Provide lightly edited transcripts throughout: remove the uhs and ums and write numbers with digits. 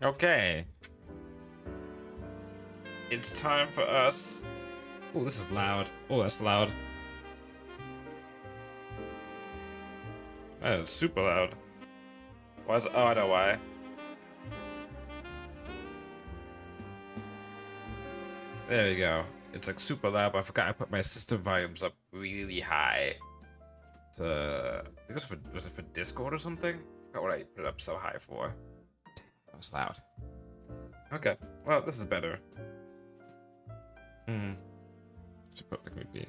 Okay, it's time for us. Oh, this is loud. Oh, that's loud. That is super loud. Why is? Oh, I know why. There we go. It's like super loud, but I forgot I put my system volumes up really high. To, I think was it for Discord or something? I forgot what I put it up so high for. That was loud. Okay, well, this is better. Should put like maybe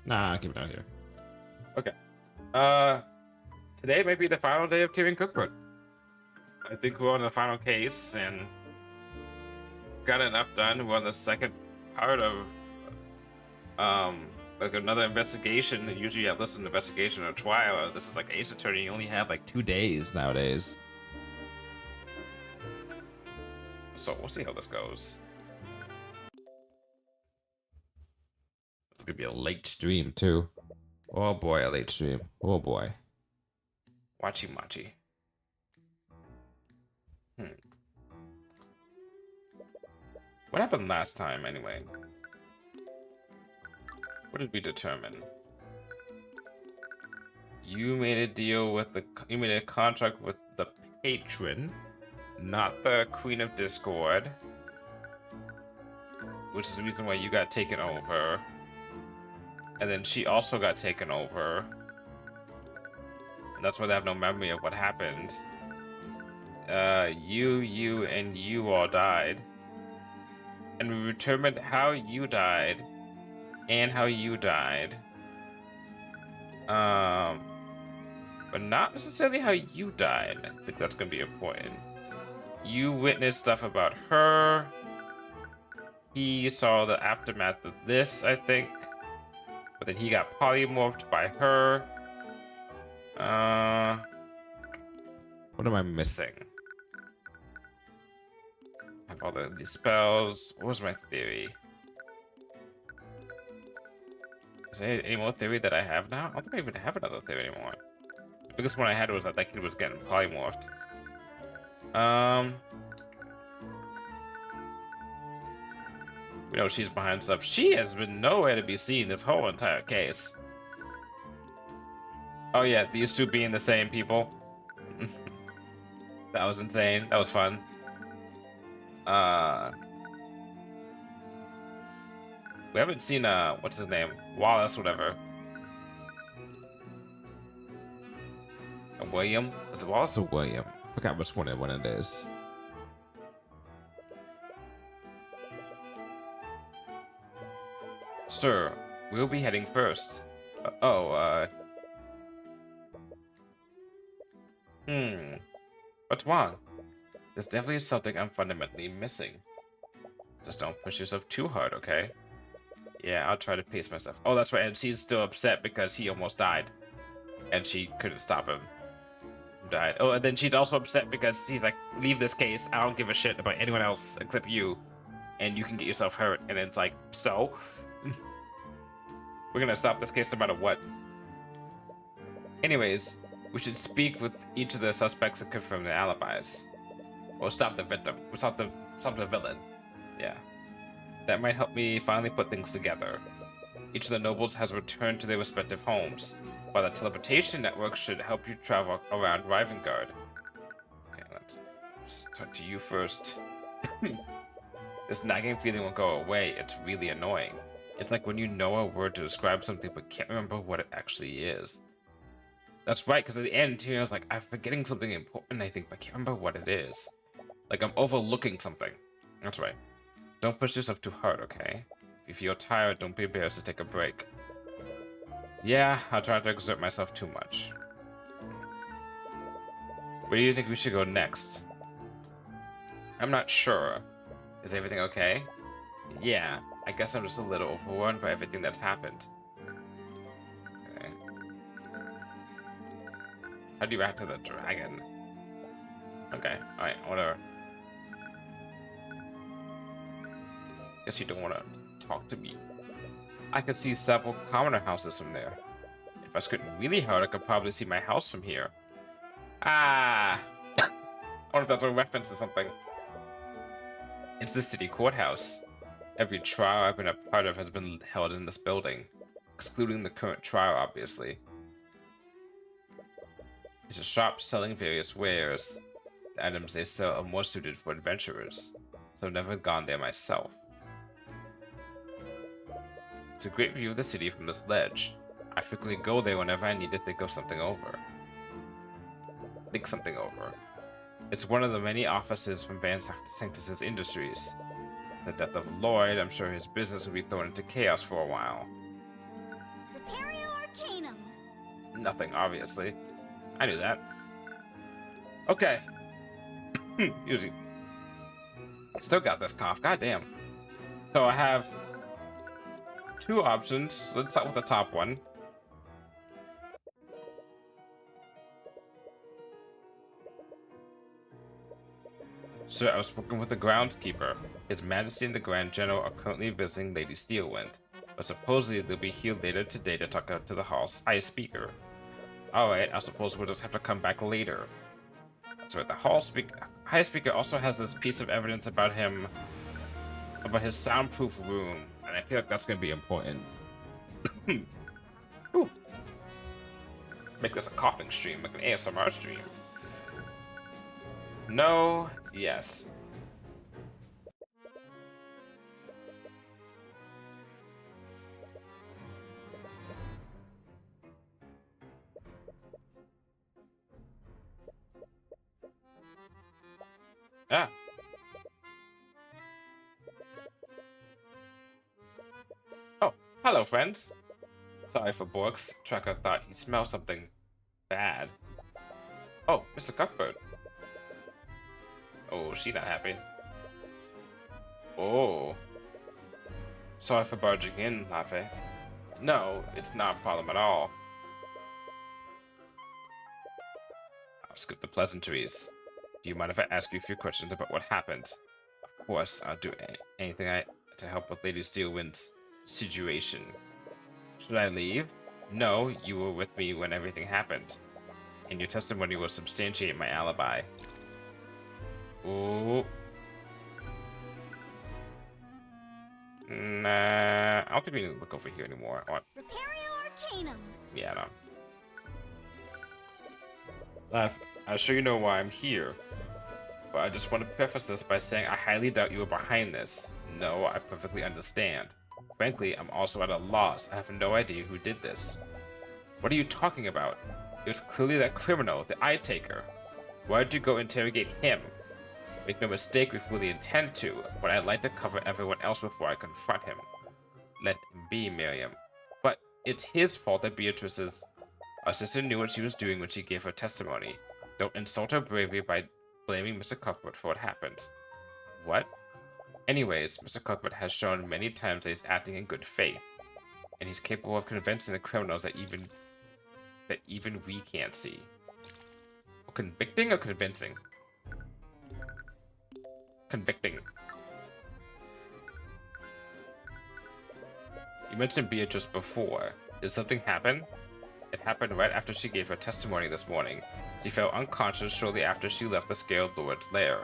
Nah, keep it out here. Okay. Today might be the final day of Tyrion Cuthbert. I think we're on the final case and got enough done. We're on the second part of like another investigation. Usually you have less an investigation or trial. This is like Ace Attorney. You only have like 2 days nowadays. So we'll see how this goes. It's gonna be a late stream too. Oh boy, a late stream. Oh boy. Watchy machi. What happened last time anyway? What did we determine? You made a deal with you made a contract with the patron, not the Queen of Discord, which is the reason why you got taken over. And then she also got taken over. And that's why they have no memory of what happened. You, and you all died. And we determined how you died. And how you died. But not necessarily how you died. I think that's gonna be important. You witnessed stuff about her. He saw the aftermath of this, I think. But then he got polymorphed by her. What am I missing? I have all these spells. What was my theory? Is there any more theory that I have now? I don't think I even have another theory anymore. The biggest one I had was that that kid was getting polymorphed. We know she's behind stuff. She has been nowhere to be seen this whole entire case. Oh yeah, these two being the same people. That was insane. That was fun. We haven't seen what's his name? Wallace, whatever. William? Is it Wallace or William? I forgot which one it is. Sir, we'll be heading first. What's wrong? There's definitely something I'm fundamentally missing. Just don't push yourself too hard, okay? Yeah, I'll try to pace myself. Oh, that's right, and she's still upset because he almost died. And she couldn't stop him. Died. Oh, and then she's also upset because he's like, leave this case. I don't give a shit about anyone else except you. And you can get yourself hurt. And it's like, so? We're gonna stop this case no matter what. Anyways, we should speak with each of the suspects and confirm their alibis. Or stop the victim. Or stop the villain. Yeah. That might help me finally put things together. Each of the nobles has returned to their respective homes, while the teleportation network should help you travel around Rivengard. Okay, let's talk to you first. This nagging feeling won't go away. It's really annoying. It's like when you know a word to describe something but can't remember what it actually is. That's right, because at the end, Tyrion's like, I'm forgetting something important, I think, but I can't remember what it is. Like, I'm overlooking something. That's right. Don't push yourself too hard, okay? If you feel tired, don't be embarrassed to take a break. Yeah, I'll try not to exert myself too much. Where do you think we should go next? I'm not sure. Is everything okay? Yeah, I guess I'm just a little overwhelmed by everything that's happened. Okay. How do you react to the dragon? Okay, alright, whatever. Guess you don't want to talk to me. I could see several commoner houses from there. If I squint really hard, I could probably see my house from here. Ah! wonder if that's a reference to something. It's the city courthouse. Every trial I've been a part of has been held in this building, excluding the current trial, obviously. It's a shop selling various wares. The items they sell are more suited for adventurers, so I've never gone there myself. It's a great view of the city from this ledge. I frequently go there whenever I need to think something over. It's one of the many offices from Van Sanctus's Industries. The death of Lloyd, I'm sure his business will be thrown into chaos for a while. Prepario Arcanum. Nothing, obviously. I knew that. Okay. Usually. I still got this cough, goddamn. So I have two options. Let's start with the top one. Sir, I was speaking with the groundkeeper. His Majesty and the Grand General are currently visiting Lady Steelwind, but supposedly they'll be here later today to talk out to the Hall's High Speaker. Alright, I suppose we'll just have to come back later. That's right, the High Speaker also has this piece of evidence about him, about his soundproof room, and I feel like that's going to be important. Ooh. Make this a coughing stream, like an ASMR stream. No, yes. Ah. Oh, hello, friends. Sorry for Borks. Tracker thought he smelled something bad. Oh, Mr. Cuthbert. Oh, she not happy. Oh. Sorry for barging in, Laffy. No, it's not a problem at all. I'll skip the pleasantries. Do you mind if I ask you a few questions about what happened? Of course, I'll do anything to help with Lady Steelwind's situation. Should I leave? No, you were with me when everything happened. And your testimony will substantiate my alibi. Ooh. Nah, I don't think we need to look over here anymore. Prepario Arcanum. Yeah, no. I'm sure you know why I'm here. But I just want to preface this by saying I highly doubt you were behind this. No, I perfectly understand. Frankly, I'm also at a loss. I have no idea who did this. What are you talking about? It was clearly that criminal, the eye taker. Why did you go interrogate him? Make no mistake, we fully intend to, but I'd like to cover everyone else before I confront him. Let him be, Miriam. But it's his fault that our sister knew what she was doing when she gave her testimony. Don't insult her bravery by blaming Mr. Cuthbert for what happened. What? Anyways, Mr. Cuthbert has shown many times that he's acting in good faith, and he's capable of convincing the criminals that even we can't see. Convicting or convincing? Convicting. You mentioned Beatrice before. Did something happen? It happened right after she gave her testimony this morning. She fell unconscious shortly after she left the Scaled Lord's lair.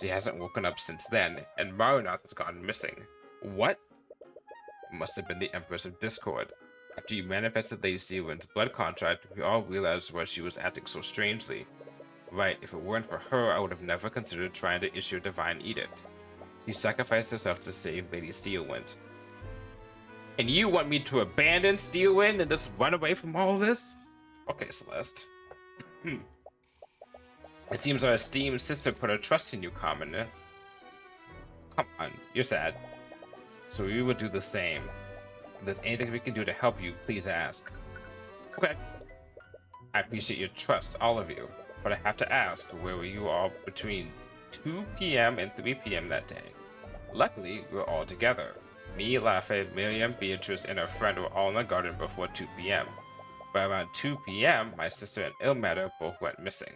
She hasn't woken up since then, and Marunath has gone missing. What? It must have been the Empress of Discord. After you manifested Lady Steelwind's blood contract, we all realized why she was acting so strangely. Right, if it weren't for her, I would have never considered trying to issue a divine edict. She sacrificed herself to save Lady Steelwind. And you want me to abandon Steelwind and just run away from all this? Okay, Celeste. It seems our esteemed sister put her trust in you, Commoner. Come on, you're sad. So we will do the same. If there's anything we can do to help you, please ask. Okay. I appreciate your trust, all of you. But I have to ask, where were you all between 2 p.m. and 3 p.m. that day? Luckily, we were all together. Me, Laffy, Miriam, Beatrice, and our friend were all in the garden before 2 p.m. By around 2 p.m., my sister and Ilmatter both went missing.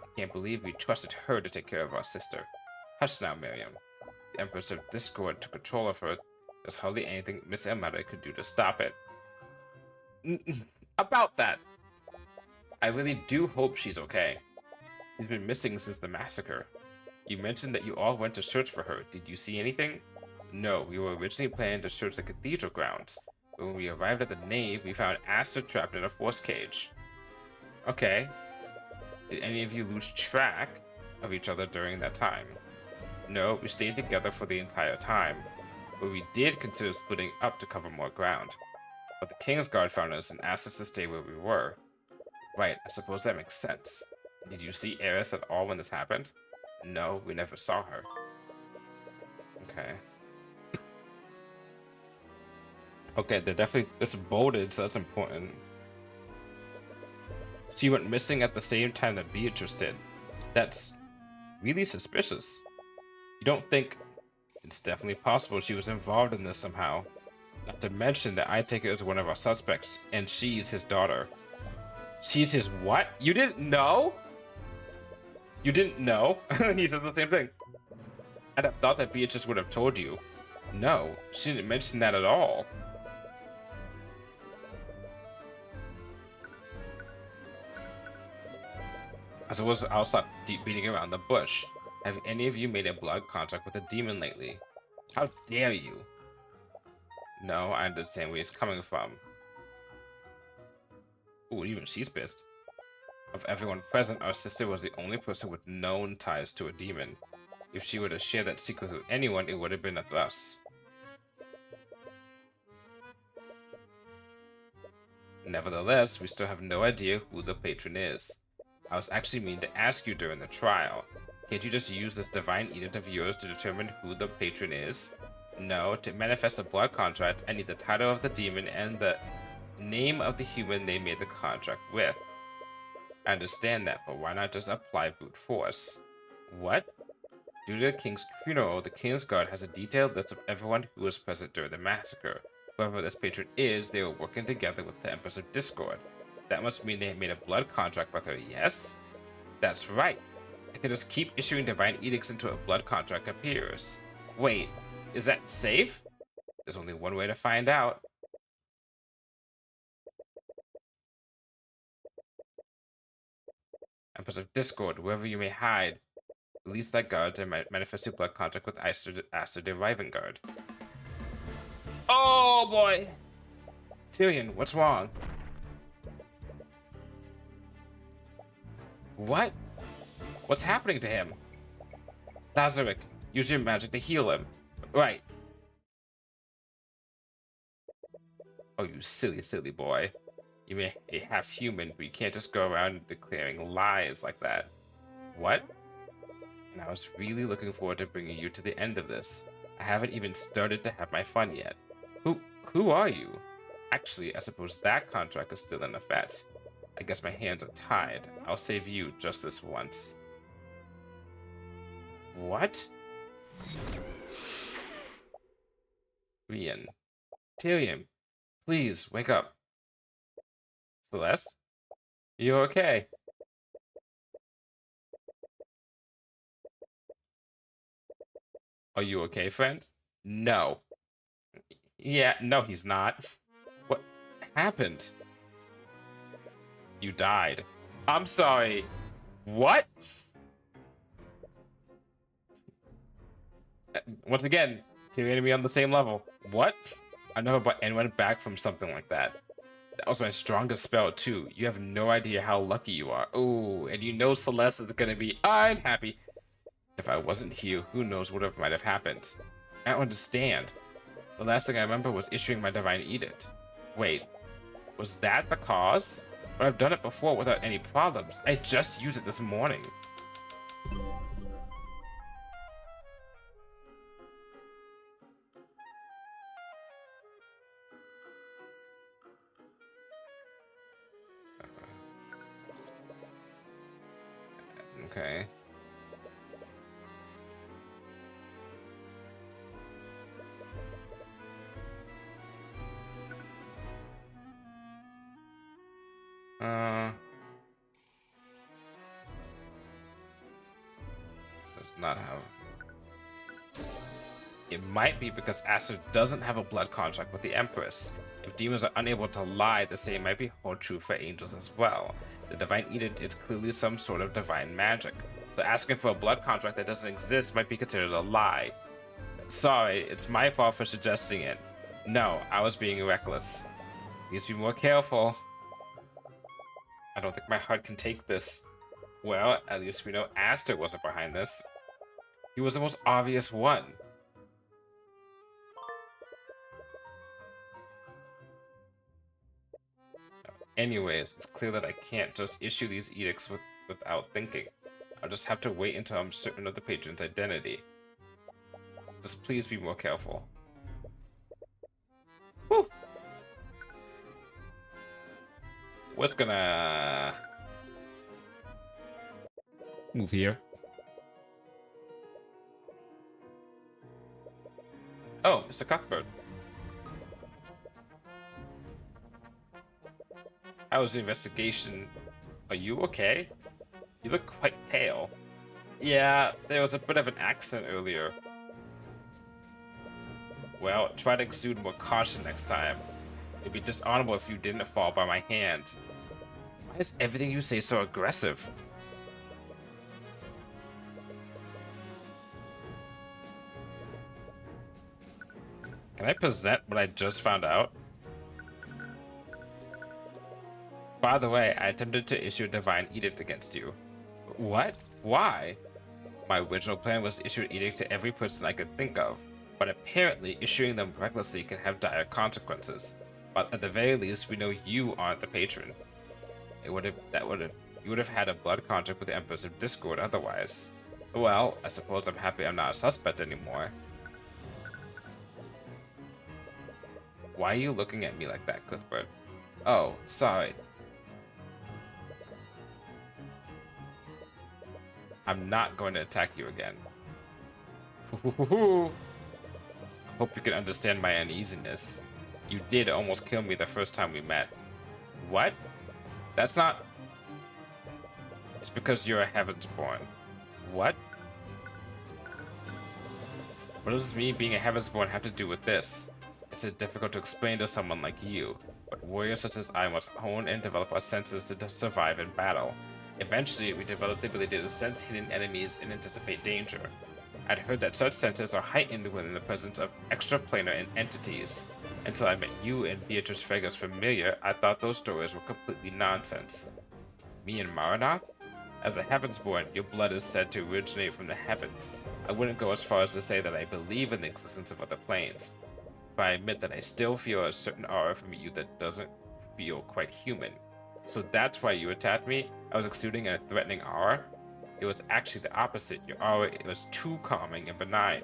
I can't believe we trusted her to take care of our sister. Hush now, Miriam. The Empress of Discord took control of her. There's hardly anything Miss Ilmatter could do to stop it. About that! I really do hope she's okay. She's been missing since the massacre. You mentioned that you all went to search for her. Did you see anything? No, we were originally planning to search the cathedral grounds. But when we arrived at the nave, we found Aster trapped in a force cage. Okay. Did any of you lose track of each other during that time? No, we stayed together for the entire time. But we did consider splitting up to cover more ground. But the King's Guard found us and asked us to stay where we were. Right, I suppose that makes sense. Did you see Eris at all when this happened? No, we never saw her. Okay. Okay, they're definitely, it's bolded, so that's important. She went missing at the same time that Beatrice did. That's really suspicious. You don't think it's definitely possible she was involved in this somehow? Not to mention that I take it as one of our suspects, and she's his daughter. She's his what? You didn't know? You didn't know? He says the same thing. I'd have thought that Beatrice would have told you. No, she didn't mention that at all. I suppose I'll stop deep beating around the bush. Have any of you made a blood contract with a demon lately? How dare you? No, I understand where he's coming from. Ooh, even she's pissed. Of everyone present, our sister was the only person with known ties to a demon. If she were to share that secret with anyone, it would have been with us. Nevertheless, we still have no idea who the patron is. I was actually meaning to ask you during the trial. Can't you just use this divine edict of yours to determine who the patron is? No, to manifest a blood contract, I need the title of the demon and the name of the human they made the contract with. I understand that, but why not just apply brute force? What? Due to the king's funeral, the King's Guard has a detailed list of everyone who was present during the massacre. Whoever this patron is, they were working together with the Empress of Discord. That must mean they made a blood contract with her, yes? That's right. I can just keep issuing divine edicts until a blood contract appears. Wait, is that safe? There's only one way to find out. Empress of Discord, wherever you may hide, release thy guards and manifest your blood contract with Aster the Riving Guard. Oh boy! Tyrion, what's wrong? What? What's happening to him? Lazaric, use your magic to heal him. Right. Oh, you silly, silly boy. You may be half human, but you can't just go around declaring lies like that. What? And I was really looking forward to bringing you to the end of this. I haven't even started to have my fun yet. Who are you? Actually, I suppose that contract is still in effect. I guess my hands are tied. I'll save you just this once. What? Rian. Tyrion, please, wake up. Celeste? You okay? Are you okay, friend? No. Yeah, no, he's not. What happened? You died. I'm sorry. What? Once again, two enemy on the same level. What? I never brought anyone back from something like that. That was my strongest spell, too. You have no idea how lucky you are. Oh, and you know Celeste is gonna be unhappy. If I wasn't here, who knows what might have happened. I don't understand. The last thing I remember was issuing my divine edict. Wait, was that the cause? But I've done it before without any problems. I just used it this morning. Okay. Does not have. It might be because Aster doesn't have a blood contract with the Empress. If demons are unable to lie, the same might be hold true for angels as well. The divine edict is clearly some sort of divine magic, so asking for a blood contract that doesn't exist might be considered a lie. Sorry, it's my fault for suggesting it. No, I was being reckless. Please be more careful. I don't think my heart can take this. Well, at least we know Aster wasn't behind this. He was the most obvious one. Anyways, it's clear that I can't just issue these edicts without thinking. I'll just have to wait until I'm certain of the patron's identity. Just please be more careful. Whew. What's gonna move here? Oh, Mr. Cuthbert. How was the investigation? Are you okay? You look quite pale. Yeah, there was a bit of an accident earlier. Well, try to exude more caution next time. It'd be dishonorable if you didn't fall by my hands. Why is everything you say so aggressive? Can I present what I just found out? By the way, I attempted to issue a divine edict against you. What? Why? My original plan was to issue an edict to every person I could think of, but apparently issuing them recklessly can have dire consequences. But at the very least, we know you aren't the patron. You would have had a blood contract with the Empress of Discord otherwise. Well, I suppose I'm happy I'm not a suspect anymore. Why are you looking at me like that, Cuthbert? Oh, sorry. I'm not going to attack you again. I hope you can understand my uneasiness. You did almost kill me the first time we met. What? That's not... It's because you're a Heavensborn. What? What does me being a Heavensborn have to do with this? It's difficult to explain to someone like you, but warriors such as I must hone and develop our senses to survive in battle. Eventually, we develop the ability to sense hidden enemies and anticipate danger. I'd heard that such senses are heightened when the presence of extraplanar entities. Until I met you and Beatrice Vega's familiar, I thought those stories were completely nonsense. Me and Maranath? As a Heavensborn, your blood is said to originate from the heavens. I wouldn't go as far as to say that I believe in the existence of other planes, but I admit that I still feel a certain aura from you that doesn't feel quite human. So that's why you attacked me? I was exuding a threatening aura? It was actually the opposite. Your aura was too calming and benign.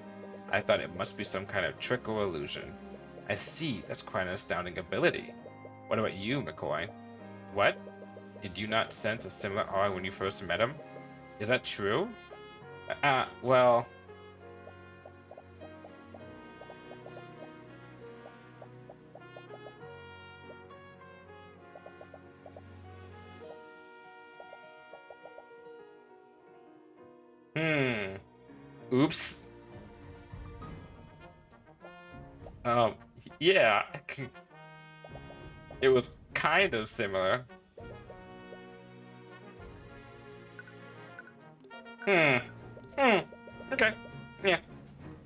I thought it must be some kind of trick or illusion. I see, that's quite an astounding ability. What about you, McCoy? What? Did you not sense a similar aura when you first met him? Is that true? Well... Oops. Yeah. It was kind of similar. Okay. Yeah.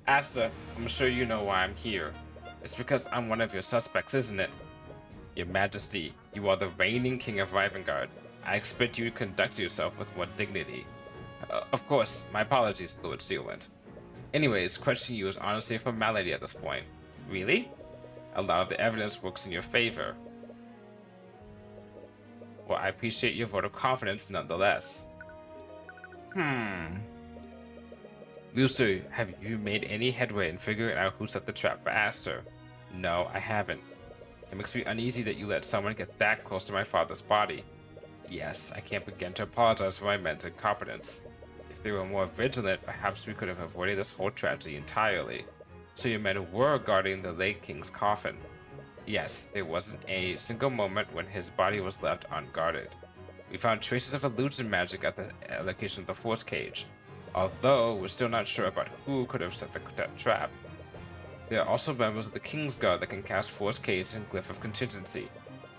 Asta, I'm sure you know why I'm here. It's because I'm one of your suspects, isn't it? Your Majesty, you are the reigning King of Rivengard. I expect you to conduct yourself with more dignity. Of course, my apologies, Lord Steelwind. Anyways, questioning you is honestly a formality at this point. Really? A lot of the evidence works in your favor. Well, I appreciate your vote of confidence nonetheless. Lucy, have you made any headway in figuring out who set the trap for Aster? No, I haven't. It makes me uneasy that you let someone get that close to my father's body. Yes, I can't begin to apologize for my men's incompetence. If they were more vigilant, perhaps we could have avoided this whole tragedy entirely. So your men were guarding the late king's coffin. Yes, there wasn't a single moment when his body was left unguarded. We found traces of illusion magic at the location of the force cage, although we're still not sure about who could have set the trap. There are also members of the King's Guard that can cast Force Cage and Glyph of Contingency,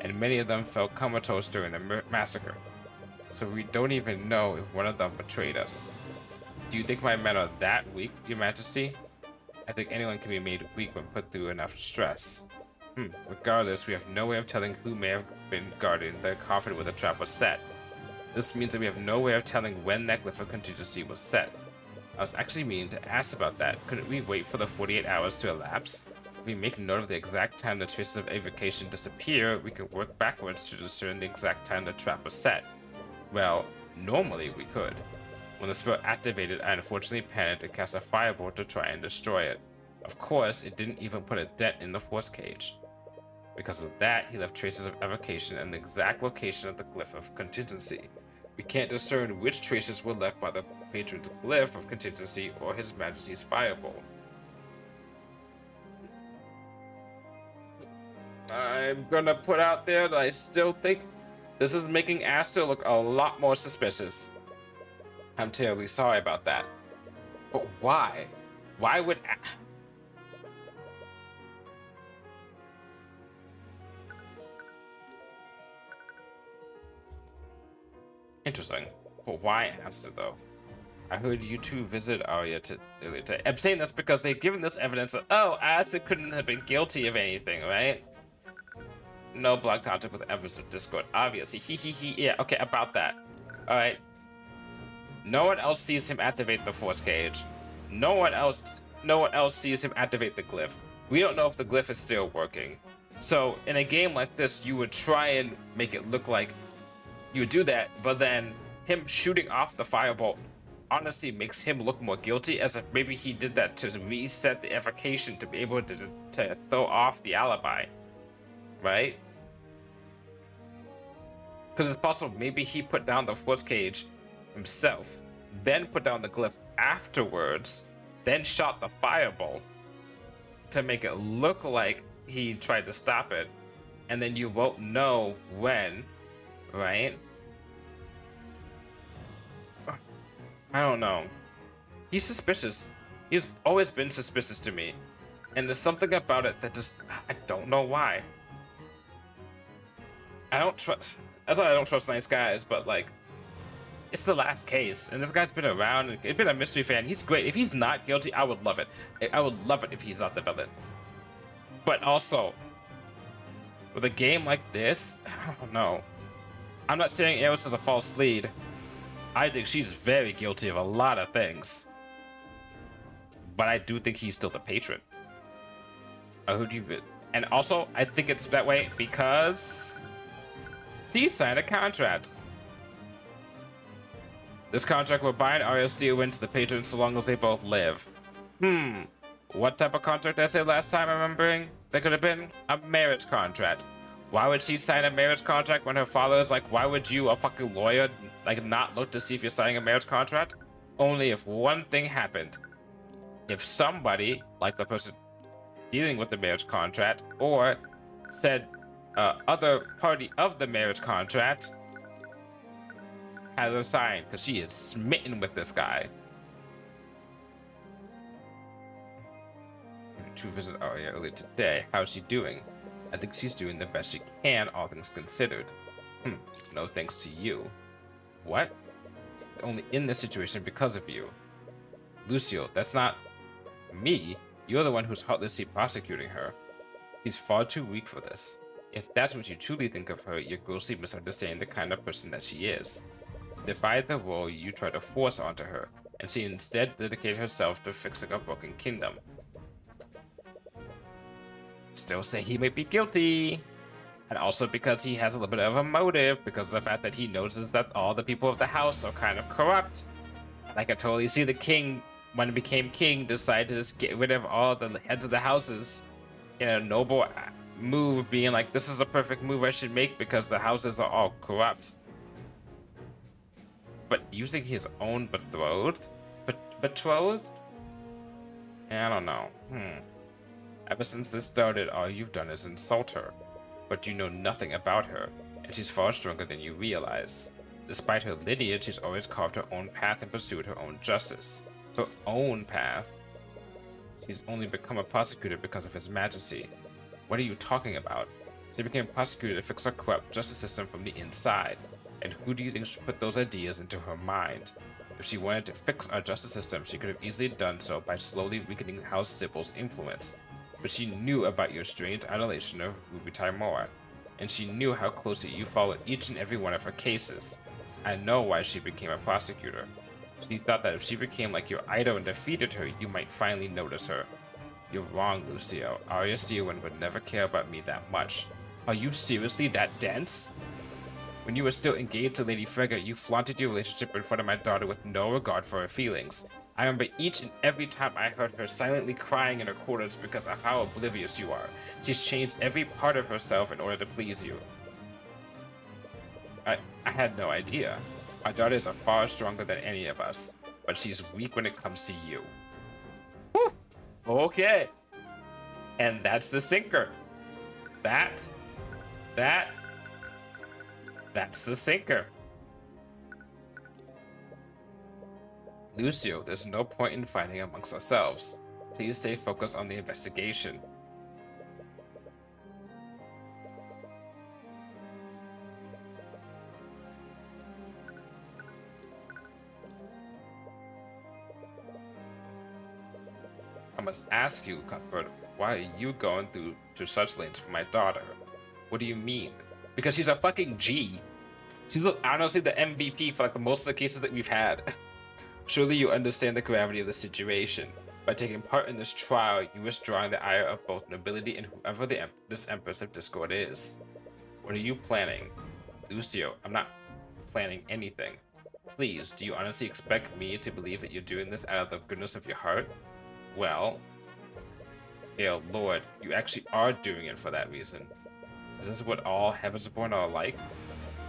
and many of them fell comatose during the massacre. So we don't even know if one of them betrayed us. Do you think my men are that weak, Your Majesty? I think anyone can be made weak when put through enough stress. Regardless, we have no way of telling who may have been guarding the coffin where the trap was set. This means that we have no way of telling when that Glyph of Contingency was set. I was actually meaning to ask about that. Couldn't we wait for the 48 hours to elapse? If we make note of the exact time the traces of evocation disappear, we can work backwards to discern the exact time the trap was set. Well, normally we could. When the spell activated, I unfortunately panicked and cast a fireball to try and destroy it. Of course, it didn't even put a dent in the Force Cage. Because of that, he left traces of evocation and the exact location of the Glyph of Contingency. We can't discern which traces were left by the patron's Glyph of Contingency or His Majesty's Fireball. I'm gonna put out there that I still think this is making Aster look a lot more suspicious. I'm terribly sorry about that. But why? Why would... Interesting. But why Aster, though? I heard you two visit Arya earlier today. I'm saying this because they've given this evidence that, oh, Aster couldn't have been guilty of anything, right? No blood contact with Embers of Discord, obviously. Yeah, okay, about that. Alright. No one else sees him activate the Force Cage. No one else sees him activate the Glyph. We don't know if the Glyph is still working. So, in a game like this, you would try and make it look like you would do that, but then him shooting off the firebolt honestly makes him look more guilty, as if maybe he did that to reset the evocation to be able to throw off the alibi, right? Because it's possible maybe he put down the Force Cage himself, then put down the Glyph afterwards, then shot the firebolt to make it look like he tried to stop it, and then you won't know when, right? I don't know. He's suspicious. He's always been suspicious to me. And there's something about it that just... I don't know why. I don't trust... That's why I don't trust nice guys, but like... It's the last case, and this guy's been around, and he's been a mystery fan. He's great. If he's not guilty, I would love it. I would love it if he's not the villain. But also, with a game like this, I don't know. I'm not saying Eris has a false lead. I think she's very guilty of a lot of things. But I do think he's still the patron. And also, I think it's that way because she signed a contract. This contract will bind Arya Steelwind to the patron so long as they both live. What type of contract did I say last time I'm remembering? That could have been a marriage contract. Why would she sign a marriage contract when her father is like, why would you, a fucking lawyer, like not look to see if you're signing a marriage contract? Only if one thing happened. If somebody, like the person dealing with the marriage contract, or said other party of the marriage contract, had her sign, because she is smitten with this guy. To visit Arya earlier today. How's she doing? I think she's doing the best she can, all things considered. No thanks to you. What? Only in this situation because of you. Lucio, that's not me. You're the one who's heartlessly prosecuting her. She's far too weak for this. If that's what you truly think of her, you're grossly misunderstanding the kind of person that she is. She defied the role you tried to force onto her, and she instead dedicated herself to fixing a broken kingdom. Still say he may be guilty. And also because he has a little bit of a motive, because of the fact that he notices that all the people of the house are kind of corrupt. And I can totally see the king, when he became king, decide to just get rid of all the heads of the houses in a noble move, being like, this is a perfect move I should make because the houses are all corrupt. But using his own betrothed? Betrothed? I don't know. Ever since this started, all you've done is insult her. But you know nothing about her, and she's far stronger than you realize. Despite her lineage, she's always carved her own path and pursued her own justice. Her own path. She's only become a prosecutor because of His Majesty. What are you talking about? She became a prosecutor to fix our corrupt justice system from the inside. And who do you think should put those ideas into her mind? If she wanted to fix our justice system, she could have easily done so by slowly weakening House Sybil's influence. But she knew about your strange adulation of Ruby Timora, and she knew how closely you followed each and every one of her cases. I know why she became a prosecutor. She thought that if she became like your idol and defeated her, you might finally notice her. You're wrong, Lucio. Arya Steelwind would never care about me that much. Are you seriously that dense? When you were still engaged to Lady Frigga, you flaunted your relationship in front of my daughter with no regard for her feelings. I remember each and every time I heard her silently crying in her quarters because of how oblivious you are. She's changed every part of herself in order to please you. I had no idea. My daughter is far stronger than any of us, but she's weak when it comes to you. Whew. Okay. And that's the sinker. That's the sinker. Lucio, there's no point in fighting amongst ourselves. Please stay focused on the investigation. I must ask you, Cuthbert, why are you going through such lengths for my daughter? What do you mean? Because she's a fucking G. She's honestly the MVP for like most of the cases that we've had. Surely you understand the gravity of the situation. By taking part in this trial, you risk drawing the ire of both nobility and whoever this Empress of Discord is. What are you planning? Lucio, I'm not planning anything. Please, do you honestly expect me to believe that you're doing this out of the goodness of your heart? Well, dear Lord, you actually are doing it for that reason. Is this what all Heavensborn are like?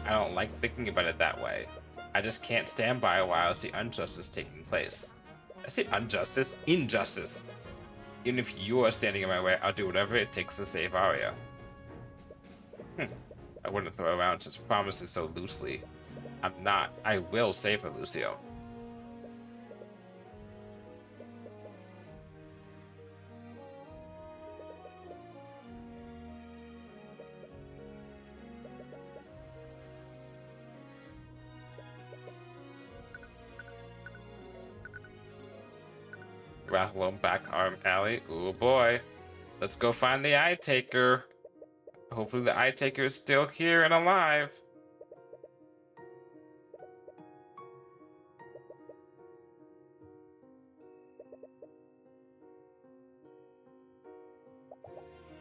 I don't like thinking about it that way. I just can't stand by while I see injustice taking place. I say injustice? Injustice! Even if you are standing in my way, I'll do whatever it takes to save Arya. I wouldn't throw around such promises so loosely. I'm not. I will save her, Lucio. Rathlone back arm alley. Ooh boy. Let's go find the Eye Taker. Hopefully the Eye Taker is still here and alive.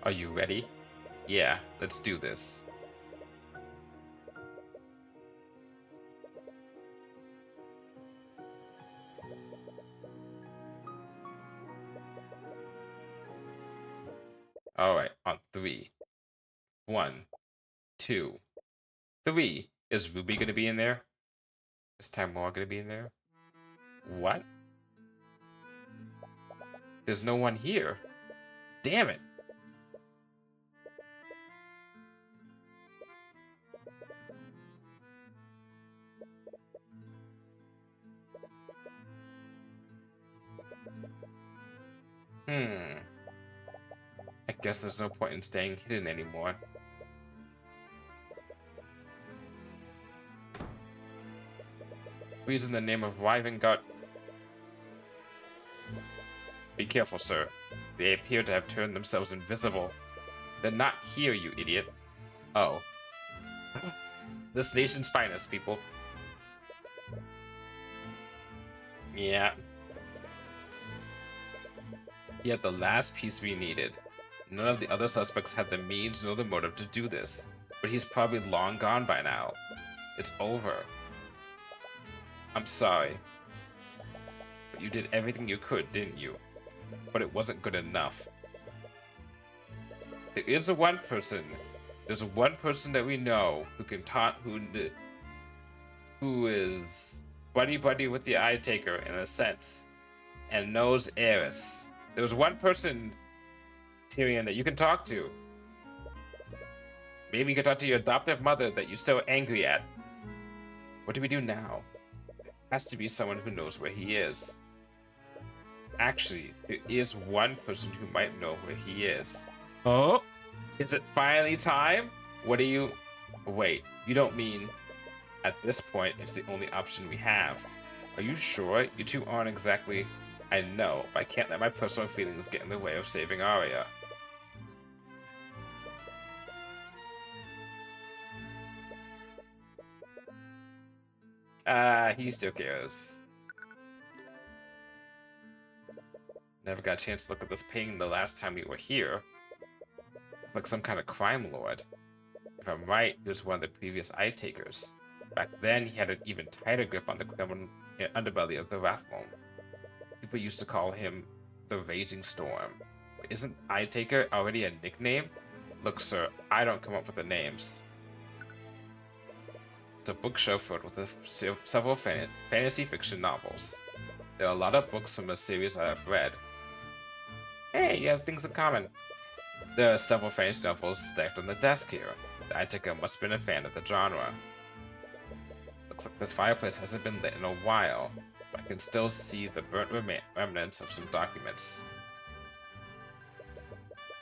Are you ready? Yeah, let's do this. Alright, on 3. 1, 2, 3. Is Ruby gonna be in there? Is Timora gonna be in there? What? There's no one here. Damn it. I guess there's no point in staying hidden anymore. Please, in the name of Wyvern-God. Be careful, sir. They appear to have turned themselves invisible. They're not here, you idiot. Oh. This nation's finest, people. Yeah. He had the last piece we needed. None of the other suspects had the means nor the motive to do this, but he's probably long gone by now. It's over. I'm sorry. But you did everything you could, didn't you? But it wasn't good enough. There's one person that we know who can who is buddy with the Eye Taker in a sense, and knows Eris. There's one person, Tyrion, that you can talk to. Maybe you can talk to your adoptive mother that you're still angry at. What do we do now? There has to be someone who knows where he is. Actually, there is one person who might know where he is. Oh? Is it finally time? What do you... Wait, you don't mean... At this point, it's the only option we have. Are you sure? You two aren't exactly... I know, but I can't let my personal feelings get in the way of saving Arya. He still cares. Never got a chance to look at this painting the last time we were here. It's like some kind of crime lord. If I'm right, he was one of the previous eye takers. Back then, he had an even tighter grip on the criminal underbelly of the Wrathmone. People used to call him the Raging Storm. But isn't Eye Taker already a nickname? Look, sir, I don't come up with the names. It's a bookshelf filled with several fantasy fiction novels. There are a lot of books from the series I have read. Hey, you have things in common. There are several fantasy novels stacked on the desk here. The Eye Taker must have been a fan of the genre. Looks like this fireplace hasn't been lit in a while, but I can still see the burnt remnants of some documents.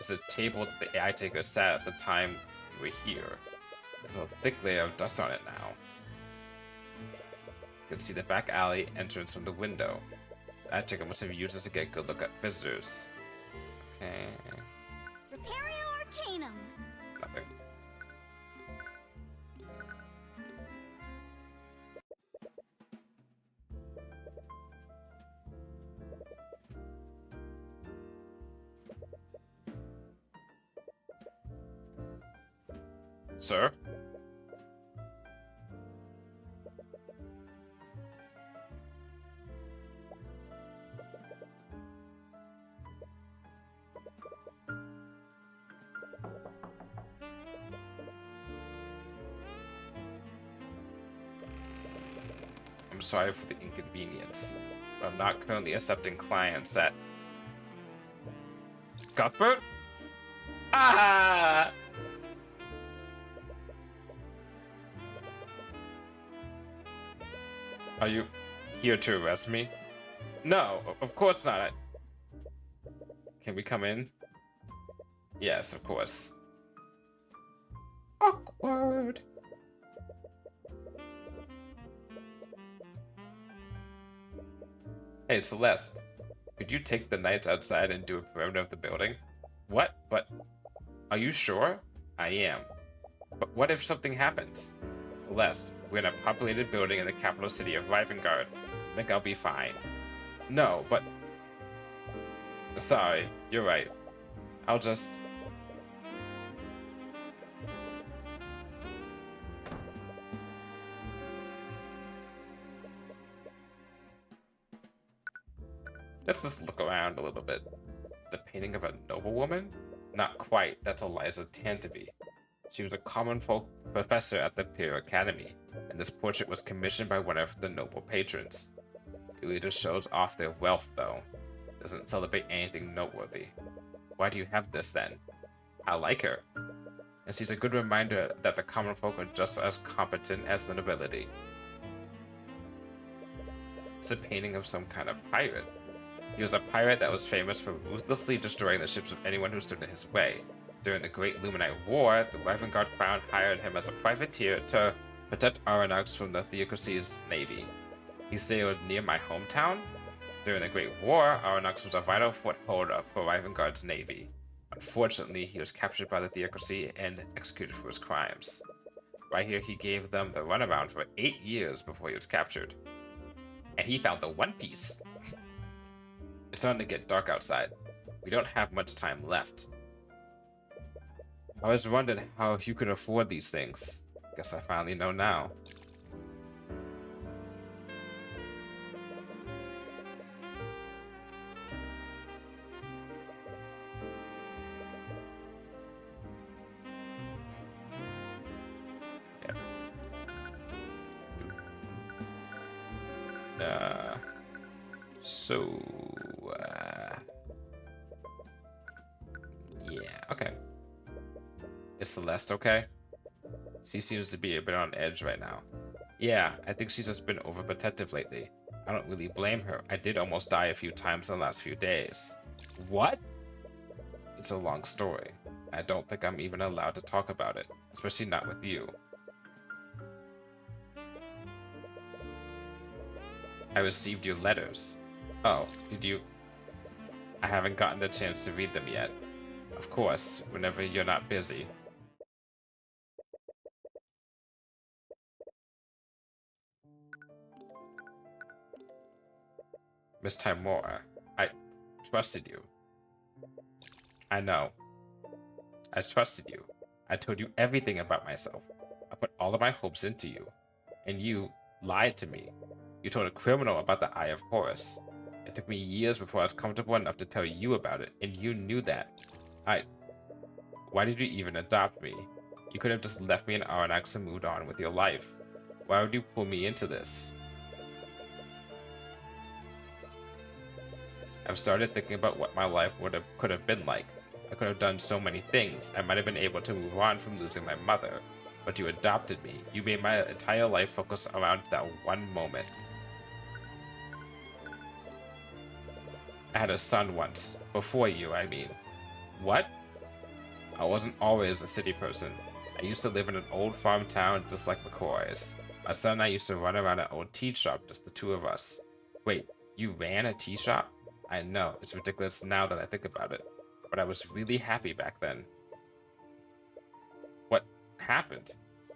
It's a table that the Eye Taker sat at the time we were here. There's a thick layer of dust on it now. You can see the back alley entrance from the window. The Eye Taker must have used this to get a good look at visitors. Okay. Repario Arcanum. Nothing. Sir? I'm sorry for the inconvenience, but I'm not currently accepting clients at... Cuthbert? Ah! Are you here to arrest me? No, of course not. Can we come in? Yes, of course. Awkward. Hey, Celeste. Could you take the knights outside and do a perimeter of the building? What? But... Are you sure? I am. But what if something happens? Celeste, we're in a populated building in the capital city of Rivengard. I think I'll be fine. No, but... Sorry, you're right. I'll just... Let's just look around a little bit. The painting of a noblewoman? Not quite, that's Eliza Tantivy. She was a common folk professor at the Imperial Academy, and this portrait was commissioned by one of the noble patrons. It really just shows off their wealth, though. Doesn't celebrate anything noteworthy. Why do you have this, then? I like her. And she's a good reminder that the common folk are just as competent as the nobility. It's a painting of some kind of pirate. He was a pirate that was famous for ruthlessly destroying the ships of anyone who stood in his way. During the Great Luminite War, the Rivengard Crown hired him as a privateer to protect Aranax from the Theocracy's navy. He sailed near my hometown. During the Great War, Aranax was a vital foothold for Rivengard's navy. Unfortunately, he was captured by the Theocracy and executed for his crimes. Right here, he gave them the runaround for 8 years before he was captured. And he found the One Piece! It's starting to get dark outside. We don't have much time left. I was wondering how you could afford these things. Guess I finally know now. Yeah. Yeah, okay. Is Celeste okay? She seems to be a bit on edge right now. Yeah, I think she's just been overprotective lately. I don't really blame her. I did almost die a few times in the last few days. What? It's a long story. I don't think I'm even allowed to talk about it, especially not with you. I received your letters. Oh, did you? I haven't gotten the chance to read them yet. Of course, whenever you're not busy. Miss Timora, I trusted you. I know. I trusted you. I told you everything about myself. I put all of my hopes into you. And you lied to me. You told a criminal about the Eye of Horus. It took me years before I was comfortable enough to tell you about it, and you knew that. Why did you even adopt me? You could have just left me in Aranax and moved on with your life. Why would you pull me into this? I've started thinking about what my life could have been like. I could have done so many things. I might have been able to move on from losing my mother. But you adopted me. You made my entire life focus around that one moment. I had a son once. Before you, I mean. What? I wasn't always a city person. I used to live in an old farm town just like McCoy's. My son and I used to run around an old tea shop, just the two of us. Wait, you ran a tea shop? I know, it's ridiculous now that I think about it. But I was really happy back then. What happened?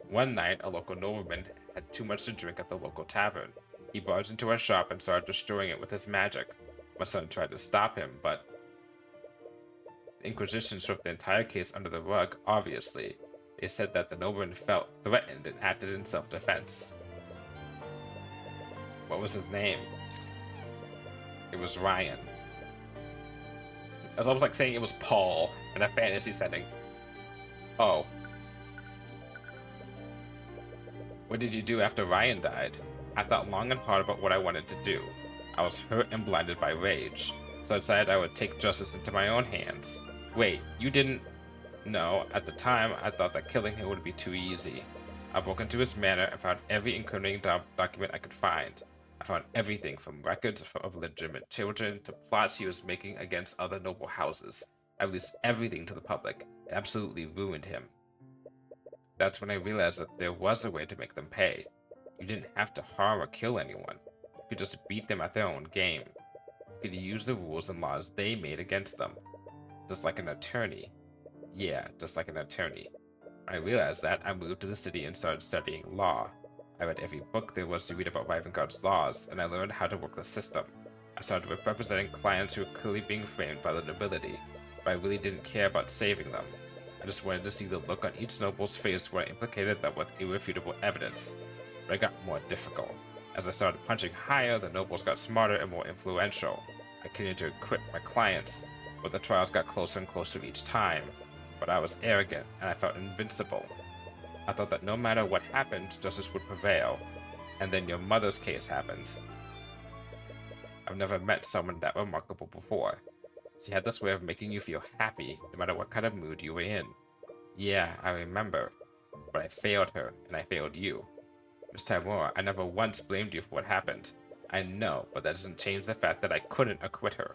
One night, a local nobleman had too much to drink at the local tavern. He barged into our shop and started destroying it with his magic. My son tried to stop him, but the Inquisition swept the entire case under the rug, obviously. They said that the nobleman felt threatened and acted in self-defense. What was his name? It was Ryan. It's almost like saying it was Paul in a fantasy setting. Oh. What did you do after Ryan died? I thought long and hard about what I wanted to do. I was hurt and blinded by rage, so I decided I would take justice into my own hands. Wait, you didn't... No, at the time, I thought that killing him would be too easy. I broke into his manor and found every incriminating document I could find. I found everything from records of legitimate children to plots he was making against other noble houses. I released everything to the public. It absolutely ruined him. That's when I realized that there was a way to make them pay. You didn't have to harm or kill anyone. You could just beat them at their own game. You could use the rules and laws they made against them. Just like an attorney. Yeah, just like an attorney. When I realized that, I moved to the city and started studying law. I read every book there was to read about Ravengard's laws, and I learned how to work the system. I started with representing clients who were clearly being framed by the nobility, but I really didn't care about saving them. I just wanted to see the look on each noble's face when I implicated them with irrefutable evidence. But it got more difficult. As I started punching higher, the nobles got smarter and more influential. I continued to acquit my clients, but the trials got closer and closer each time. But I was arrogant, and I felt invincible. I thought that no matter what happened, justice would prevail. And then your mother's case happened. I've never met someone that remarkable before. She had this way of making you feel happy, no matter what kind of mood you were in. Yeah, I remember. But I failed her, and I failed you. Miss Timora, I never once blamed you for what happened. I know, but that doesn't change the fact that I couldn't acquit her.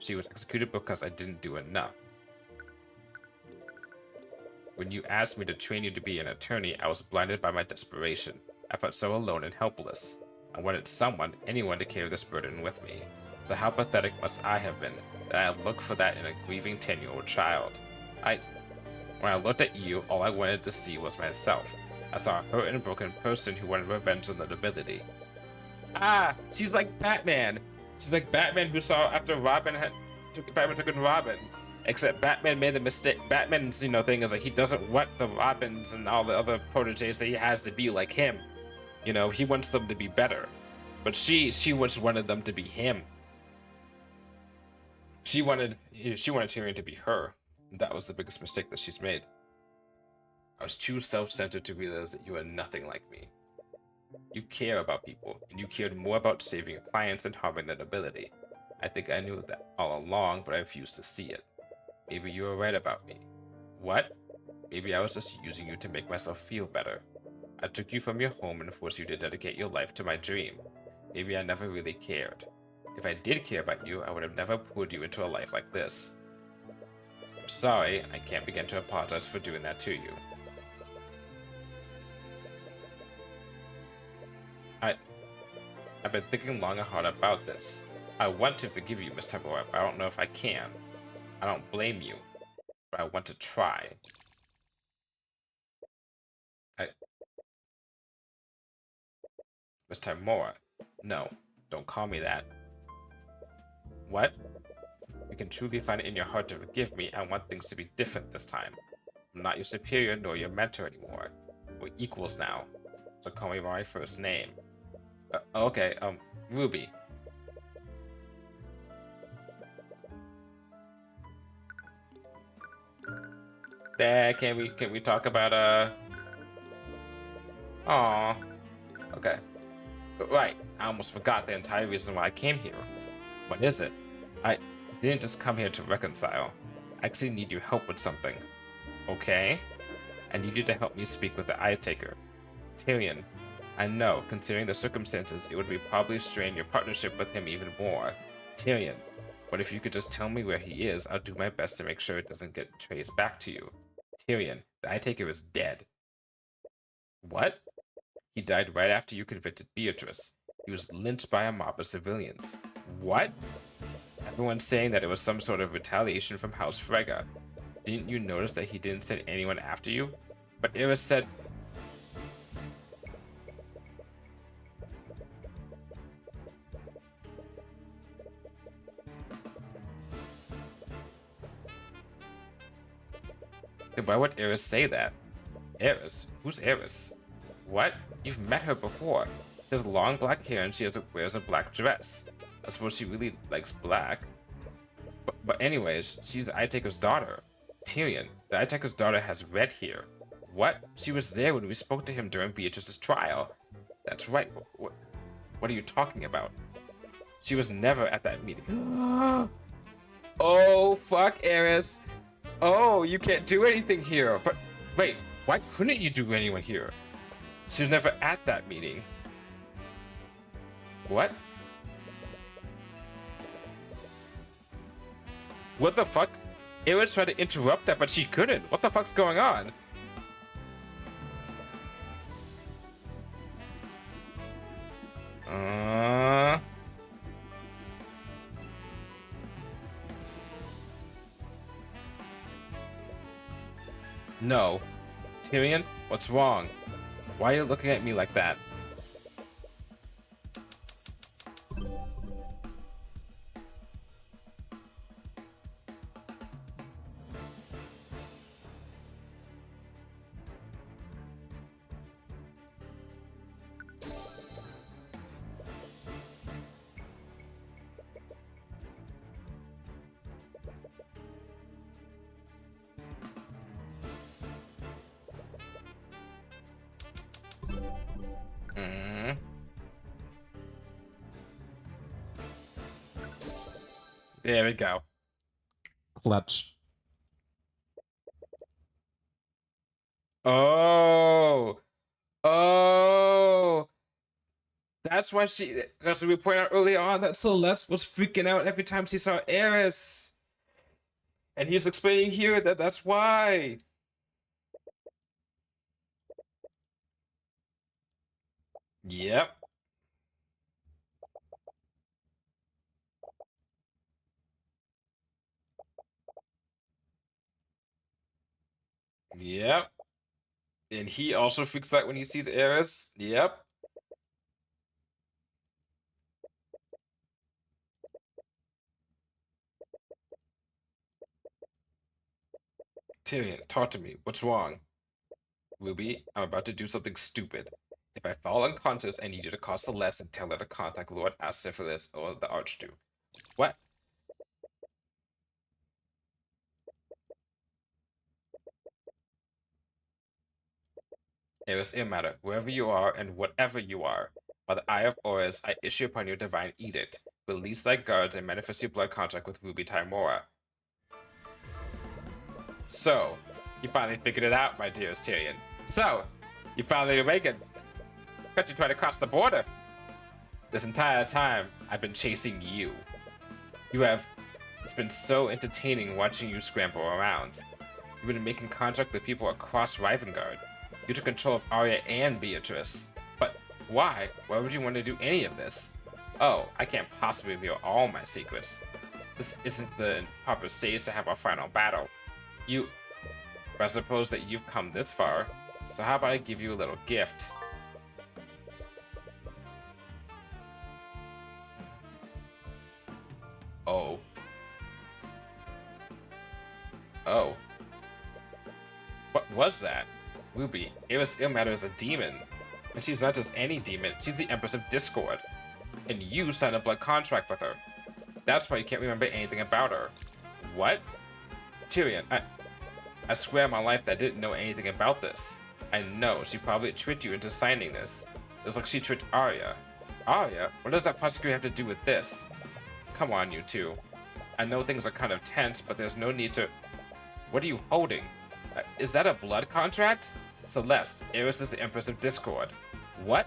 She was executed because I didn't do enough. When you asked me to train you to be an attorney, I was blinded by my desperation. I felt so alone and helpless. I wanted someone, anyone, to carry this burden with me. So how pathetic must I have been that I looked for that in a grieving 10-year-old child? When I looked at you, all I wanted to see was myself. I saw a hurt and broken person who wanted revenge on the nobility. Ah, she's like Batman. She's like Batman who saw after Batman took in Robin. Except Batman made the mistake. Batman's, thing is like he doesn't want the Robins and all the other proteges that he has to be like him. He wants them to be better. But she just wanted them to be him. She wanted Tyrion to be her. That was the biggest mistake that she's made. I was too self-centered to realize that you are nothing like me. You care about people, and you cared more about saving your clients than harming their nobility. I think I knew that all along, but I refused to see it. Maybe you were right about me. What? Maybe I was just using you to make myself feel better. I took you from your home and forced you to dedicate your life to my dream. Maybe I never really cared. If I did care about you, I would have never pulled you into a life like this. I'm sorry, I can't begin to apologize for doing that to you. I've been thinking long and hard about this. I want to forgive you, Miss Tamura, but I don't know if I can. I don't blame you, but I want to try. Miss Tamura, no, don't call me that. What? You can truly find it in your heart to forgive me. I want things to be different this time. I'm not your superior nor your mentor anymore. We're equals now, so call me by my first name. Okay, Ruby. There, can we talk about Aw. Okay. Right. I almost forgot the entire reason why I came here. What is it? I didn't just come here to reconcile. I actually need your help with something. Okay? I need you to help me speak with the Eye Taker. Tyrion. I know, considering the circumstances, it would be probably strain your partnership with him even more. Tyrion. But if you could just tell me where he is, I'll do my best to make sure it doesn't get traced back to you. Tyrion. The Eye Taker is dead. What? He died right after you convicted Beatrice. He was lynched by a mob of civilians. What? Everyone's saying that it was some sort of retaliation from House Frega. Didn't you notice that he didn't send anyone after you? But Iris said... Then why would Iris say that? Iris? Who's Iris? What? You've met her before. She has long black hair and she wears a black dress. I suppose she really likes black. But anyways, she's the Eye Taker's daughter. Tyrion, the Eye Taker's daughter has red hair. What? She was there when we spoke to him during Beatrice's trial. That's right. What are you talking about? She was never at that meeting. Oh, fuck, Eris. Oh, you can't do anything here. But wait, why couldn't you do anyone here? She was never at that meeting. What? What the fuck? Eris tried to interrupt that, but she couldn't. What the fuck's going on? No. Tyrion, what's wrong? Why are you looking at me like that? There we go. Clutch. Oh. Oh. That's why as we pointed out earlier on, that Celeste was freaking out every time she saw Eris. And he's explaining here that that's why. Yep. Yep. And he also freaks out when he sees Eris. Yep. Tyrion, talk to me. What's wrong? Ruby, I'm about to do something stupid. If I fall unconscious, I need you to call Celeste and tell her to contact Lord Acephalus or the Archduke. What? Eris Irmatter, wherever you are and whatever you are, by the Eye of Horus, I issue upon your divine edict. Release thy guards and manifest your blood contract with Ruby Tymora. So, you finally figured it out, my dearest Tyrion. So, you finally awakened. Got you trying to cross the border. This entire time, I've been chasing you. It's been so entertaining watching you scramble around. You've been making contact with people across Rivengard. You took control of Arya and Beatrice. But why? Why would you want to do any of this? Oh, I can't possibly reveal all my secrets. This isn't the proper stage to have our final battle. I suppose that you've come this far, so how about I give you a little gift? Oh. Oh. What was that? Ruby, Ilmatter is a demon. And she's not just any demon, she's the Empress of Discord. And you signed a blood contract with her. That's why you can't remember anything about her. What? Tyrion, I swear on my life that I didn't know anything about this. I know, she probably tricked you into signing this. It was like she tricked Arya. Arya? What does that particularly have to do with this? Come on, you two. I know things are kind of tense, but there's no need to... What are you holding? Is that a blood contract? Celeste, Eris is the Empress of Discord. What?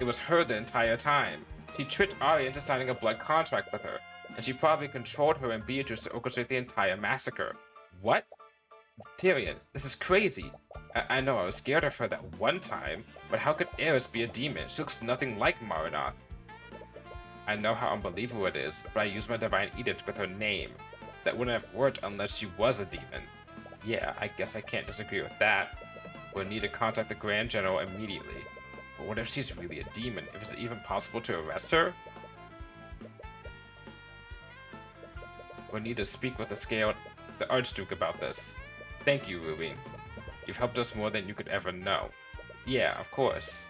It was her the entire time. She tricked Arya into signing a blood contract with her, and she probably controlled her and Beatrice to orchestrate the entire massacre. What? Tyrion, this is crazy. I know I was scared of her that one time, but how could Eris be a demon? She looks nothing like Marinoth. I know how unbelievable it is, but I used my divine edict with her name. That wouldn't have worked unless she was a demon. Yeah, I guess I can't disagree with that. We'll need to contact the Grand General immediately. But what if she's really a demon? If it's even possible to arrest her? We'll need to speak with the Archduke about this. Thank you, Ruby. You've helped us more than you could ever know. Yeah, of course.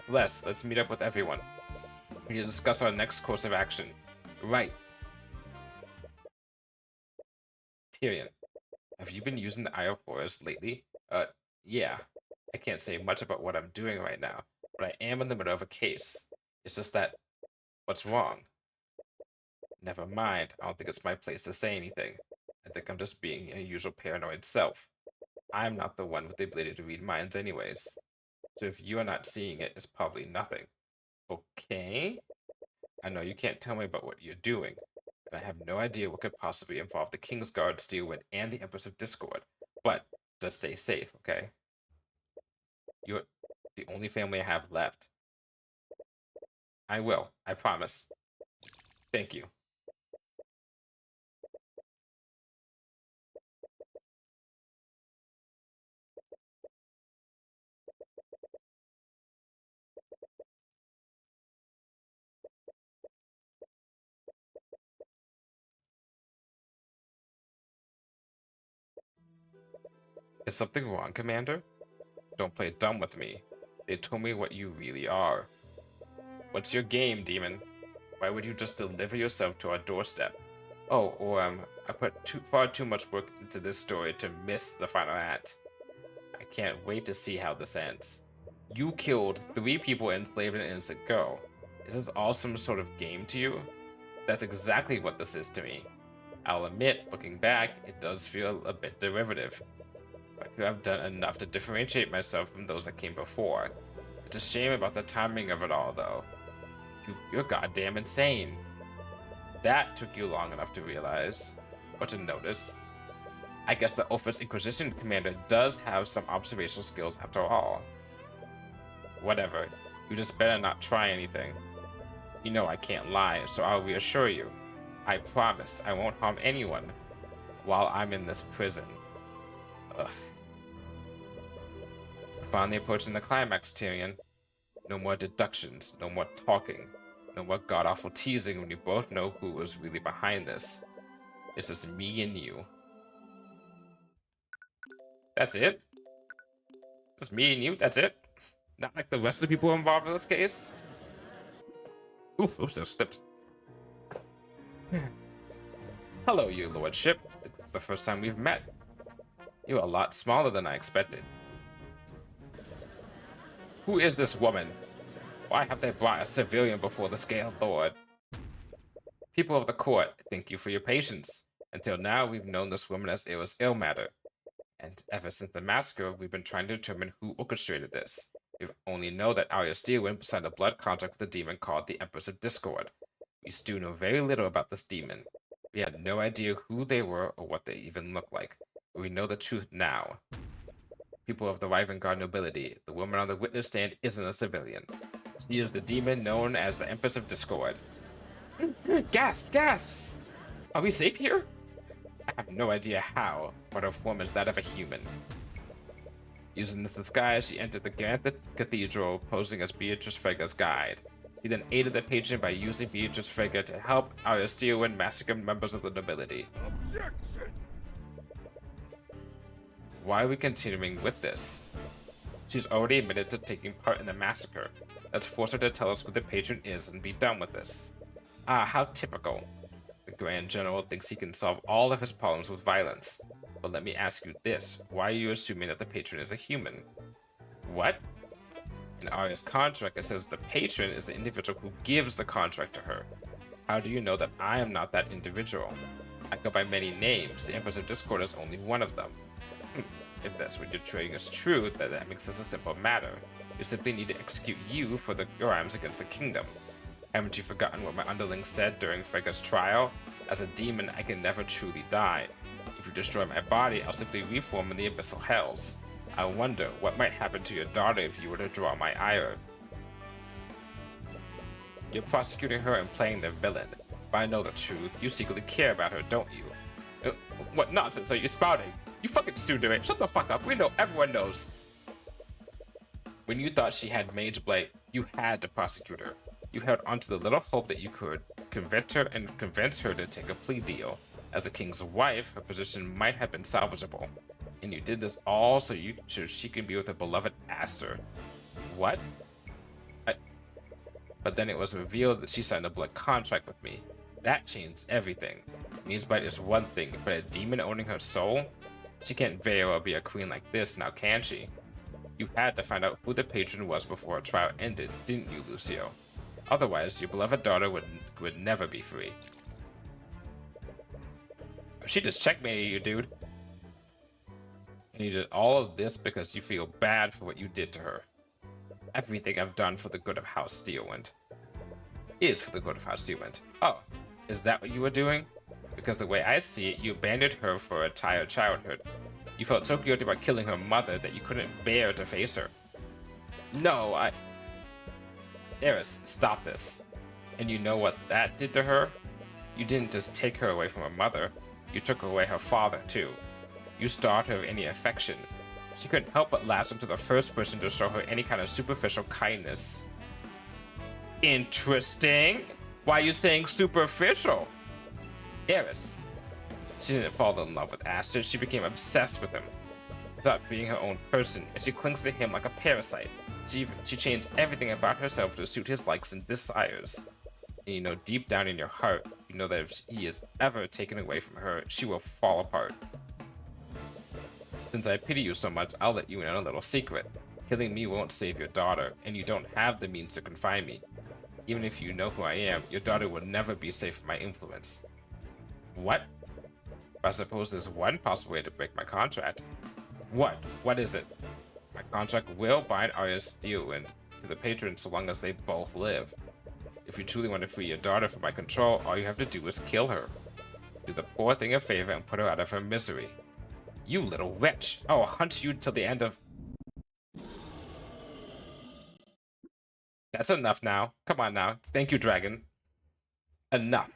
Let's meet up with everyone. We need to discuss our next course of action. Right. Tyrion, have you been using the Eye of Horus lately? Yeah. I can't say much about what I'm doing right now, but I am in the middle of a case. It's just that... What's wrong? Never mind. I don't think it's my place to say anything. I think I'm just being a usual paranoid self. I'm not the one with the ability to read minds anyways. So if you are not seeing it, it's probably nothing. Okay? I know you can't tell me about what you're doing, and I have no idea what could possibly involve the Kingsguard, Steelwind, and the Empress of Discord, but just stay safe, okay? You're the only family I have left. I will, I promise. Thank you. Is something wrong, Commander? Don't play dumb with me. They told me what you really are. What's your game, demon? Why would you just deliver yourself to our doorstep? Oh, or I put far too much work into this story to miss the final act. I can't wait to see how this ends. You killed 3 people and enslaved an innocent girl. Is this all some sort of game to you? That's exactly what this is to me. I'll admit, looking back, it does feel a bit derivative. I feel I've done enough to differentiate myself from those that came before. It's a shame about the timing of it all, though. You're goddamn insane. That took you long enough to realize, or to notice. I guess the Office Inquisition Commander does have some observational skills after all. Whatever, you just better not try anything. You know I can't lie, so I'll reassure you. I promise I won't harm anyone while I'm in this prison. Ugh. We're finally approaching the climax, Tyrion. No more deductions, no more talking, no more god-awful teasing when you both know who was really behind this. It's just me and you. That's it? Just me and you? That's it? Not like the rest of the people involved in this case? Oof, I slipped. Hello, your lordship. It's the first time we've met. You're a lot smaller than I expected. Who is this woman? Why have they brought a civilian before the Scaled Lord? People of the court, thank you for your patience. Until now, we've known this woman as Ilmatter. And ever since the massacre, we've been trying to determine who orchestrated this. We only know that Arya Steelwind signed a blood contract with a demon called the Empress of Discord. We still know very little about this demon. We had no idea who they were or what they even looked like. But we know the truth now. People of the Rivengard nobility, the woman on the witness stand isn't a civilian. She is the demon known as the Empress of Discord. Gasp! Gasps! Are we safe here? I have no idea how, but her form is that of a human. Using this disguise, she entered the Ganthet Cathedral, posing as Beatrice Frega's guide. She then aided the patron by using Beatrice Frega to help Arya Steelwind massacre members of the nobility. Objection! Why are we continuing with this? She's already admitted to taking part in the massacre. Let's force her to tell us who the patron is and be done with this. Ah, how typical. The Grand General thinks he can solve all of his problems with violence. But let me ask you this, why are you assuming that the patron is a human? What? In Arya's contract, it says the patron is the individual who gives the contract to her. How do you know that I am not that individual? I go by many names, the Empress of Discord is only one of them. If that's what you're trading is true, then that makes this a simple matter. We simply need to execute you for the crimes against the kingdom. Haven't you forgotten what my underlings said during Frega's trial? As a demon, I can never truly die. If you destroy my body, I'll simply reform in the abyssal hells. I wonder what might happen to your daughter if you were to draw my ire. You're prosecuting her and playing the villain. If I know the truth, you secretly care about her, don't you? What nonsense are you spouting? You fucking Tsundere, shut the fuck up, we know, everyone knows. When you thought she had Mage Blade, you had to prosecute her. You held onto the little hope that you could convince her to take a plea deal. As a king's wife, her position might have been salvageable. And you did this all so she can be with her beloved Aster. What? But then it was revealed that she signed a blood contract with me. That changed everything. Mageblight is one thing, but a demon owning her soul? She can't very well be a queen like this now, can she? You had to find out who the patron was before her trial ended, didn't you, Lucio? Otherwise, your beloved daughter would never be free. She just checkmated you, dude. And you did all of this because you feel bad for what you did to her. Everything I've done for the good of House Steelwind is for the good of House Steelwind. Oh, is that what you were doing? Because the way I see it, you abandoned her for her entire childhood. You felt so guilty about killing her mother that you couldn't bear to face her. No, Eris, stop this. And you know what that did to her? You didn't just take her away from her mother, you took away her father too. You starved her of any affection. She couldn't help but latch onto the first person to show her any kind of superficial kindness. Interesting. Why are you saying superficial? Eris. She didn't fall in love with Aster, she became obsessed with him. She thought being her own person, and she clings to him like a parasite. She changed everything about herself to suit his likes and desires. And you know deep down in your heart, you know that if he is ever taken away from her, she will fall apart. Since I pity you so much, I'll let you in on a little secret. Killing me won't save your daughter, and you don't have the means to confine me. Even if you know who I am, your daughter will never be safe from my influence. What? I suppose there's one possible way to break my contract. What? What is it? My contract will bind Arya Steelwind to the patron so long as they both live. If you truly want to free your daughter from my control, all you have to do is kill her. Do the poor thing a favor and put her out of her misery. You little wretch! I will hunt you till the end of... That's enough now. Come on now. Thank you, dragon. Enough.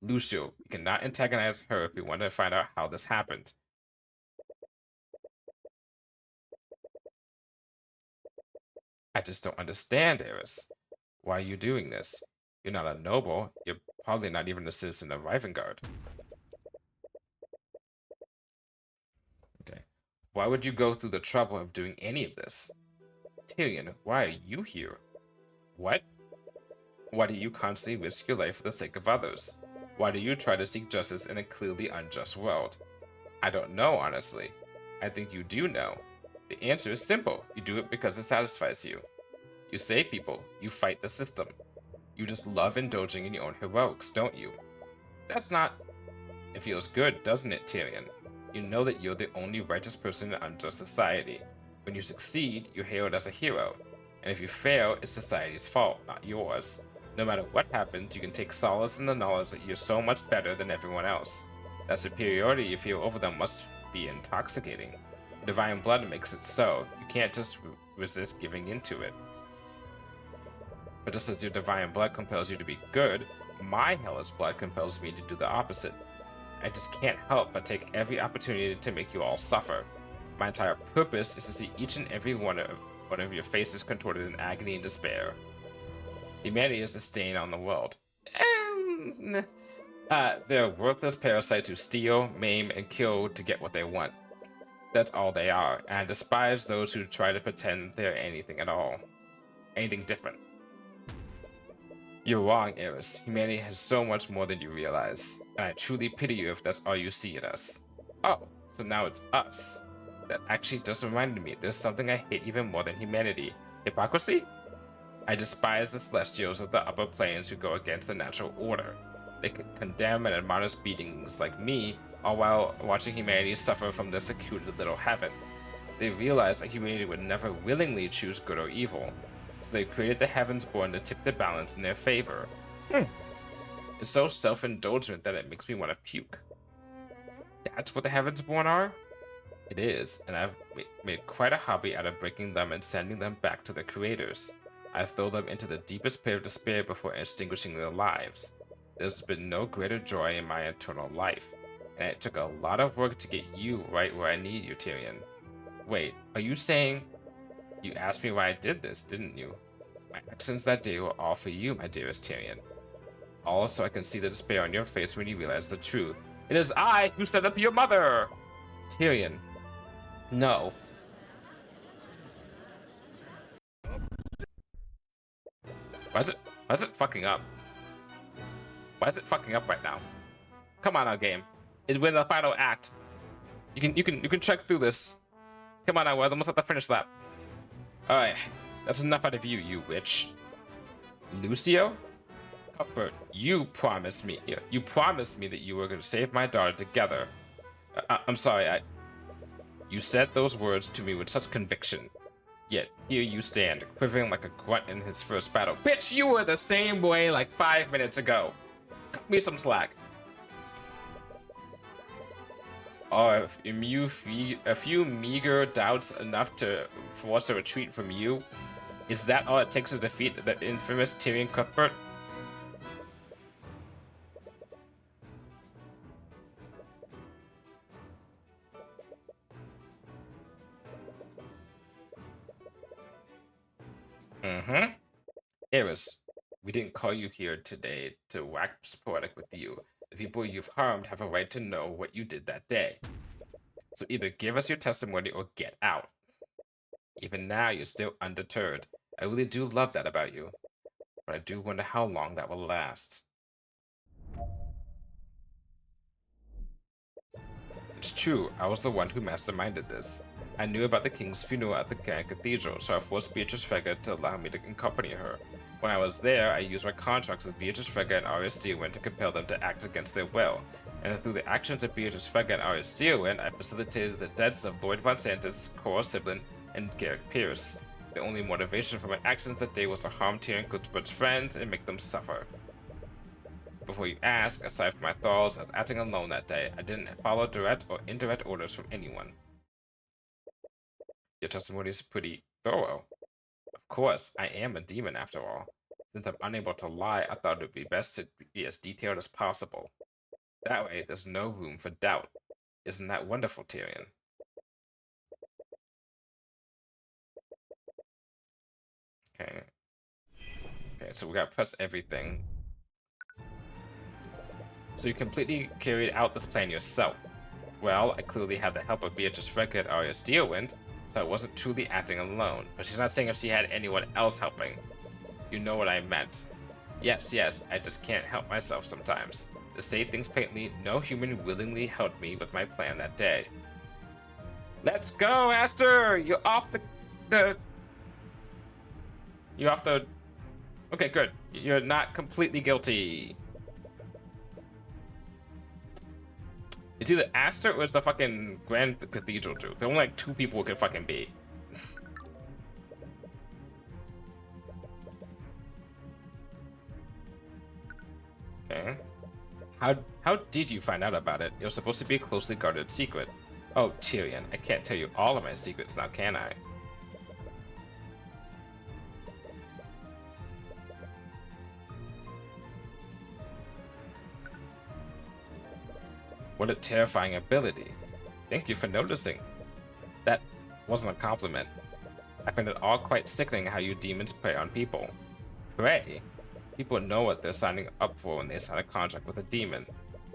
Lucio, you cannot antagonize her if you want to find out how this happened. I just don't understand, Eris. Why are you doing this? You're not a noble. You're probably not even a citizen of Rivengard. Okay. Why would you go through the trouble of doing any of this? Tyrion, why are you here? What? Why do you constantly risk your life for the sake of others? Why do you try to seek justice in a clearly unjust world? I don't know, honestly. I think you do know. The answer is simple. You do it because it satisfies you. You save people. You fight the system. You just love indulging in your own heroics, don't you? That's not... It feels good, doesn't it, Tyrion? You know that you're the only righteous person in an unjust society. When you succeed, you're hailed as a hero. And if you fail, it's society's fault, not yours. No matter what happens, you can take solace in the knowledge that you're so much better than everyone else. That superiority you feel over them must be intoxicating. Divine blood makes it so. You can't just resist giving into it. But just as your divine blood compels you to be good, my hellish blood compels me to do the opposite. I just can't help but take every opportunity to make you all suffer. My entire purpose is to see each and every one of your faces contorted in agony and despair. Humanity is a stain on the world. They're worthless parasites who steal, maim, and kill to get what they want. That's all they are, and I despise those who try to pretend they're anything at all. Anything different. You're wrong, Eris. Humanity has so much more than you realize, and I truly pity you if that's all you see in us. Oh, so now it's us. That actually just reminded me, there's something I hate even more than humanity. Hypocrisy? I despise the Celestials of the upper planes who go against the natural order. They condemn and admonish beings like me, all while watching humanity suffer from their secluded little heaven. They realize that humanity would never willingly choose good or evil, so they created the heavens born to tip the balance in their favor. It's so self-indulgent that it makes me want to puke. That's what the heavens born are? It is, and I've made quite a hobby out of breaking them and sending them back to their creators. I throw them into the deepest pit of despair before extinguishing their lives. There's been no greater joy in my eternal life, and it took a lot of work to get you right where I need you, Tyrion. Wait, are you saying... You asked me why I did this, didn't you? My actions that day were all for you, my dearest Tyrion. All so I can see the despair on your face when you realize the truth. It is I who set up your mother! Tyrion. No. Why is it fucking up? Why is it fucking up right now? Come on now, game. We're in the final act. You can check through this. Come on now, we're almost at the finish lap. Alright, that's enough out of you, you witch. Lucio? Cuthbert, you promised me that you were going to save my daughter together. I'm sorry, You said those words to me with such conviction. Yet, here you stand, quivering like a grunt in his first battle. Bitch, you were the same way like 5 minutes ago. Cut me some slack. Are a few meager doubts enough to force a retreat from you? Is that all it takes to defeat the infamous Tyrion Cuthbert? Eris, we didn't call you here today to wax poetic with you. The people you've harmed have a right to know what you did that day. So either give us your testimony or get out. Even now, you're still undeterred. I really do love that about you. But I do wonder how long that will last. It's true, I was the one who masterminded this. I knew about the king's funeral at the Grand Cathedral, so I forced Beatrice Vega to allow me to accompany her. When I was there, I used my contracts with Beatrice Vega and Arya Steelwind to compel them to act against their will. And through the actions of Beatrice Vega and Arya Steelwind, I facilitated the deaths of Lloyd Von Santis, Cora Siblin, and Garrick Pierce. The only motivation for my actions that day was to harm Tyrion Cuthbert's friends and make them suffer. Before you ask, aside from my thralls, I was acting alone that day. I didn't follow direct or indirect orders from anyone. Your testimony is pretty thorough. Of course, I am a demon after all. Since I'm unable to lie, I thought it would be best to be as detailed as possible. That way, there's no room for doubt. Isn't that wonderful, Tyrion? Okay. Okay, so we gotta press everything. So you completely carried out this plan yourself. Well, I clearly had the help of Beatrice Vega and Arya Steelwind, so I wasn't truly acting alone. But she's not saying if she had anyone else helping. You know what I meant. Yes, I just can't help myself sometimes. To say things plainly, no human willingly helped me with my plan that day. Let's go, Aster! You're off the... You're off the... Okay, good. You're not completely guilty. It's either Aster or it's the fucking Grand Cathedral dude. There are only like 2 people who can fucking be. Okay. How did you find out about it? It was supposed to be a closely guarded secret. Oh, Tyrion, I can't tell you all of my secrets now, can I? What a terrifying ability. Thank you for noticing. That wasn't a compliment. I find it all quite sickening how you demons prey on people. Prey? People know what they're signing up for when they sign a contract with a demon.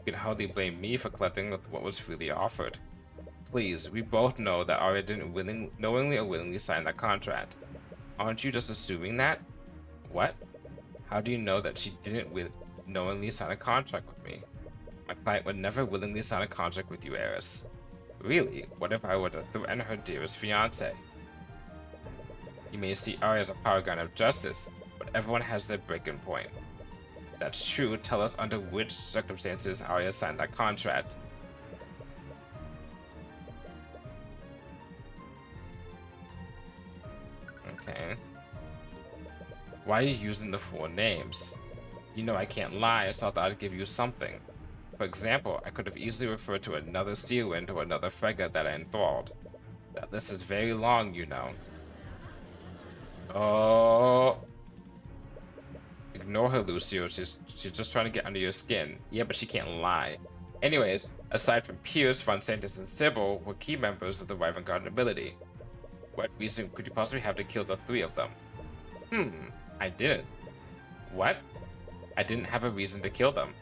You can hardly blame me for collecting what was freely offered. Please, we both know that Arya didn't knowingly or willingly sign that contract. Aren't you just assuming that? What? How do you know that she didn't knowingly sign a contract with me? My client would never willingly sign a contract with you, Eris. Really? What if I were to threaten her dearest fiancé? You may see Arya as a paragon of justice, but everyone has their breaking point. If that's true, tell us under which circumstances Arya signed that contract. Okay. Why are you using the full names? You know I can't lie, so I thought I'd give you something. For example, I could have easily referred to another Steelwind or another Frega that I enthralled. That list is very long, you know. Oh. Ignore her, Lucio. She's just trying to get under your skin. Yeah, but she can't lie. Anyways, aside from Pierce, Fonsantis, and Sybil, were key members of the Wyvern Guard nobility. What reason could you possibly have to kill the three of them? I didn't. What? I didn't have a reason to kill them.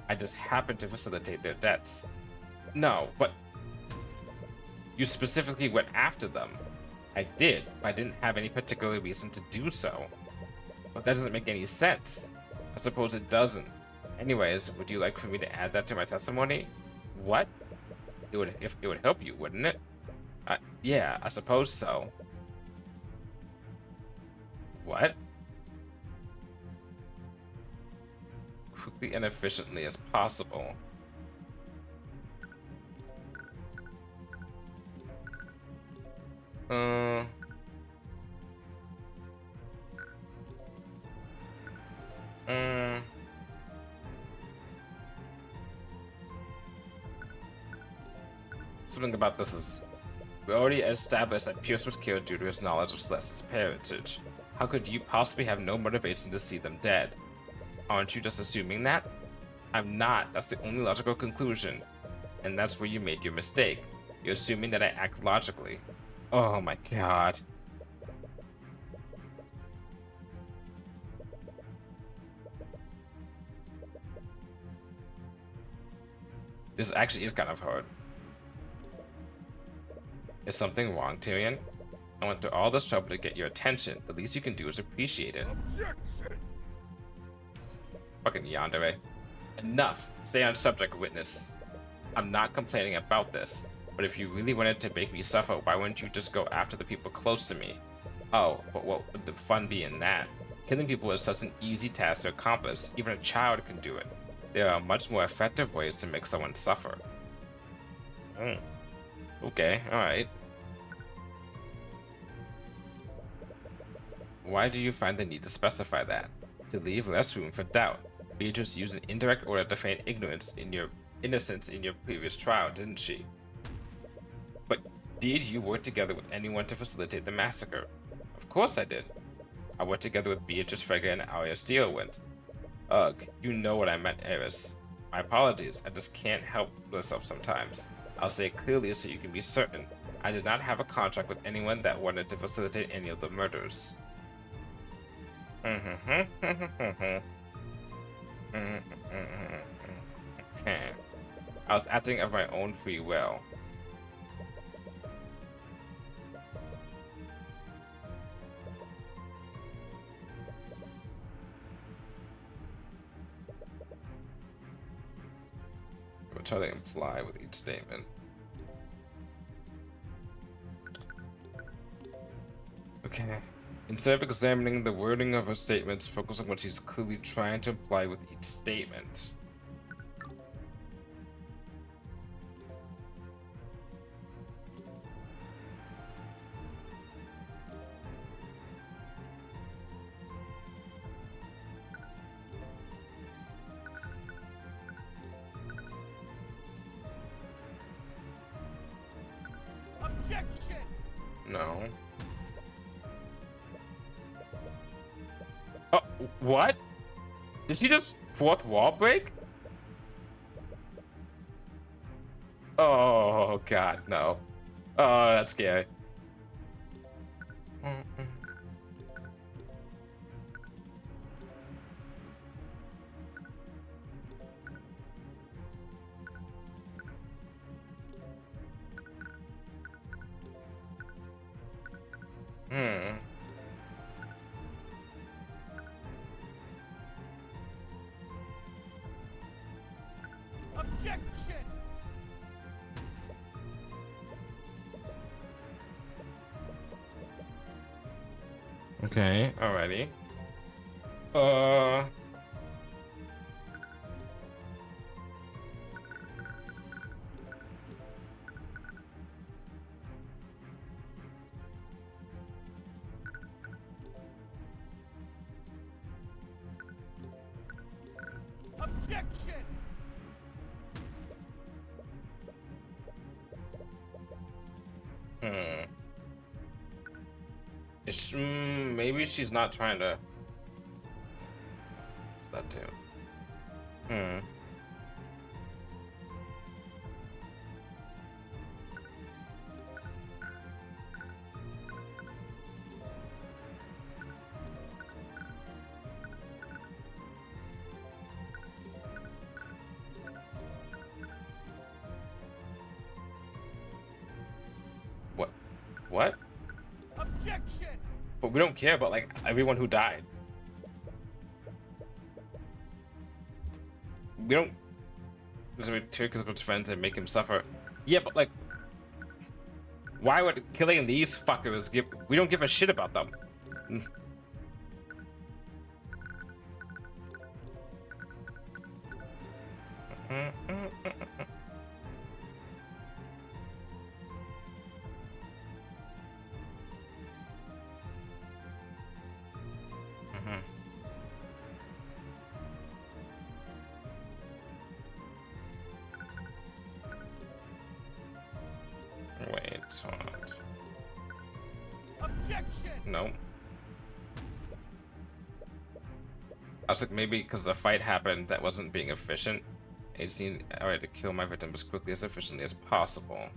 I just happened to facilitate their deaths. No, but you specifically went after them. I did, but I didn't have any particular reason to do so. But that doesn't make any sense. I suppose it doesn't. Anyways, would you like for me to add that to my testimony? What? It would help you, wouldn't it? Yeah, I suppose so. What? Quickly and efficiently as possible. Something about this is... We already established that Pierce was killed due to his knowledge of Celeste's parentage. How could you possibly have no motivation to see them dead? Aren't you just assuming that? I'm not. That's the only logical conclusion. And that's where you made your mistake. You're assuming that I act logically. Oh my god. This actually is kind of hard. Is something wrong, Tyrion? I went through all this trouble to get your attention. The least you can do is appreciate it. Objection. Fucking yandere. Enough. Stay on subject, witness. I'm not complaining about this, but if you really wanted to make me suffer, why wouldn't you just go after the people close to me? Oh, but what would the fun be in that? Killing people is such an easy task to accomplish. Even a child can do it. There are much more effective ways to make someone suffer. Okay, alright. Why do you find the need to specify that? To leave less room for doubt. Beatrice used an indirect order to feign innocence in your previous trial, didn't she? But did you work together with anyone to facilitate the massacre? Of course I did. I worked together with Beatrice, Frega, and Arya Steelwind. Ugh, you know what I meant, Eris. My apologies, I just can't help myself sometimes. I'll say it clearly so you can be certain. I did not have a contract with anyone that wanted to facilitate any of the murders. Okay. I was acting of my own free will. We'll try to imply with each statement. Okay. Instead of examining the wording of her statements, focus on what she's clearly trying to imply with each statement. No. Oh, what? Did she just fourth wall break? Oh, God, no. Oh, that's scary. Hmm. Objection! Okay, alrighty. Uh... Objection! Hmm. Maybe she's not trying to... What's that too? Hmm. What? What? Objection! But we don't care about, like, everyone who died. We don't... Because we take his friends and make him suffer. Yeah, but, like... Why would killing these fuckers give... We don't give a shit about them. Wait, what? Objection! No. I was like, maybe because the fight happened that wasn't being efficient. I just need alright to kill my victim as quickly as efficiently as possible.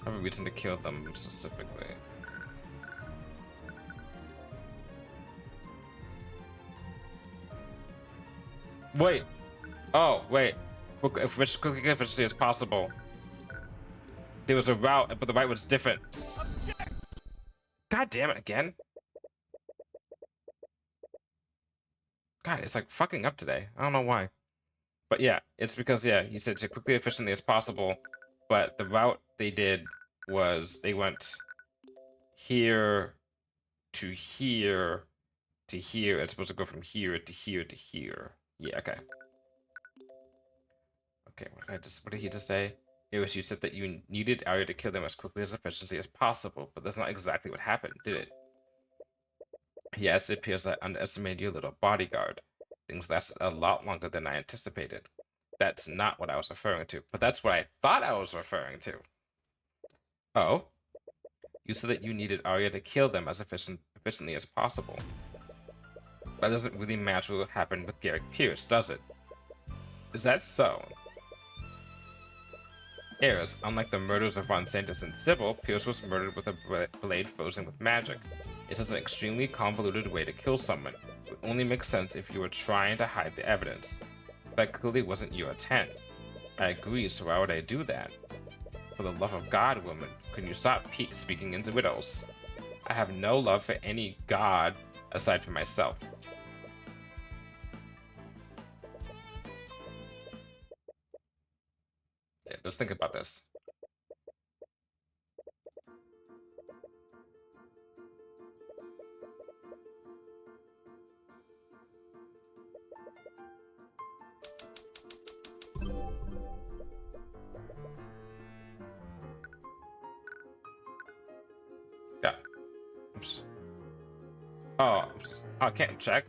I have a reason to kill them specifically. Wait. Oh, wait. Quickly efficiently as possible. There was a route, but the route was different. God damn it, again? God, it's like fucking up today. I don't know why. But yeah, it's because, yeah, he said to quickly efficiently as possible, but the route they did was they went here to here to here. It's supposed to go from here to here to here. Yeah, okay. Okay, what did he just say? It was you said that you needed Arya to kill them as quickly as efficiently as possible, but that's not exactly what happened, did it? Yes, it appears I underestimated your little bodyguard. Things lasted a lot longer than I anticipated. That's not what I was referring to, but that's what I thought I was referring to. Oh? You said that you needed Arya to kill them as efficiently as possible. That doesn't really match what happened with Garrick Pierce, does it? Is that so? Heirs, unlike the murders of Von Santos and Sybil, Pierce was murdered with a blade frozen with magic. It is an extremely convoluted way to kill someone. It would only make sense if you were trying to hide the evidence. That clearly wasn't your intent. I agree, so why would I do that? For the love of God, woman, can you stop speaking into riddles? I have no love for any god aside from myself. Yeah, let's think about this. Oh, I can't check.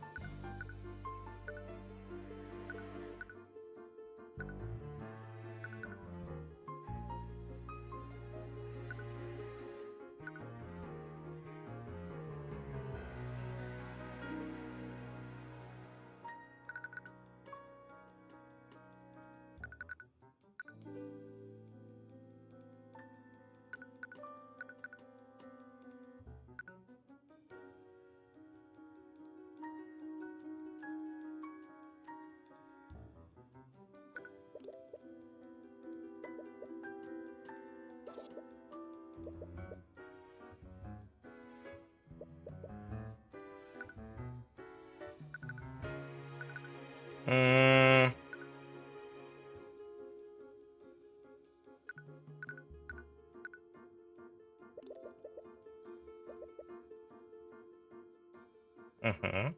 Hmm. Mm-hmm.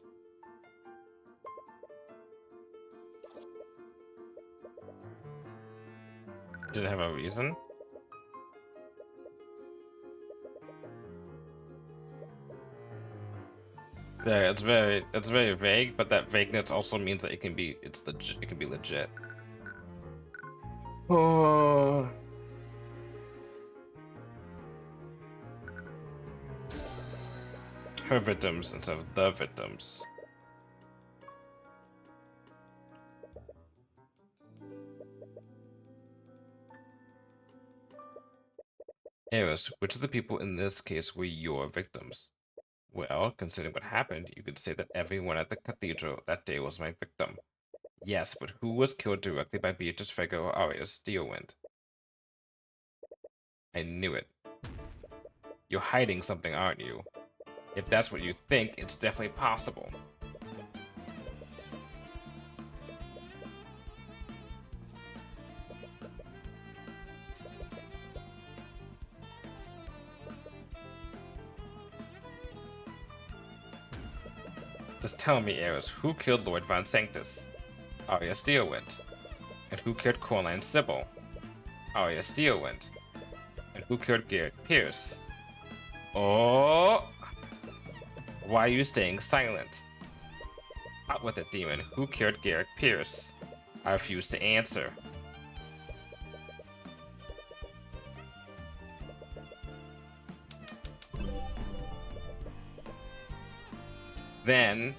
Did it have a reason? Yeah, it's very vague, but that vagueness also means that it can be it can be legit. Oh. Her victims instead of the victims. Eris, which of the people in this case were your victims? Well, considering what happened, you could say that everyone at the cathedral that day was my victim. Yes, but who was killed directly by Beatrice Vega or Arya Steelwind? I knew it. You're hiding something, aren't you? If that's what you think, it's definitely possible. Just tell me, Eris, who killed Lord Von Sanctus? Arya Steelwind. And who killed Coraline Sybil? Arya Steelwind. And who killed Garrett Pierce? Oh! Why are you staying silent? Out with it, demon. Who killed Garrett Pierce? I refuse to answer. Then,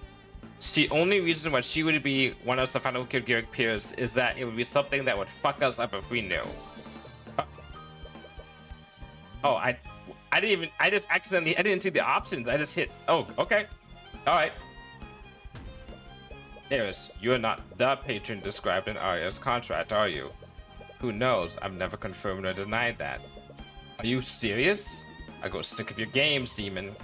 the only reason why she would be one of us to find out who killed Garrett Pierce is that it would be something that would fuck us up if we knew. Oh, I didn't even, I just accidentally, I didn't see the options. I just hit, oh, okay. All right. Eris, you're not the patron described in Arya's contract, are you? Who knows? I've never confirmed or denied that. Are you serious? I go sick of your games, demon.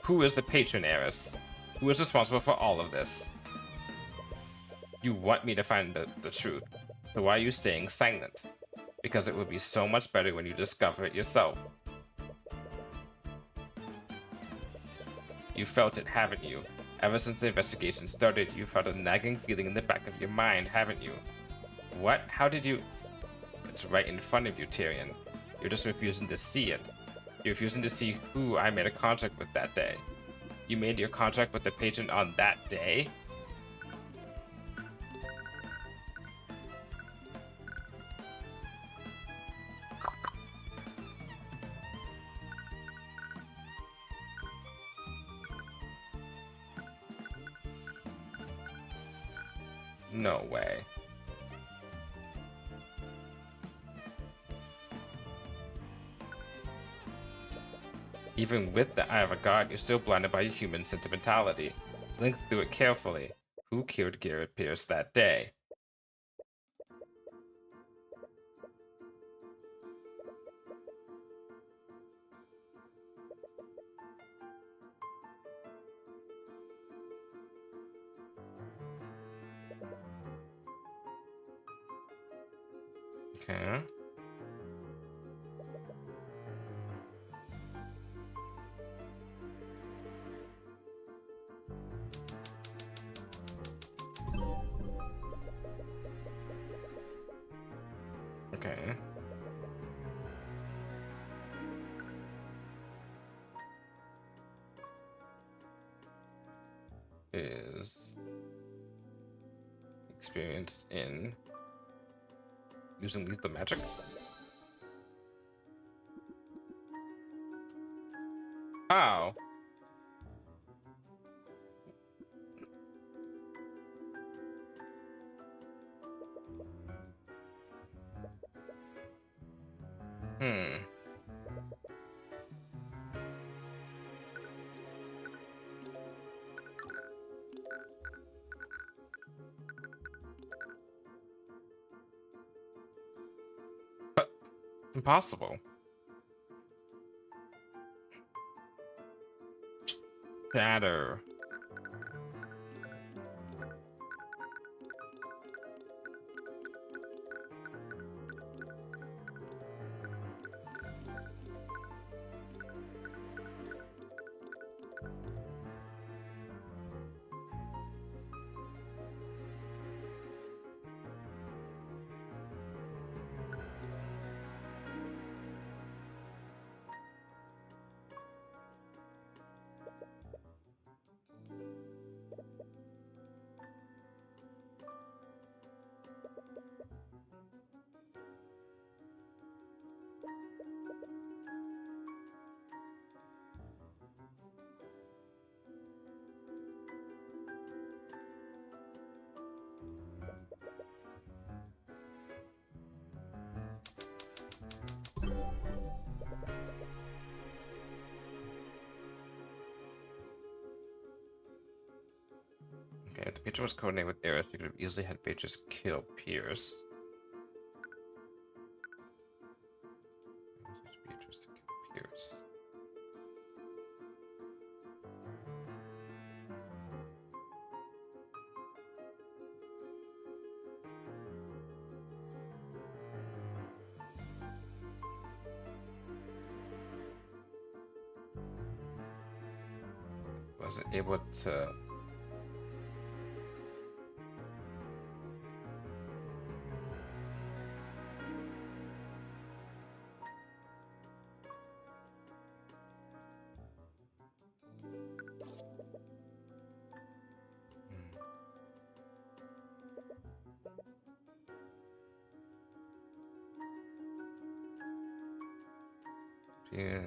Who is the patron, Eris? Who is responsible for all of this? You want me to find the truth, so why are you staying silent? Because it would be so much better when you discover it yourself. You felt it, haven't you? Ever since the investigation started, you felt a nagging feeling in the back of your mind, haven't you? What? How did you... It's right in front of you, Tyrion. You're just refusing to see it. You're refusing to see who I made a contract with that day. You made your contract with the patron on that day? No way. Even with the eye of a god, you're still blinded by human sentimentality. Think through it carefully. Who killed Garrett Pierce that day? Okay. is experienced in using lethal magic. How? Hmm. But impossible. Shatter. Okay, if the Beatrice was coordinated with Eris, you could have easily had Beatrice kill Pierce. Beatrice to kill Pierce. Wasn't able to. Yeah.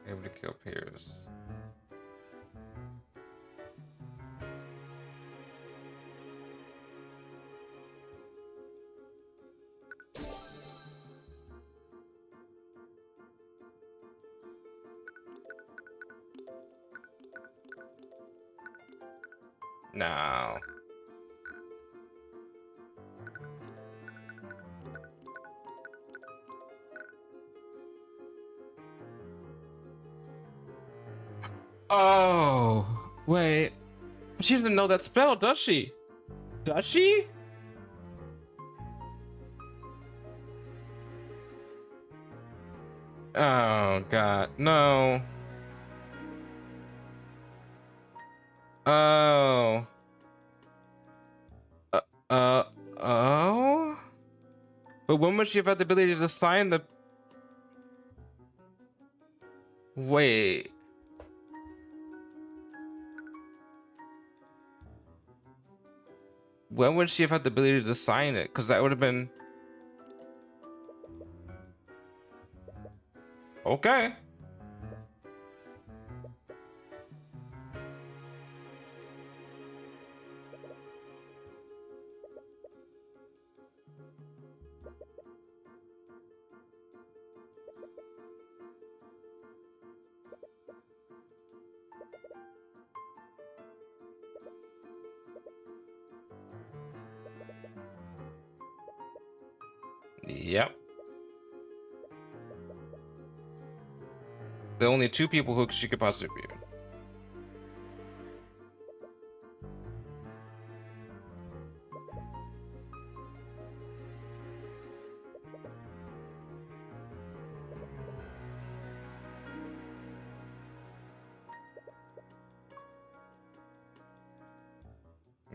Able to kill Pierce. No. Oh, wait. She doesn't know that spell, does she? Does she? Oh, God. No. Oh. Oh? But when would she have had the ability to sign the... Wait. When would she have had the ability to sign it? Because that would have been... Okay. Yep. The only two people who she could possibly be.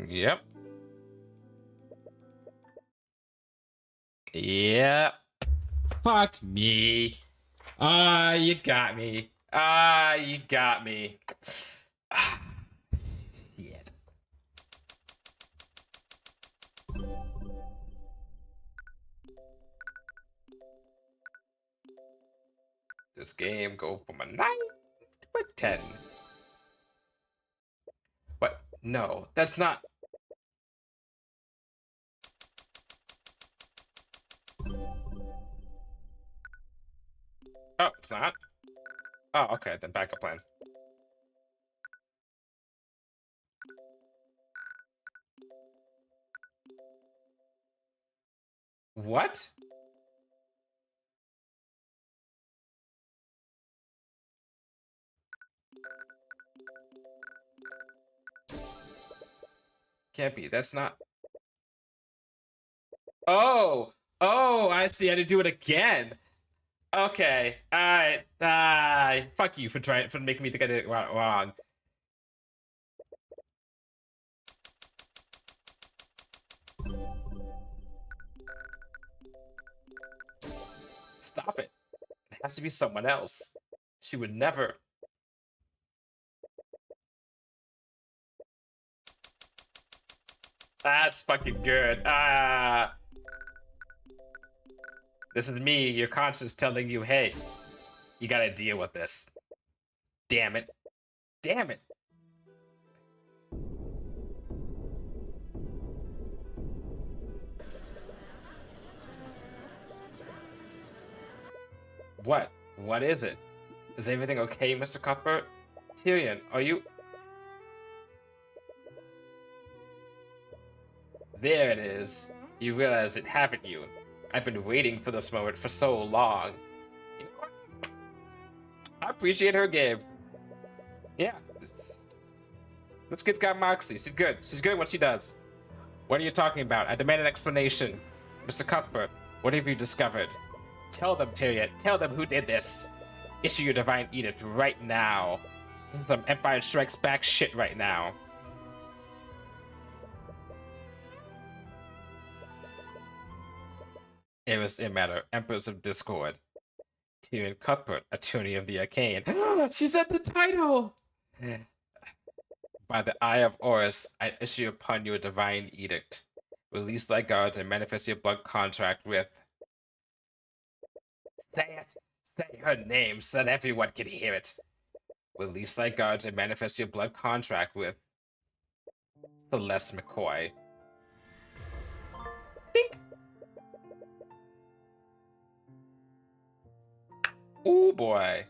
Yep. Yep. Fuck me. Ah, you got me. Ah, you got me. Shit. This game go from a 9 to a 10. What? No, that's not. Oh, it's not? Oh, okay, then backup plan. What? Can't be, that's not. Oh! Oh, I see, I had to do it again. Okay, alright, fuck you for making me think I did it wrong. Stop it. It has to be someone else. She would never. That's fucking good. Ah. This is me, your conscience telling you, hey, you gotta deal with this. Damn it. Damn it. What? What is it? Is everything okay, Mr. Cuthbert? Tyrion, are you... There it is. You realize it, haven't you? I've been waiting for this moment for so long. You know what? I appreciate her game. Yeah. This kid's got moxie. She's good. She's good at what she does. What are you talking about? I demand an explanation. Mr. Cuthbert, what have you discovered? Tell them, Tyrion. Tell them who did this. Issue your divine edict right now. This is some Empire Strikes Back shit right now. It was a matter. Empress of Discord. Tyrion Cuthbert, Attorney of the Arcane. She said the title! By the Eye of Horus, I issue upon you a divine edict. Release thy guards and manifest your blood contract with... Say it! Say her name so that everyone can hear it. Release thy guards and manifest your blood contract with... Celeste McCoy. Think! Oh boy.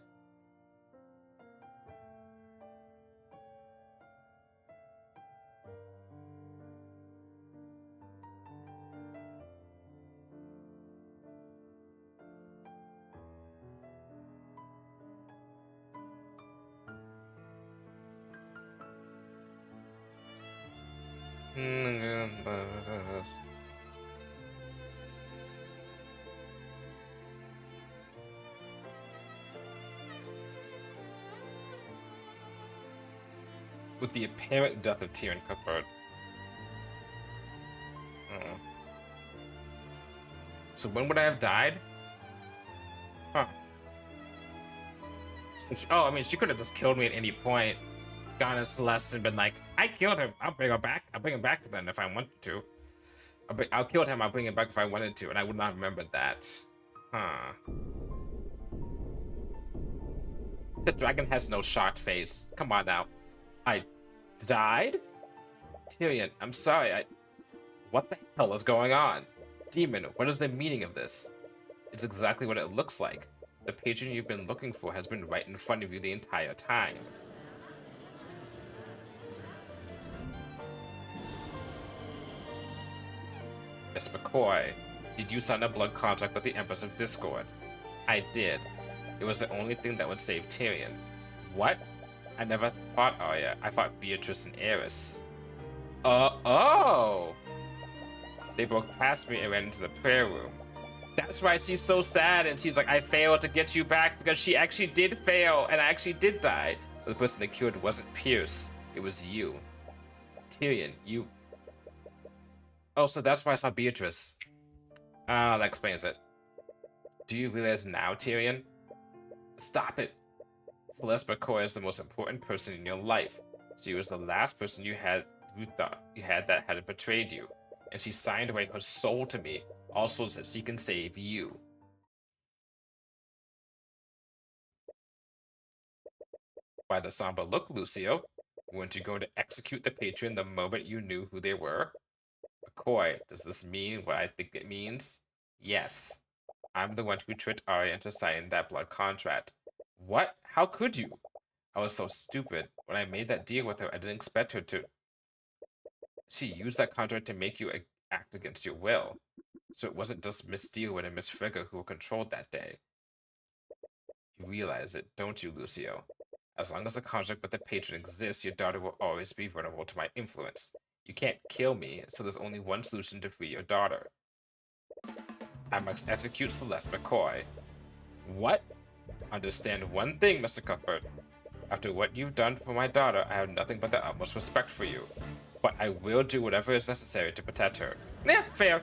With the apparent death of Tyrion Cuthbert. So when would I have died? Huh. I mean, she could have just killed me at any point. Gone as Celeste and been like, I killed him. I'll bring her back. I'll bring him back then if I wanted to. I'll kill him. I'll bring him back if I wanted to. And I would not remember that. Huh. The dragon has no shocked face. Come on now. I died? Tyrion, I'm sorry. What the hell is going on? Demon, what is the meaning of this? It's exactly what it looks like. The patron you've been looking for has been right in front of you the entire time. Miss McCoy, did you sign a blood contract with the Empress of Discord? I did. It was the only thing that would save Tyrion. What? I never thought Arya. I thought Beatrice and Eris. Oh! They broke past me and ran into the prayer room. That's why she's so sad and she's like, I failed to get you back because she actually did fail and I actually did die. But the person they killed wasn't Pierce. It was you. Tyrion, you... Oh, so that's why I saw Beatrice. Ah, that explains it. Do you realize now, Tyrion? Stop it. Celeste McCoy is the most important person in your life. She was the last person you thought you had that had betrayed you. And she signed away her soul to me, also so that she can save you. By the somber look, Lucio, weren't you going to execute the patron the moment you knew who they were? McCoy, does this mean what I think it means? Yes. I'm the one who tricked Arya into signing that blood contract. What? How could you? I was so stupid. When I made that deal with her, I didn't expect her to. She used that contract to make you act against your will. So it wasn't just Miss Steelwood and Miss Frigga who were controlled that day. You realize it, don't you, Lucio? As long as the contract with the patron exists, your daughter will always be vulnerable to my influence. You can't kill me, so there's only one solution to free your daughter. I must execute Celeste McCoy. What? Understand one thing, Mr. Cuthbert. After what you've done for my daughter, I have nothing but the utmost respect for you. But I will do whatever is necessary to protect her. Yeah, fair.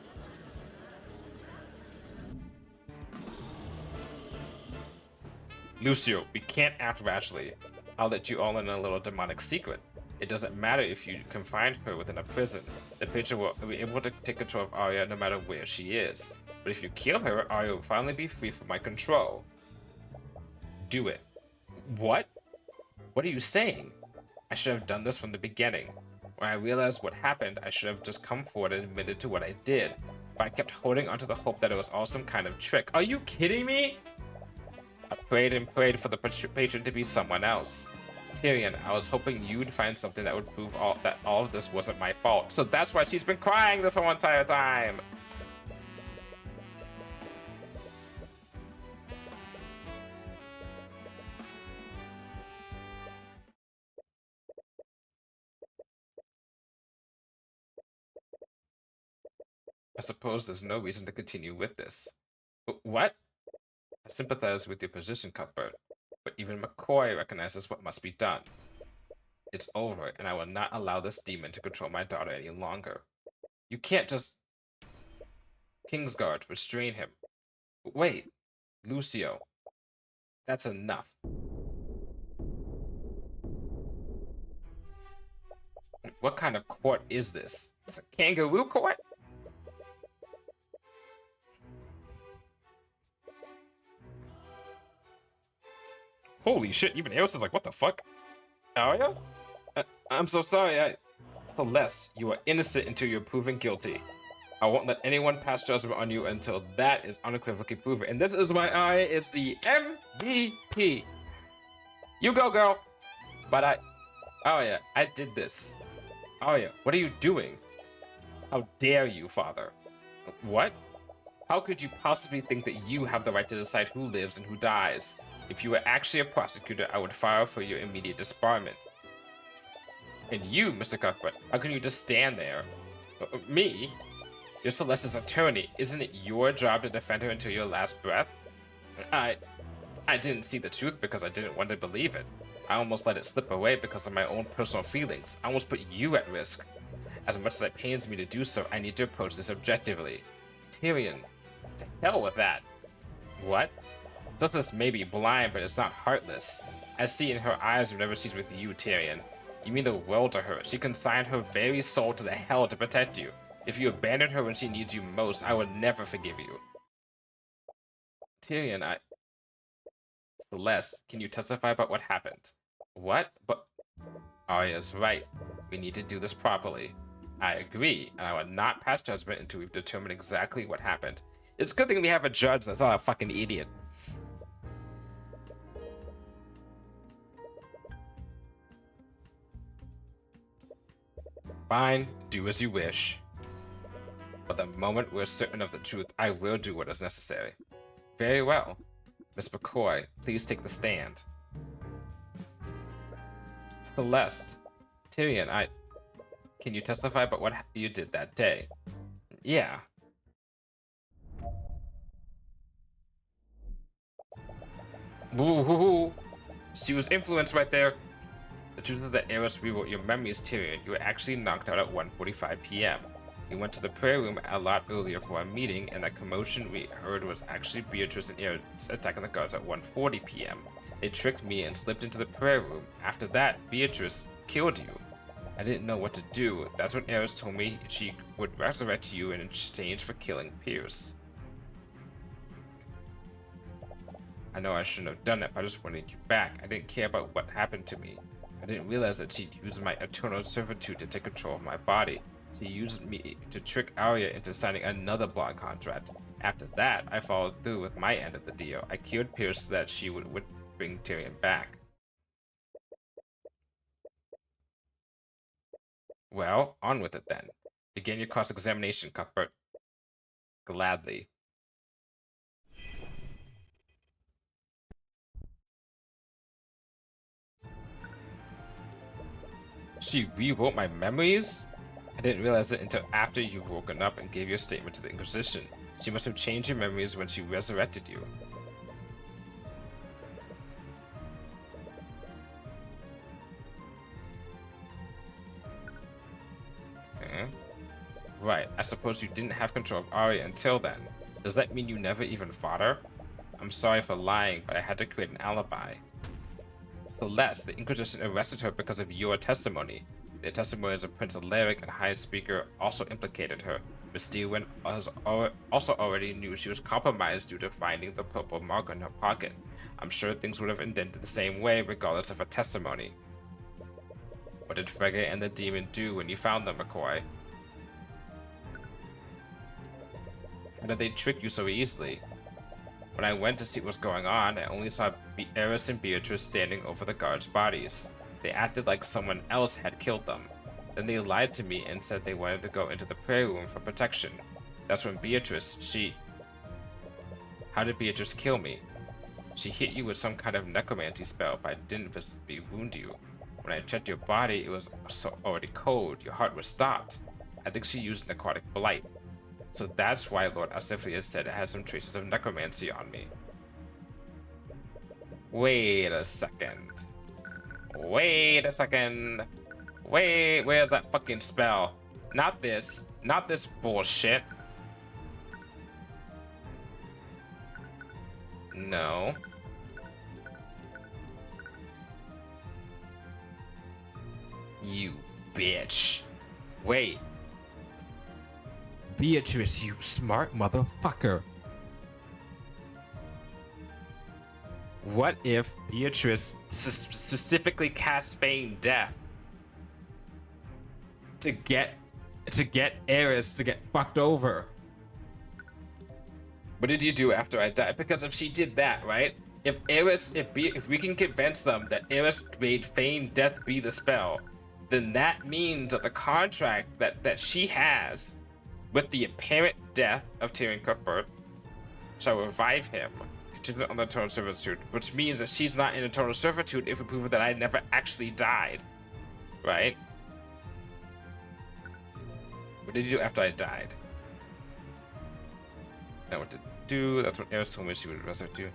Lucio, we can't act rashly. I'll let you all in a little demonic secret. It doesn't matter if you confine her within a prison. The patron will be able to take control of Arya no matter where she is. But if you kill her, Arya will finally be free from my control. Do it. What? What are you saying? I should have done this from the beginning. When I realized what happened, I should have just come forward and admitted to what I did. But I kept holding onto the hope that it was all some kind of trick. Are you kidding me? I prayed and prayed for the patron to be someone else. Tyrion, I was hoping you'd find something that would prove that all of this wasn't my fault. So that's why she's been crying this whole entire time. I suppose there's no reason to continue with this. What? I sympathize with your position, Cuthbert, but even McCoy recognizes what must be done. It's over, and I will not allow this demon to control my daughter any longer. You can't just... Kingsguard, restrain him. Wait, Lucio. That's enough. What kind of court is this? It's a kangaroo court? Holy shit, even Eos is like, what the fuck? Arya? I'm so sorry, Celeste, you are innocent until you're proven guilty. I won't let anyone pass judgment on you until that is unequivocally proven. And this is why Arya is the MVP. You go, girl. But Arya, I did this. Arya, what are you doing? How dare you, father? What? How could you possibly think that you have the right to decide who lives and who dies? If you were actually a prosecutor, I would file for your immediate disbarment. And you, Mr. Cuthbert, how can you just stand there? Me? You're Celeste's attorney. Isn't it your job to defend her until your last breath? I didn't see the truth because I didn't want to believe it. I almost let it slip away because of my own personal feelings. I almost put you at risk. As much as it pains me to do so, I need to approach this objectively. Tyrion, to hell with that. What? Justice may be blind, but it's not heartless. I see in her eyes whenever she's with you, Tyrion. You mean the world to her. She consigned her very soul to the hell to protect you. If you abandon her when she needs you most, I will never forgive you. Tyrion, Celeste, can you testify about what happened? What? But... Arya's right. We need to do this properly. I agree, and I will not pass judgment until we've determined exactly what happened. It's a good thing we have a judge that's not a fucking idiot. Fine, do as you wish. But the moment we're certain of the truth, I will do what is necessary. Very well. Miss McCoy, please take the stand. Celeste, Tyrion, can you testify about what you did that day? Yeah. Woo-hoo-hoo. She was influenced right there. The truth of the Eros rewrote your memories, Tyrion. You were actually knocked out at 1:45 p.m. We went to the prayer room a lot earlier for a meeting, and that commotion we heard was actually Beatrice and Eris attacking the guards at 1:40 p.m. They tricked me and slipped into the prayer room. After that, Beatrice killed you. I didn't know what to do. That's when Eris told me she would resurrect you in exchange for killing Pierce. I know I shouldn't have done it, but I just wanted you back. I didn't care about what happened to me. I didn't realize that she'd used my eternal servitude to take control of my body. She used me to trick Arya into signing another blood contract. After that, I followed through with my end of the deal. I killed Pierce so that she would bring Tyrion back. Well, on with it then. Begin your cross-examination, Cuthbert. Gladly. She rewrote my memories? I didn't realize it until after you've woken up and gave your statement to the Inquisition. She must have changed your memories when she resurrected you. Right, I suppose you didn't have control of Arya until then. Does that mean you never even fought her? I'm sorry for lying, but I had to create an alibi. Celeste, the Inquisition arrested her because of your testimony. The testimonies of Prince Alaric and High Speaker also implicated her. Miss Stewin also already knew she was compromised due to finding the purple mark in her pocket. I'm sure things would have ended the same way regardless of her testimony. What did Frege and the demon do when you found them, McCoy? How did they trick you so easily? When I went to see what was going on, I only saw Eris and Beatrice standing over the guards' bodies. They acted like someone else had killed them. Then they lied to me and said they wanted to go into the prayer room for protection. That's when Beatrice, How did Beatrice kill me? She hit you with some kind of necromancy spell, but I didn't visibly wound you. When I checked your body, it was already cold. Your heart was stopped. I think she used necrotic blight. So that's why Lord Asiflius said it had some traces of necromancy on me. Wait a second. Wait a second. Wait, where's that fucking spell? Not this. Not this bullshit. No. You bitch. Wait. Beatrice, you smart motherfucker. What if Beatrice specifically cast Feign Death to get Eris to get fucked over? What did you do after I died? Because if she did that, right? If we can convince them that Eris made Feign Death be the spell, then that means that the contract that she has with the apparent death of Tyrion Cuthbert shall revive him, contingent on the eternal servitude, which means that she's not in eternal servitude if we prove that I never actually died, right? What did you do after I died? Now what to do? That's what Eris told me she would resurrect you.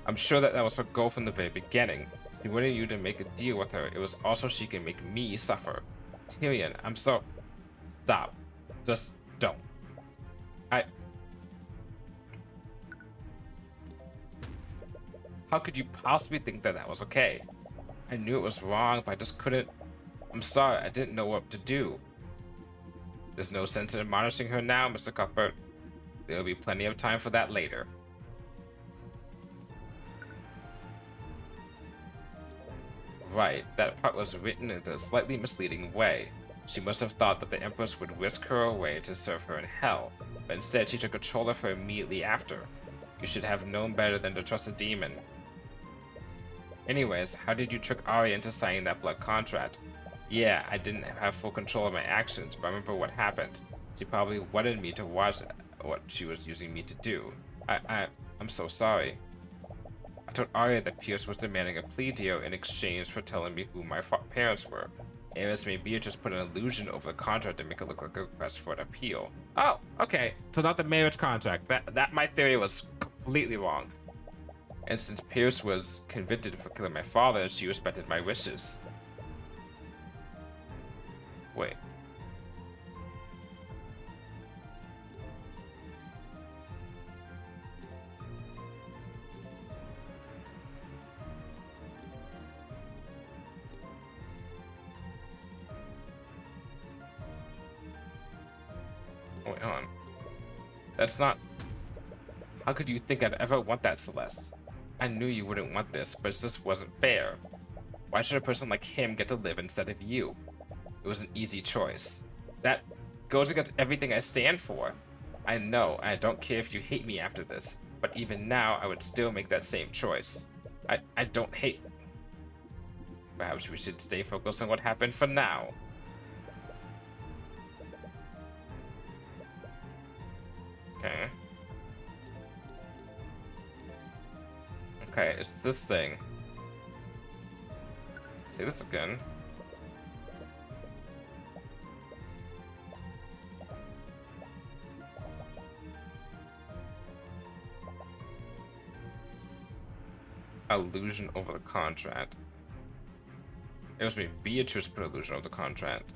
I'm sure that was her goal from the very beginning. She wanted you to make a deal with her. It was also she can make me suffer. Tyrion, I'm so... Stop. Just don't. How could you possibly think that that was okay? I knew it was wrong, but I just couldn't... I'm sorry, I didn't know what to do. There's no sense in admonishing her now, Mr. Cuthbert. There'll be plenty of time for that later. Right, that part was written in a slightly misleading way. She must have thought that the Empress would whisk her away to serve her in hell, but instead she took control of her immediately after. You should have known better than to trust a demon. Anyways, how did you trick Arya into signing that blood contract? Yeah, I didn't have full control of my actions, but I remember what happened. She probably wanted me to watch what she was using me to do. I'm so sorry. I told Arya that Pierce was demanding a plea deal in exchange for telling me who my parents were. Eris made Beatrice put an illusion over the contract to make it look like a request for an appeal. Oh, okay. So not the marriage contract. That my theory was completely wrong. And since Pierce was convicted for killing my father, she respected my wishes. Wait. going on? That's not... How could you think I'd ever want that, Celeste? I knew you wouldn't want this, but it just wasn't fair. Why should a person like him get to live instead of you? It was an easy choice. That goes against everything I stand for. I know, and I don't care if you hate me after this, but even now, I would still make that same choice. I don't hate... Perhaps we should stay focused on what happened for now. Okay. Okay, it's this thing. See this again. Illusion over the contract. It was me. Beatrice put illusion over the contract.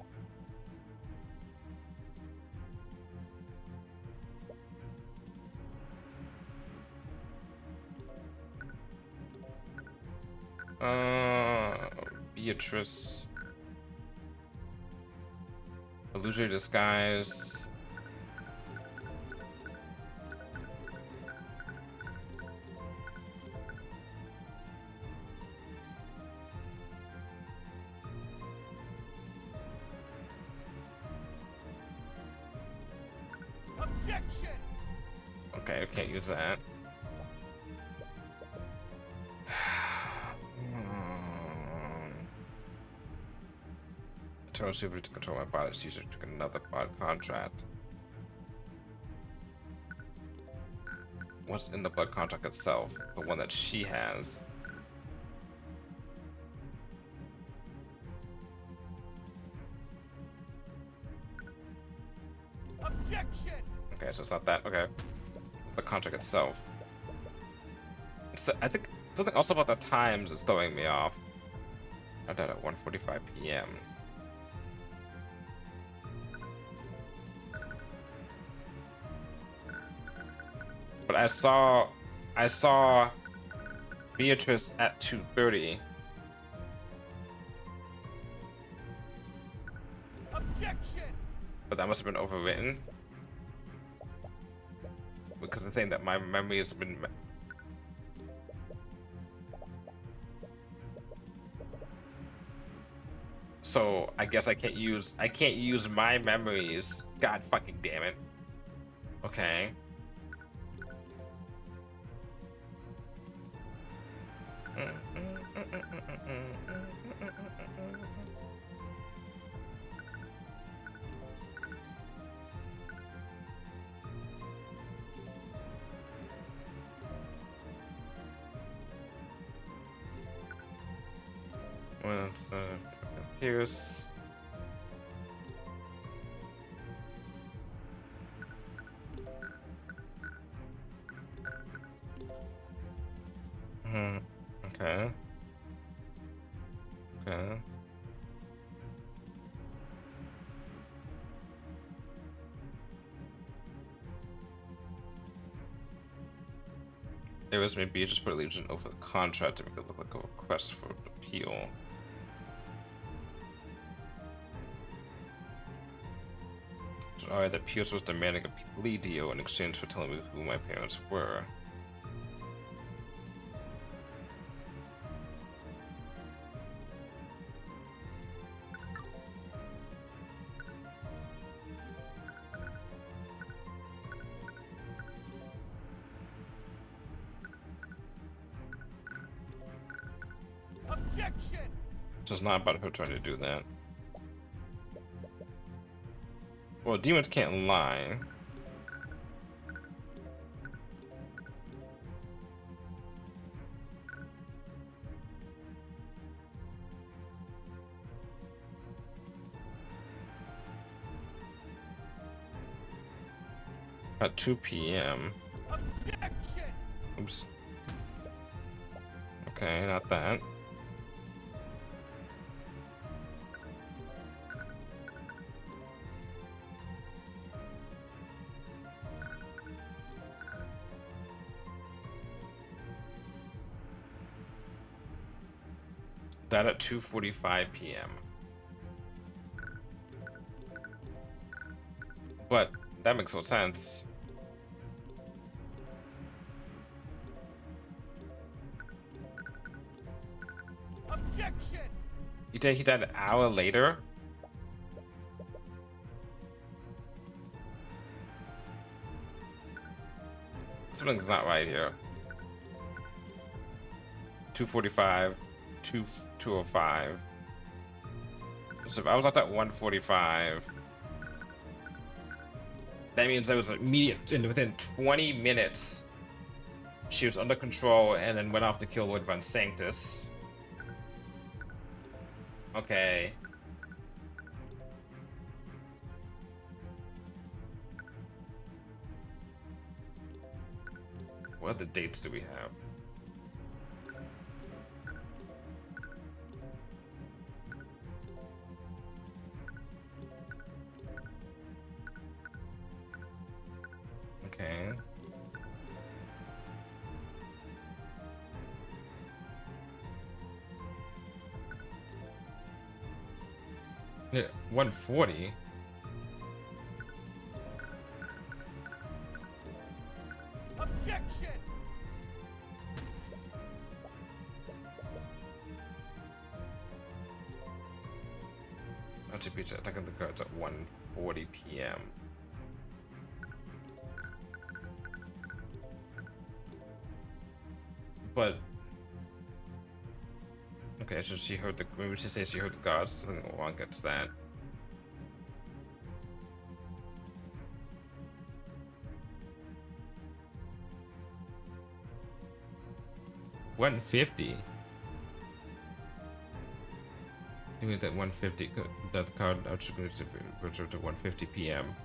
Beatrice. Illusory disguise. Objection! Okay, I can't use that. Eternal super to control my body's user took another body contract. What's in the blood contract itself? The one that she has. Objection! Okay, so it's not that. Okay, it's the contract itself. It's the, I think something also about the times is throwing me off. I died at 1:45 p.m. But I saw Beatrice at 2:30. Objection! But that must have been overwritten. Because I'm saying that my memory has been... So I guess I can't use my memories. God fucking damn it. Okay. Well, it's Pierce. Okay. Okay. It was maybe you just put Legion over the contract to make it look like a request for appeal. Alright, that Pierce was demanding a plea deal in exchange for telling me who my parents were. Objection! So it's not about her trying to do that. Well, demons can't lie. At 2 p.m. Objection! Oops. Okay, not that. That at 2:45 p.m. But That makes no sense. Objection! You think he died an hour later? Something's not right here. 245, 205. So if I was at that 145, that means I was immediate, and within 20 minutes, she was under control and then went off to kill Lord Von Sanctus. Okay. What other dates do we have? Okay. Yeah, 140. Objection! Attributes attacking the guards at 1:40 p.m. But okay, so she heard the. Maybe she says she heard the guards. Something wrong against that. $150. You mean that 150? That card attributes to 1:50 p.m.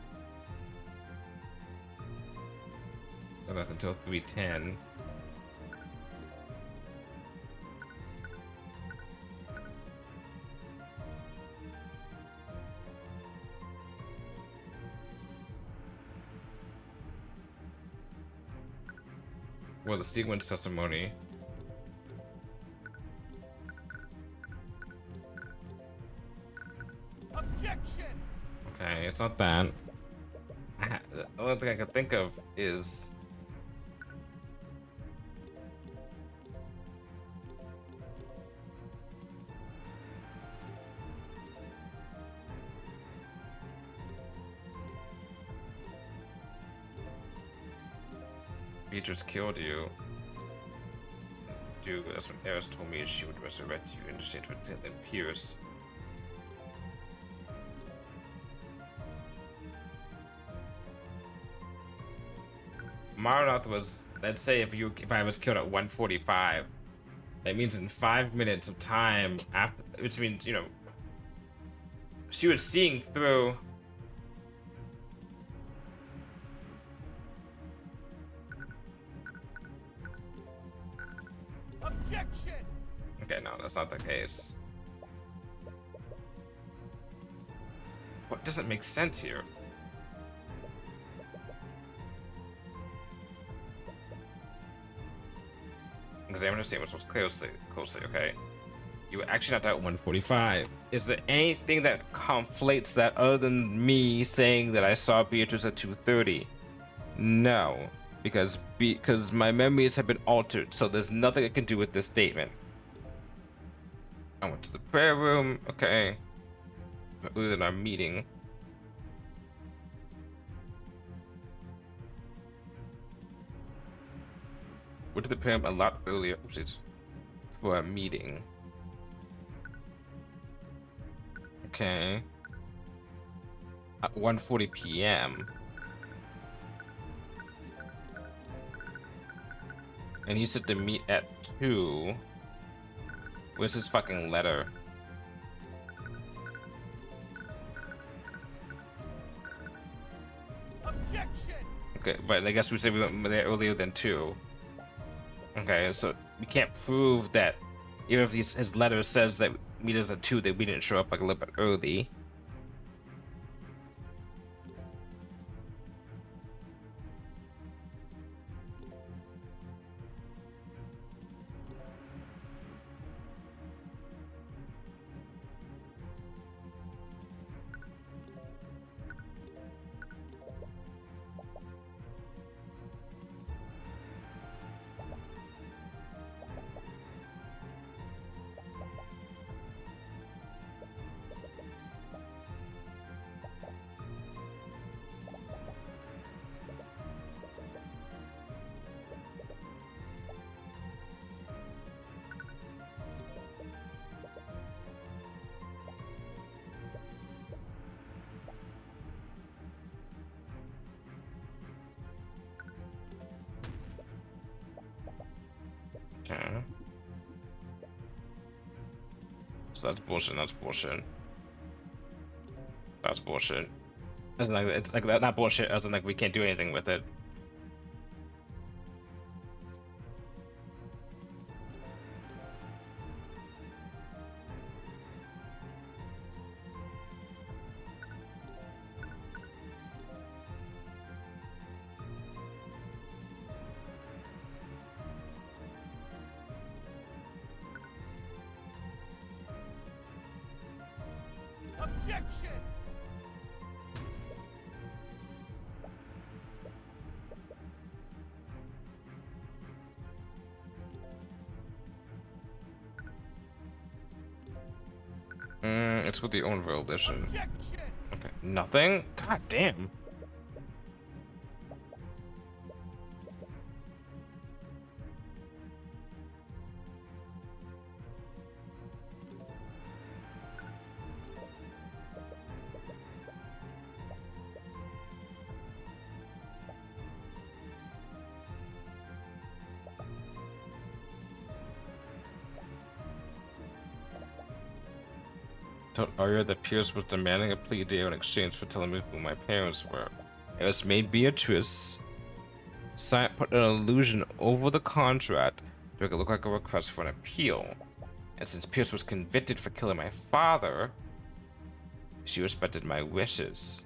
And that's until 3:10. Well, the sequence testimony. Objection! Okay, it's not that. The only thing I can think of is Beatrice killed you. Dude, that's when Eris told me she would resurrect you in exchange for Dylan Pierce. Marnoth was, let's say if I was killed at 1:45, that means in 5 minutes of time after, which means, you know, she was seeing through. Objection! Okay, no, that's not the case. What doesn't make sense here? Examiner statements was closely, okay? You were actually not at 1:45. Is there anything that conflates that other than me saying that I saw Beatrice at 2:30? No, because my memories have been altered, so there's nothing I can do with this statement. I went to the prayer room, okay. Other than our meeting. Went to the prayer room a lot earlier for a meeting. Okay. At 1:40 p.m. And he said to meet at 2. Where's his fucking letter? Objection! Okay, but I guess we said we went there earlier than 2. Okay, so we can't prove that even if his letter says that meet us at 2, that we didn't show up like a little bit early. Okay. So that's bullshit. That's bullshit. That's bullshit. As in, like, it's like that, not bullshit. As in, like, we can't do anything with it. Objection! It's with the Ownville edition. Objection! Okay. Nothing? God damn. Told Arya that Pierce was demanding a plea deal in exchange for telling me who my parents were. It was made Beatrice put an illusion over the contract to make it look like a request for an appeal. And since Pierce was convicted for killing my father, she respected my wishes.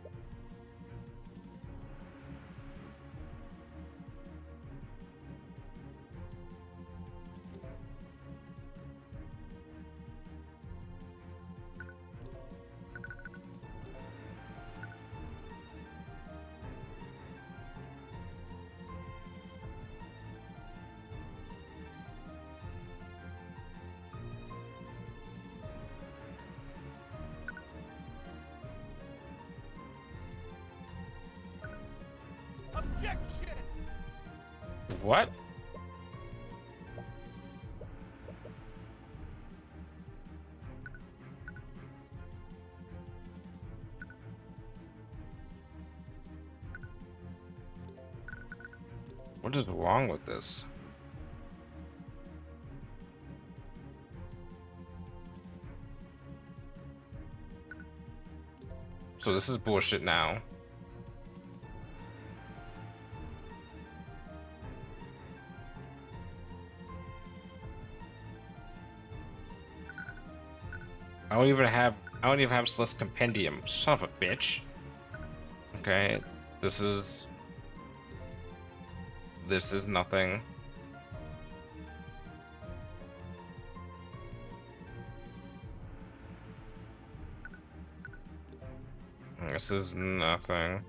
Objection! What? What is wrong with this? So this is bullshit now. I don't even have Celeste Compendium. Son of a bitch. Okay, this is nothing. This is nothing.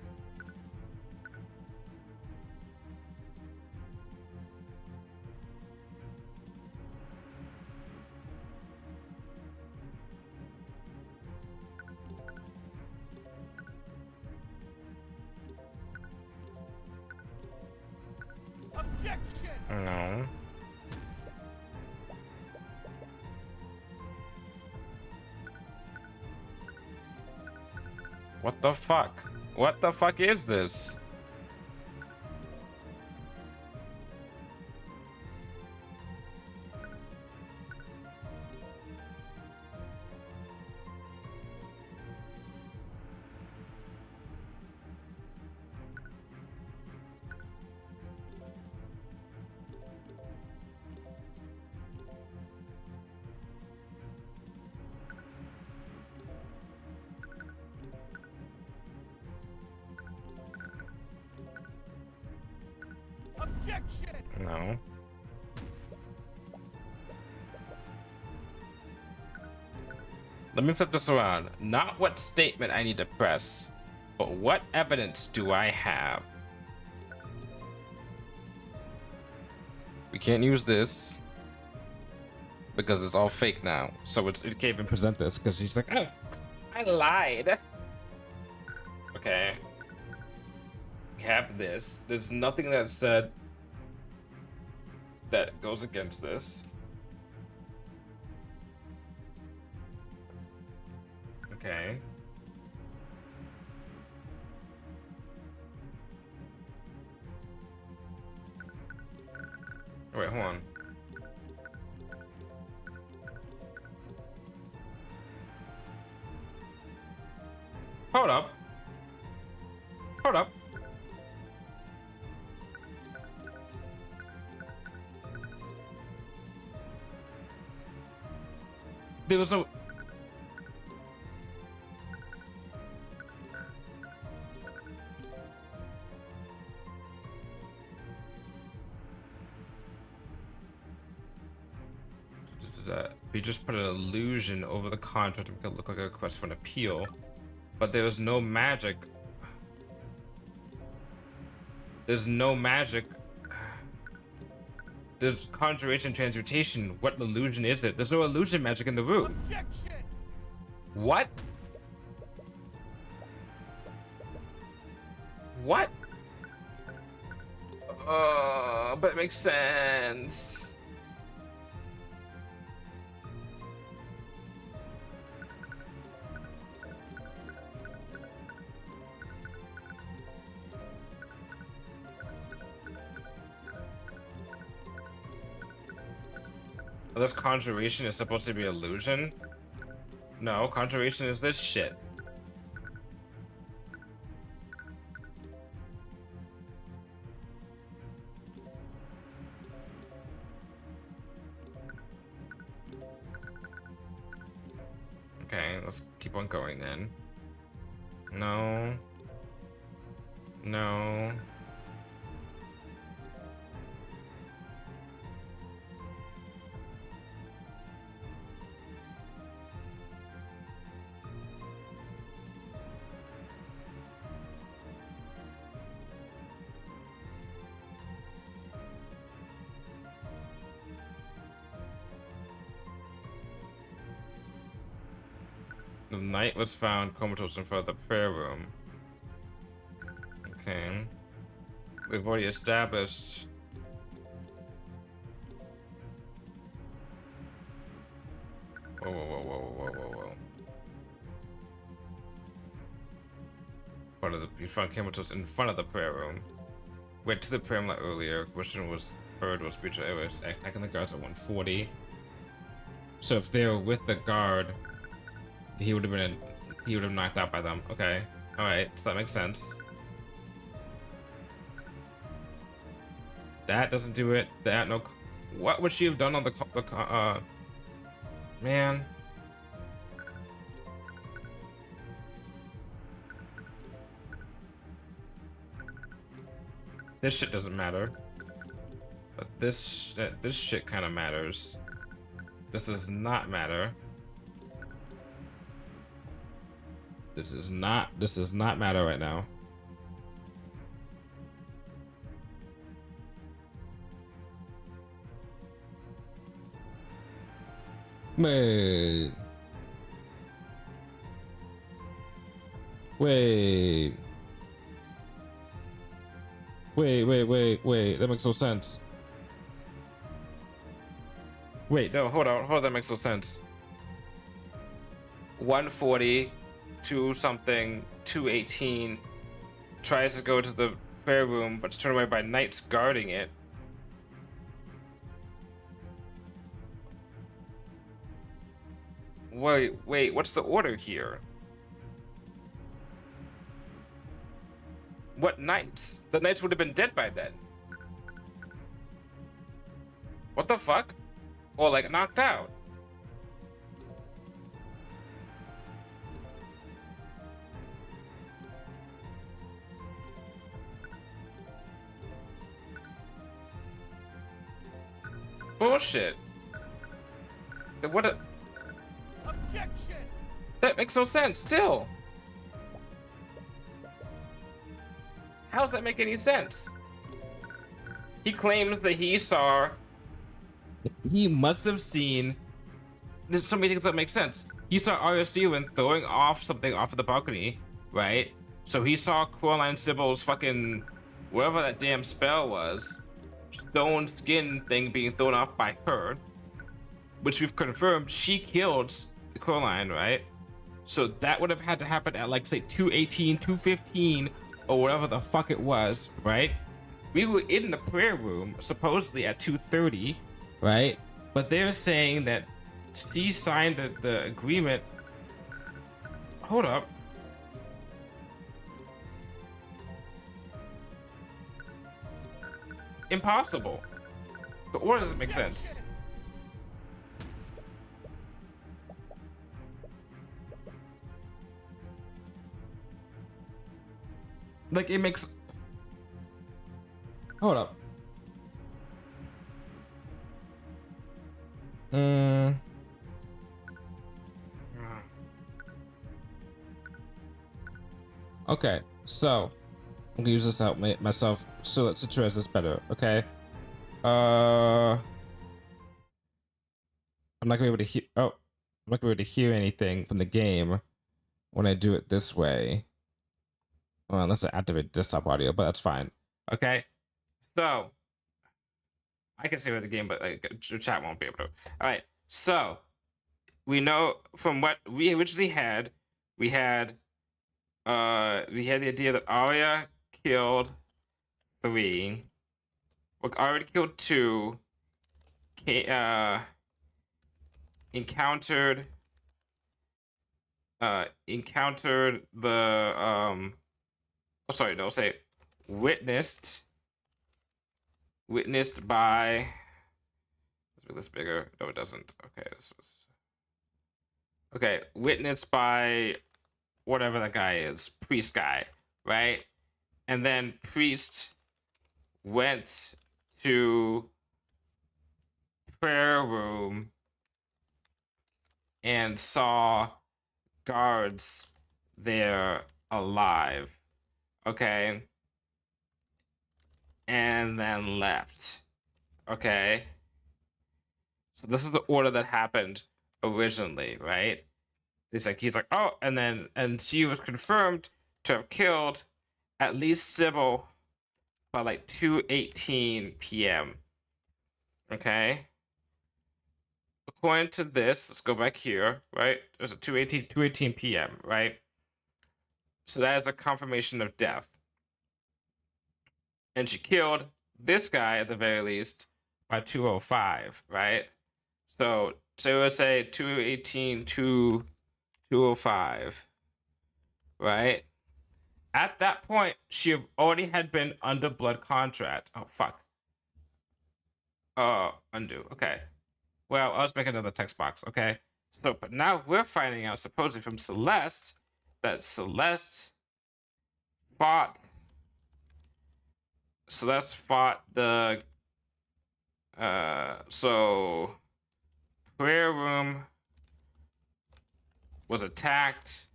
Objection! No. What the fuck? What the fuck is this? Objection! No. Let me flip this around. Not what statement I need to press, but what evidence do I have? We can't use this because it's all fake now. So it can't even present this because she's like, oh, I lied. Okay. We have this. There's nothing that said that goes against this. Okay. Wait, hold on. Hold up. Hold up. There was no... We just put an illusion over the contract to make it look like a request for an appeal, but there was no magic. There's no magic. There's conjuration, transmutation. What illusion is it? There's no illusion magic in the room. Objection! What? What? But it makes sense. This conjuration is supposed to be illusion? No, conjuration is this shit. Okay, let's keep on going then. No. No. The knight was found comatose in front of the prayer room. Okay. We've already established. Whoa, whoa, whoa, whoa, whoa, whoa, whoa. You found comatose in front of the prayer room. Went to the prayer room like earlier. Question was heard was spiritual errors. Attacking the guards at 140. So if they were with the guard, he would have knocked out by them. Okay. Alright, so that makes sense. That doesn't do it. That no. What would she have done on the man? This shit doesn't matter. But this shit kind of matters. This does not matter. This does not matter right now. Wait. Wait. Wait. That makes no sense. Wait, no, hold on, that makes no sense. 140, 2 something, 218, tries to go to the prayer room, but it's turned away by knights guarding it. Wait, what's the order here? What knights? The knights would have been dead by then. What the fuck? Or like knocked out. Bullshit. What a... Objection! That makes no sense, still. How does that make any sense? He claims that he saw... He must have seen... There's so many things that make sense. He saw Arya Steven throwing off something off of the balcony, right? So he saw Coraline Sybil's fucking... whatever that damn spell was. Stone skin thing being thrown off by her. Which we've confirmed she killed Coraline, right? So that would have had to happen at like say 218, 215, or whatever the fuck it was, right? We were in the prayer room supposedly at 2:30, right? But they're saying that she signed the agreement. Hold up. impossible. The order doesn't make sense. Like, it makes... Hold up. Okay, so I'm gonna use this to help myself so let's address this better, okay? I'm not gonna be able to hear. Oh, I'm not gonna be able to hear anything from the game when I do it this way. Well, unless I activate desktop audio, but that's fine. Okay, so I can see with the game, but like chat won't be able to. All right, so we know from what we originally had, we had the idea that Arya killed 3. Well, already killed 2. Encountered the oh, sorry, no, say witnessed by, let's make this bigger. No, it doesn't. Okay, this was okay, witnessed by whatever that guy is, priest guy, right? And then priest went to prayer room and saw guards there alive, okay? And then left, okay? So this is the order that happened originally, right? He's like, oh, and she was confirmed to have killed at least Sybil by like 2:18 p.m. Okay? According to this, let's go back here, right? There's a 2:18 p.m., right? So that is a confirmation of death. And she killed this guy at the very least by 2:05, right? So let's say 2:18 to 2:05, right? At that point, she already had been under blood contract. Oh, fuck. Undo. Okay. Well, I'll just make another text box, okay? So, but now we're finding out, supposedly from Celeste, that Celeste fought the, so prayer room was attacked.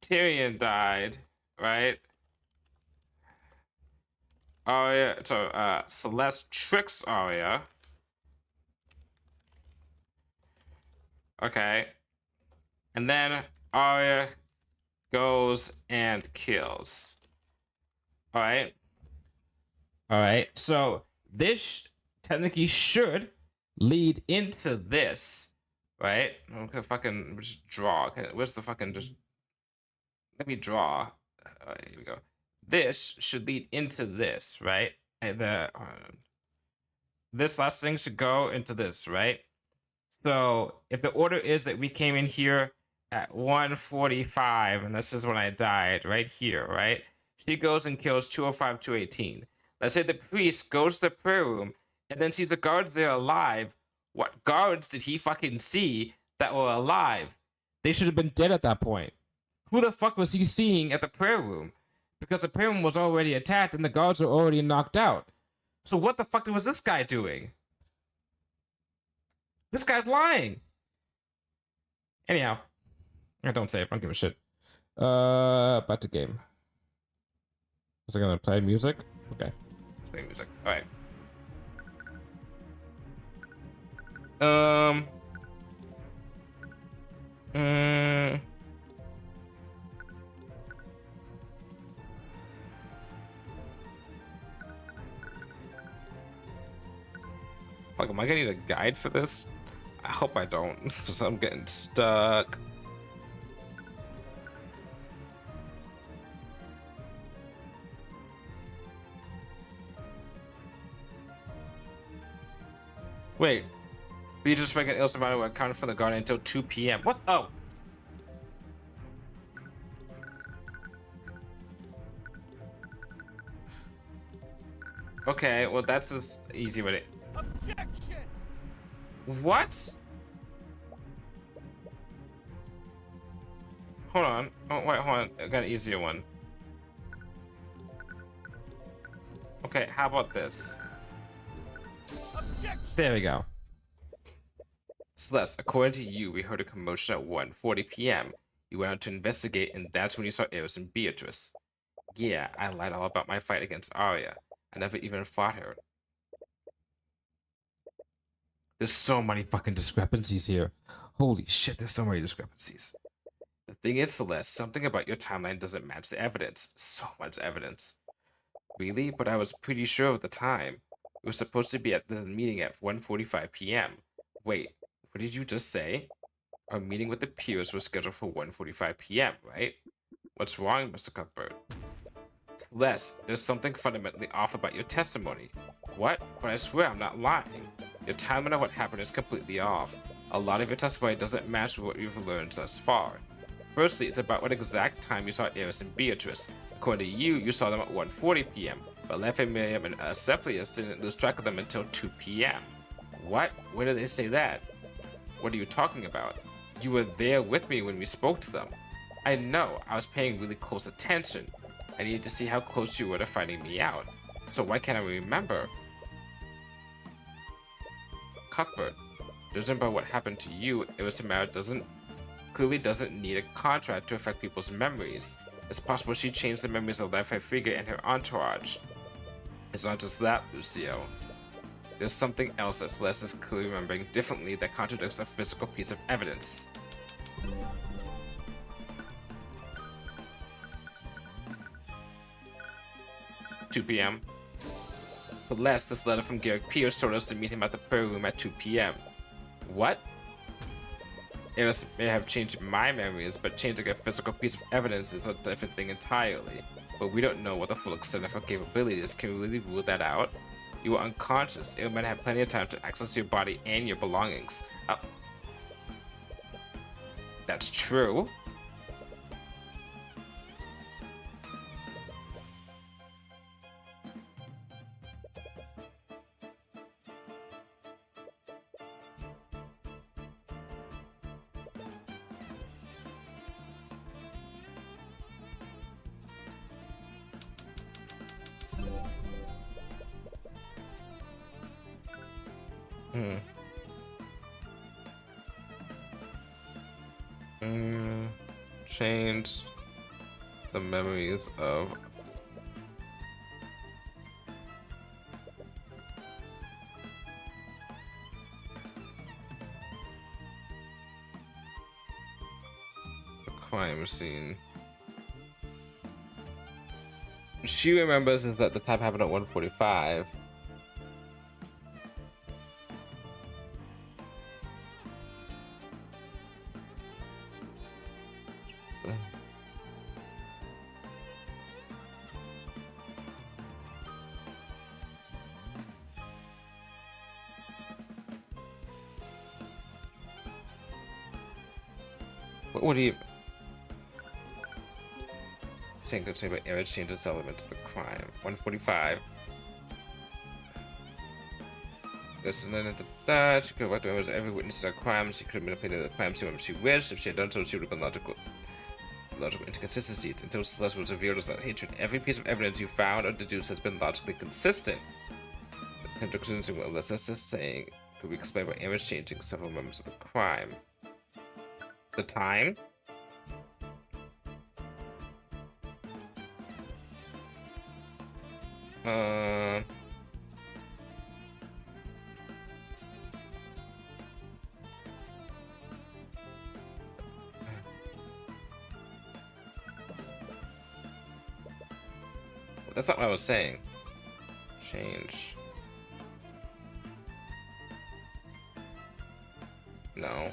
Tyrion died, right? Arya, so Celeste tricks Arya. Okay. And then Arya goes and kills. Alright. Alright. So this technically should lead into this. Right? I'm gonna fucking just draw. Okay, where's the fucking just... Let me draw. Here we go. This should lead into this, right? And this last thing should go into this, right? So if the order is that we came in here at 1:45, and this is when I died, right here, right? She goes and kills 2:05, 2:18. Let's say the priest goes to the prayer room and then sees the guards there alive. What guards did he fucking see that were alive? They should have been dead at that point. Who the fuck was he seeing at the prayer room? Because the prayer room was already attacked and the guards were already knocked out. So what the fuck was this guy doing? This guy's lying. Anyhow, I don't say it. I don't give a shit. Back to game. Is it gonna play music? Okay, let's play music. All right. Like, am I gonna need a guide for this? I hope I don't, because I'm getting stuck. Wait. We just freaking ill somebody who accounted for the garden until 2 p.m. What? Oh. Okay, well that's just easy with it. Objection! What? Hold on. Oh wait, hold on. I got an easier one. Okay, how about this? Objection! There we go. Celeste, according to you, we heard a commotion at 1:40 p.m. You went out to investigate, and that's when you saw Eris and Beatrice. Yeah, I lied all about my fight against Arya. I never even fought her. There's so many fucking discrepancies here. Holy shit, there's so many discrepancies. The thing is, Celeste, something about your timeline doesn't match the evidence. So much evidence. Really? But I was pretty sure at the time. We were supposed to be at the meeting at 1:45 p.m. Wait, what did you just say? Our meeting with the peers was scheduled for 1:45 p.m., right? What's wrong, Mr. Cuthbert? Celeste, there's something fundamentally off about your testimony. What? But I swear I'm not lying. Your timeline of what happened is completely off. A lot of your testimony doesn't match with what you've learned thus far. Firstly, it's about what exact time you saw Eris and Beatrice. According to you, you saw them at 1:40 p.m., but Lefe, Miriam, and Cephalus didn't lose track of them until 2 p.m. What? Where did they say that? What are you talking about? You were there with me when we spoke to them. I know, I was paying really close attention. I needed to see how close you were to finding me out. So why can't I remember? Cuthbert, judging by what happened to you, Eris and Mara clearly doesn't need a contract to affect people's memories. It's possible she changed the memories of Lefe Frigga and her entourage. It's not just that, Lucio. There's something else that Celeste is clearly remembering differently that contradicts a physical piece of evidence. "2 p.m. Celeste, this letter from Garrick Pierce told us to meet him at the prayer room at 2 p.m. What? Eris may have changed my memories, but changing a physical piece of evidence is a different thing entirely. But we don't know what the full extent of her capabilities. Can we really rule that out? You were unconscious. It might have plenty of time to access your body and your belongings. That's true. Change the memories of the crime scene. She remembers that the time happened at 1:45. What do you saying good thing about Eris changes element to the crime? 1:45. This is that she could have walked over to every witness to a crime. She could have manipulated the crime scene whenever she wished. If she had done so, she would have been logical inconsistencies. Until Celeste was revealed as that hatred, every piece of evidence you found or deduced has been logically consistent. The contradictions in what Celeste is saying could be explained by Eris changing several members of the crime. The time? That's not what I was saying. Change. No.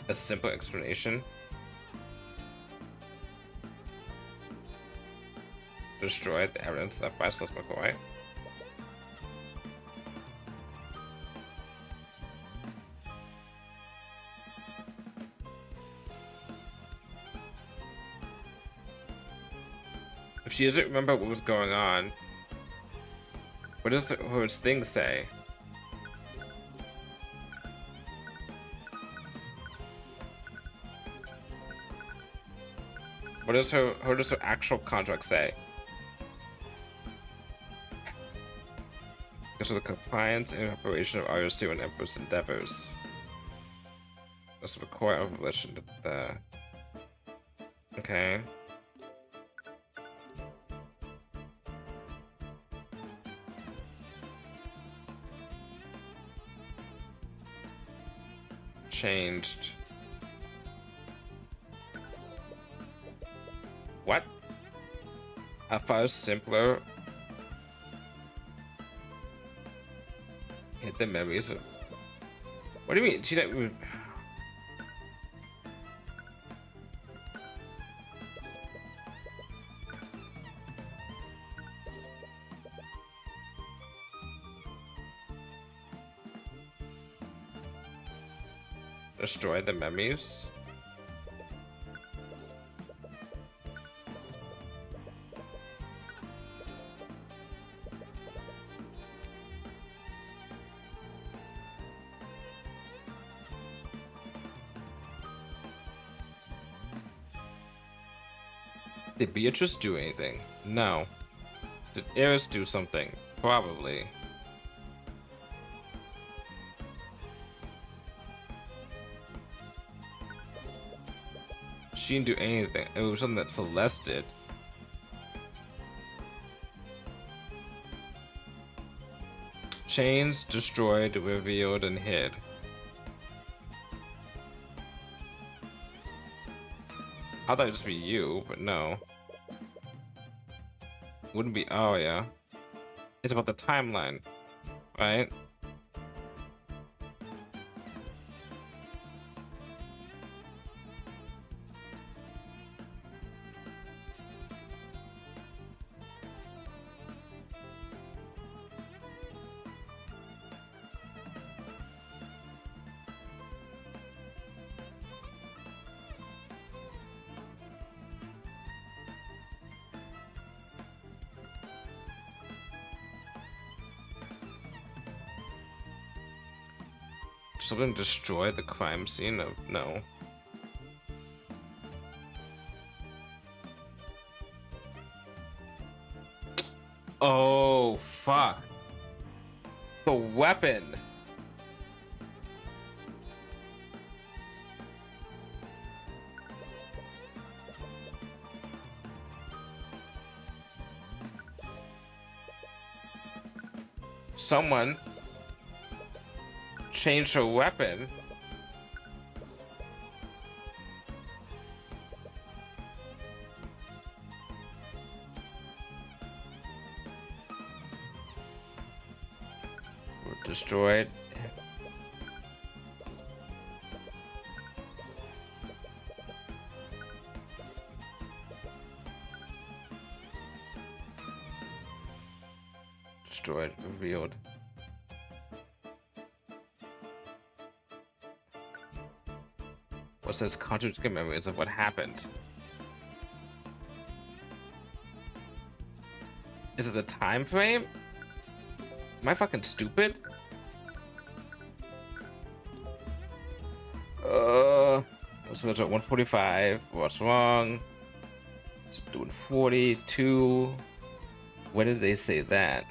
A simple explanation. destroyed the evidence left by Sliss McCoy. If she doesn't remember what was going on, what does her thing say? What does her actual contract say? This is the compliance and operation of RS2 and Empress endeavors. This is a core of relation to the. Okay. Changed. What? A far simpler. Hit the memories. What do you mean? She didn't. Destroy the memories. Did Beatrice do anything? No. Did Eris do something? Probably. She didn't do anything. It was something that Celeste did. Chains destroyed, revealed, and hid. I thought it'd just be you, but no. Wouldn't be. Oh, yeah. It's about the timeline, right? Something destroyed the crime scene of no. Oh fuck. The weapon. Someone changed her weapon. Destroyed. Destroyed, revealed. What's this contradicting memories of what happened? Is it the time frame? Am I fucking stupid? So it's at 145. What's wrong? It's doing 42. When did they say that?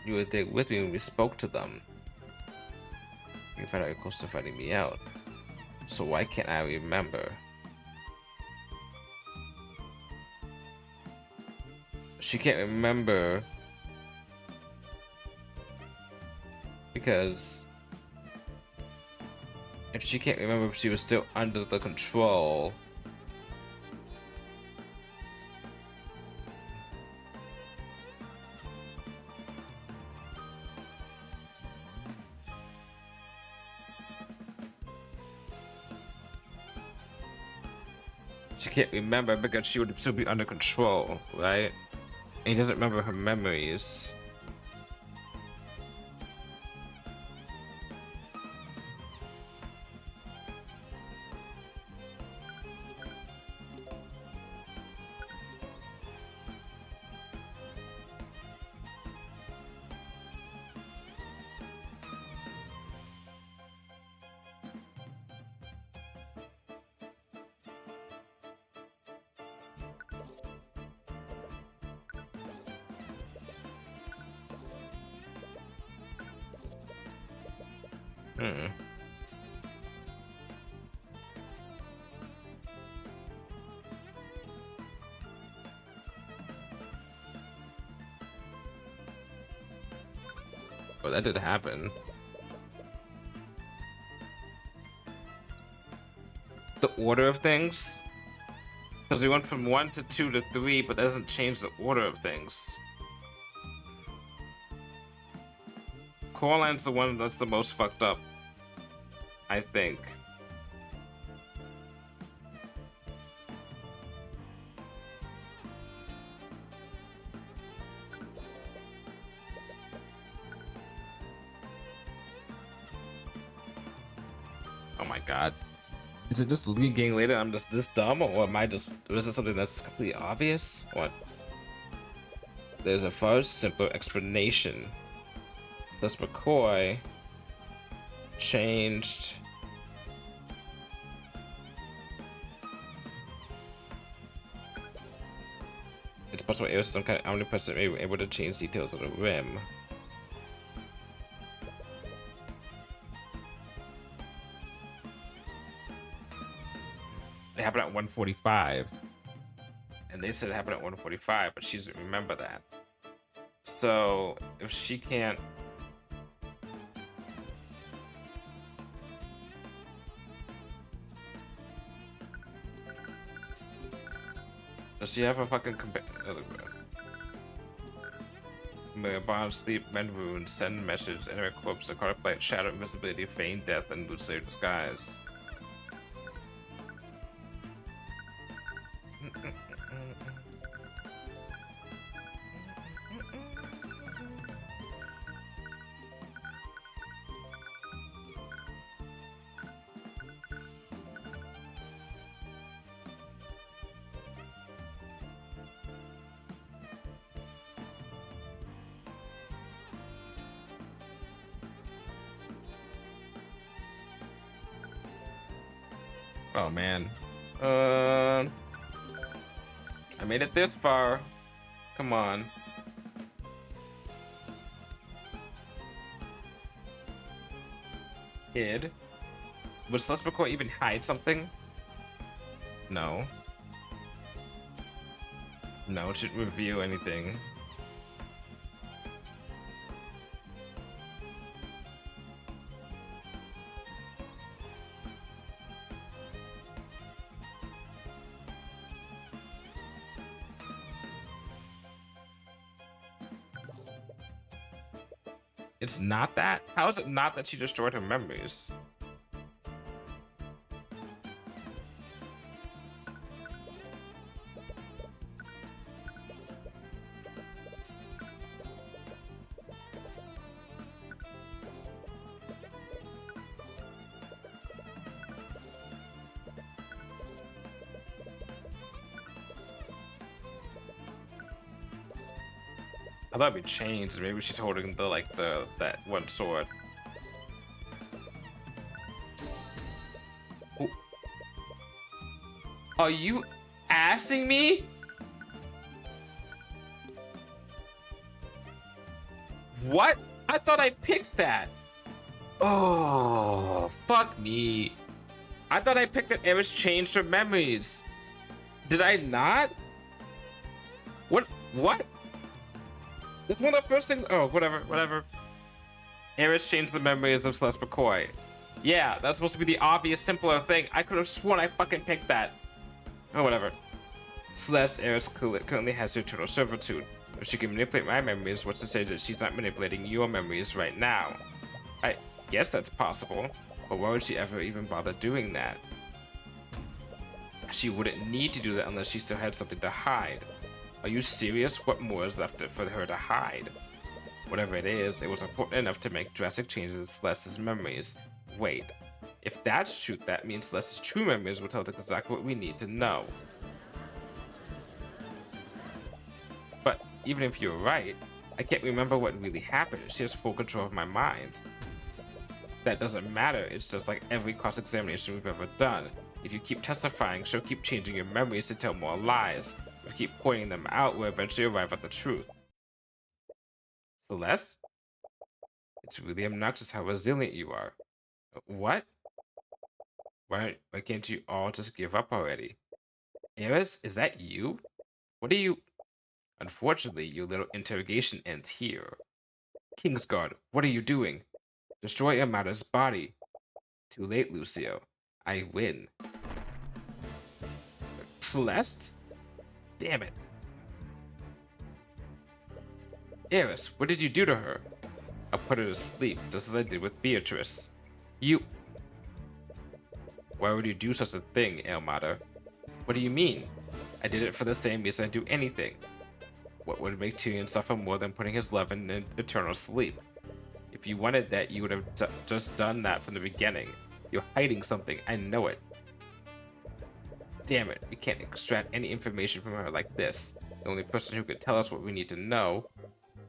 You were there with me when we spoke to them. You found out you're close to finding me out. So why can't I remember? She can't remember because if she can't remember if she was still under the control, she can't remember because she would still be under control, right? He doesn't remember her memories. Hmm. Oh, that did happen. The order of things? Because we went from 1 to 2 to 3, but that doesn't change the order of things. Coraline's the one that's the most fucked up, I think. Oh my god. Is it just getting later? I'm just this dumb, or am I just? Or is it something that's completely obvious? What? There's a far simpler explanation. This McCoy changed. It's possible it was some kind of omnipresent, able to change details of the rim. It happened at 1:45, and they said it happened at 1:45, but she doesn't remember that. So if she can't, does she have a fucking bond, sleep, mend wounds, send message, enter a corpse, a card plate, shadow, invisibility, feign death, and lose their disguise. Oh man. I made it this far. Come on. Hid. Would Celeste McCoy even hide something? No. No, it shouldn't reveal anything. It's not that? How is it not that she destroyed her memories? I thought it'd be chains. Maybe she's holding the that one sword. Ooh. Are you assing me? What? I thought I picked that. Oh, fuck me. I thought I picked that Eris changed her memories. Did I not? What? What? It's one of the first things. Oh, whatever. Eris changed the memories of Celeste McCoy. Yeah, that's supposed to be the obvious, simpler thing. I could have sworn I fucking picked that. Oh, whatever. Celeste, Eris currently has eternal servitude. If she can manipulate my memories, what's to say that she's not manipulating your memories right now? I guess that's possible, but why would she ever even bother doing that? She wouldn't need to do that unless she still had something to hide. Are you serious? What more is left for her to hide? Whatever it is, it was important enough to make drastic changes in Celeste's memories. Wait, if that's true, that means Celeste's true memories will tell us exactly what we need to know. But even if you're right, I can't remember what really happened. She has full control of my mind. That doesn't matter, it's just like every cross-examination we've ever done. If you keep testifying, she'll keep changing your memories to tell more lies. If you keep pointing them out, we'll eventually arrive at the truth. Celeste? It's really obnoxious how resilient you are. What? Why can't you all just give up already? Eris, is that you? What are you... Unfortunately, your little interrogation ends here. Kingsguard, what are you doing? Destroy Amada's body. Too late, Lucio. I win. Celeste? Damn it. Eris, what did you do to her? I put her to sleep, just as I did with Beatrice. You... Why would you do such a thing, Amada? What do you mean? I did it for the same reason I'd do anything. What would make Tyrion suffer more than putting his love in an eternal sleep? If you wanted that, you would have just done that from the beginning. You're hiding something, I know it. Damn it, we can't extract any information from her like this. The only person who could tell us what we need to know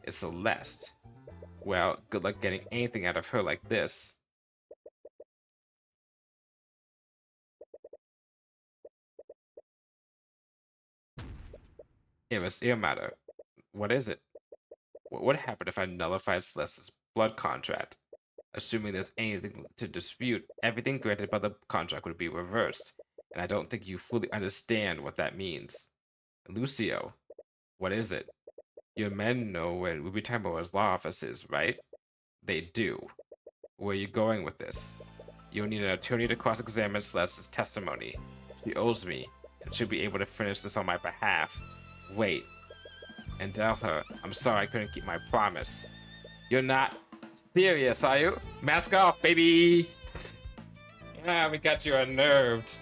is Celeste. Well, good luck getting anything out of her like this. Eris Irmata, what is it? What would happen if I nullified Celeste's blood contract? Assuming there's anything to dispute, everything granted by the contract would be reversed, and I don't think you fully understand what that means. Lucio, what is it? Your men know where Ruby Timbora's law office is, right? They do. Where are you going with this? You'll need an attorney to cross-examine Celeste's testimony. She owes me, and should be able to finish this on my behalf. Wait. And tell her, I'm sorry I couldn't keep my promise. You're not serious, are you? Mask off, baby! Yeah, we got you unnerved.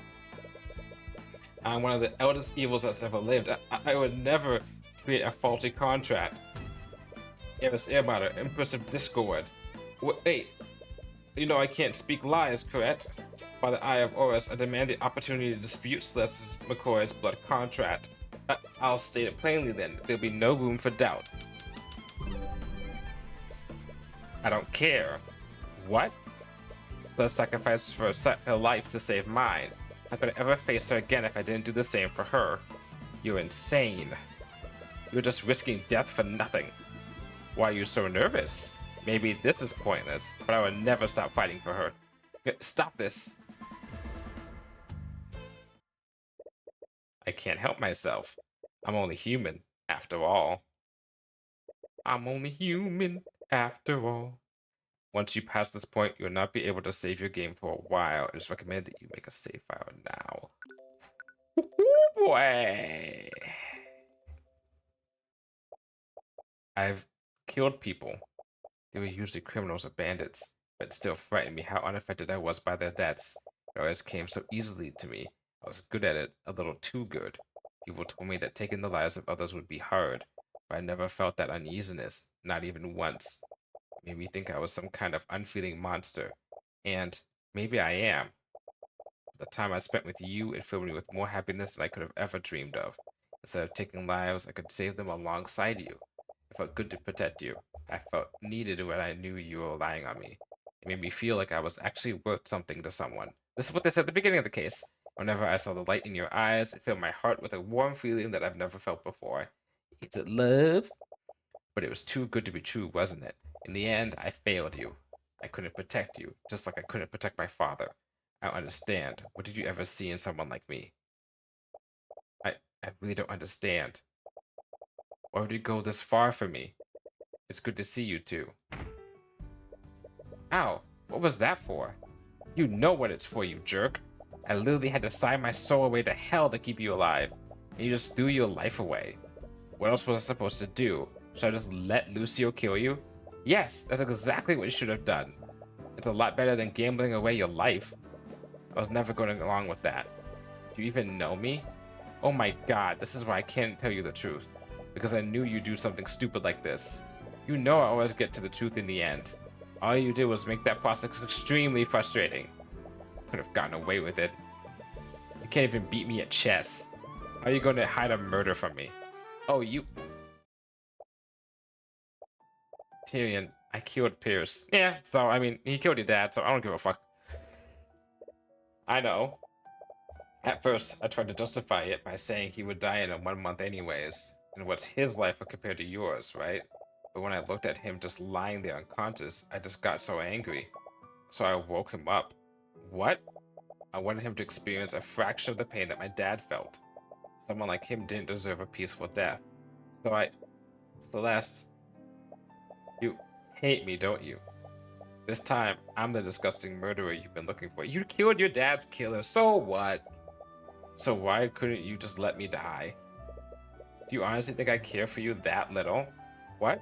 I'm one of the eldest evils that's ever lived. I would never create a faulty contract. Eris Irmata, Empress of Discord. Wait, you know I can't speak lies, correct? By the Eye of Horus, I demand the opportunity to dispute Celeste McCoy's blood contract. I'll state it plainly then, there'll be no room for doubt. I don't care. What? Celeste sacrificed her life to save mine. How could I ever face her again if I didn't do the same for her? You're insane. You're just risking death for nothing. Why are you so nervous? Maybe this is pointless, but I will never stop fighting for her. Stop this. I can't help myself. I'm only human, after all. I'm only human, after all. Once you pass this point, you'll not be able to save your game for a while. It is recommended that you make a save file now. Ooh, boy! I've killed people. They were usually criminals or bandits, but it still frightened me how unaffected I was by their deaths. It always came so easily to me. I was good at it, a little too good. People told me that taking the lives of others would be hard, but I never felt that uneasiness, not even once. It made me think I was some kind of unfeeling monster, and maybe I am. The time I spent with you, it filled me with more happiness than I could have ever dreamed of. Instead of taking lives, I could save them alongside you. It felt good to protect you. I felt needed when I knew you were relying on me. It made me feel like I was actually worth something to someone. This is what they said at the beginning of the case. Whenever I saw the light in your eyes, it filled my heart with a warm feeling that I've never felt before. Is it love? But it was too good to be true, wasn't it? In the end, I failed you. I couldn't protect you, just like I couldn't protect my father. I don't understand. What did you ever see in someone like me? I really don't understand. Why would you go this far for me? It's good to see you too. Ow, what was that for? You know what it's for, you jerk. I literally had to sign my soul away to hell to keep you alive, and you just threw your life away. What else was I supposed to do? Should I just let Lucio kill you? Yes, that's exactly what you should have done. It's a lot better than gambling away your life. I was never going along with that. Do you even know me? Oh my god, this is why I can't tell you the truth. because I knew you'd do something stupid like this. You know I always get to the truth in the end. All you did was make that process extremely frustrating. Could have gotten away with it. You can't even beat me at chess. How are you going to hide a murder from me? Oh, you... Tyrion, I killed Pierce. Yeah, so, I mean, he killed your dad, so I don't give a fuck. I know. At first, I tried to justify it by saying he would die in 1 month anyways. And what's his life compared to yours, right? But when I looked at him just lying there unconscious, I just got so angry. So I woke him up. What? I wanted him to experience a fraction of the pain that my dad felt. Someone like him didn't deserve a peaceful death. So Celeste, you hate me, don't you? This time, I'm the disgusting murderer you've been looking for. You killed your dad's killer, so what? So why couldn't you just let me die? Do you honestly think I care for you that little? What?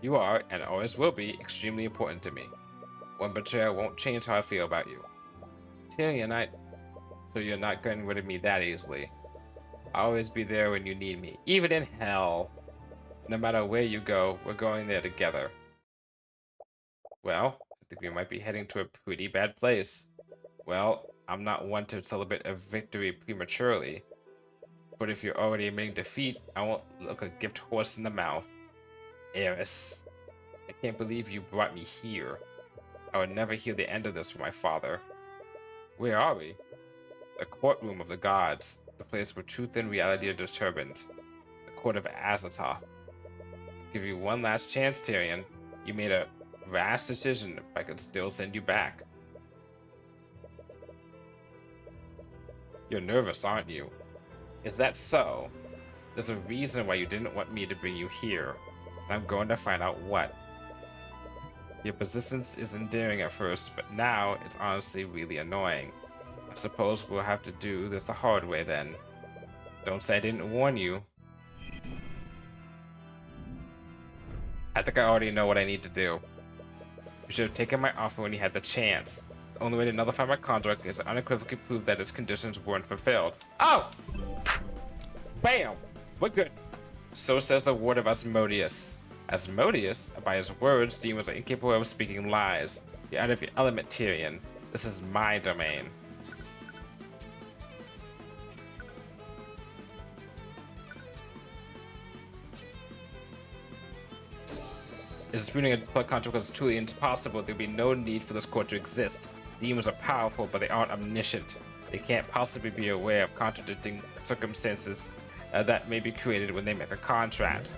You are, and always will be, extremely important to me. One betrayal won't change how I feel about you. Tyrion, So you're not getting rid of me that easily. I'll always be there when you need me, even in hell. No matter where you go, we're going there together. Well, I think we might be heading to a pretty bad place. Well, I'm not one to celebrate a victory prematurely. But if you're already admitting defeat, I won't look a gift horse in the mouth. Eris, I can't believe you brought me here. I would never hear the end of this from my father. Where are we? The courtroom of the gods, the place where truth and reality are determined. The court of Azathoth. I'll give you one last chance, Tyrion. You made a rash decision, but I could still send you back. You're nervous, aren't you? Is that so? There's a reason why you didn't want me to bring you here, and I'm going to find out what. Your persistence is endearing at first, but now it's honestly really annoying. I suppose we'll have to do this the hard way then. Don't say I didn't warn you. I think I already know what I need to do. You should have taken my offer when you had the chance. The only way to nullify my contract is to unequivocally prove that its conditions weren't fulfilled. Oh! Bam! We're good. So says the word of Asmodeus. Asmodeus, by his words, demons are incapable of speaking lies. You're out of your element, Tyrion. This is my domain. If disputing a blood contract was truly impossible, there'd be no need for this court to exist. Demons are powerful, but they aren't omniscient. They can't possibly be aware of contradicting circumstances that may be created when they make a contract.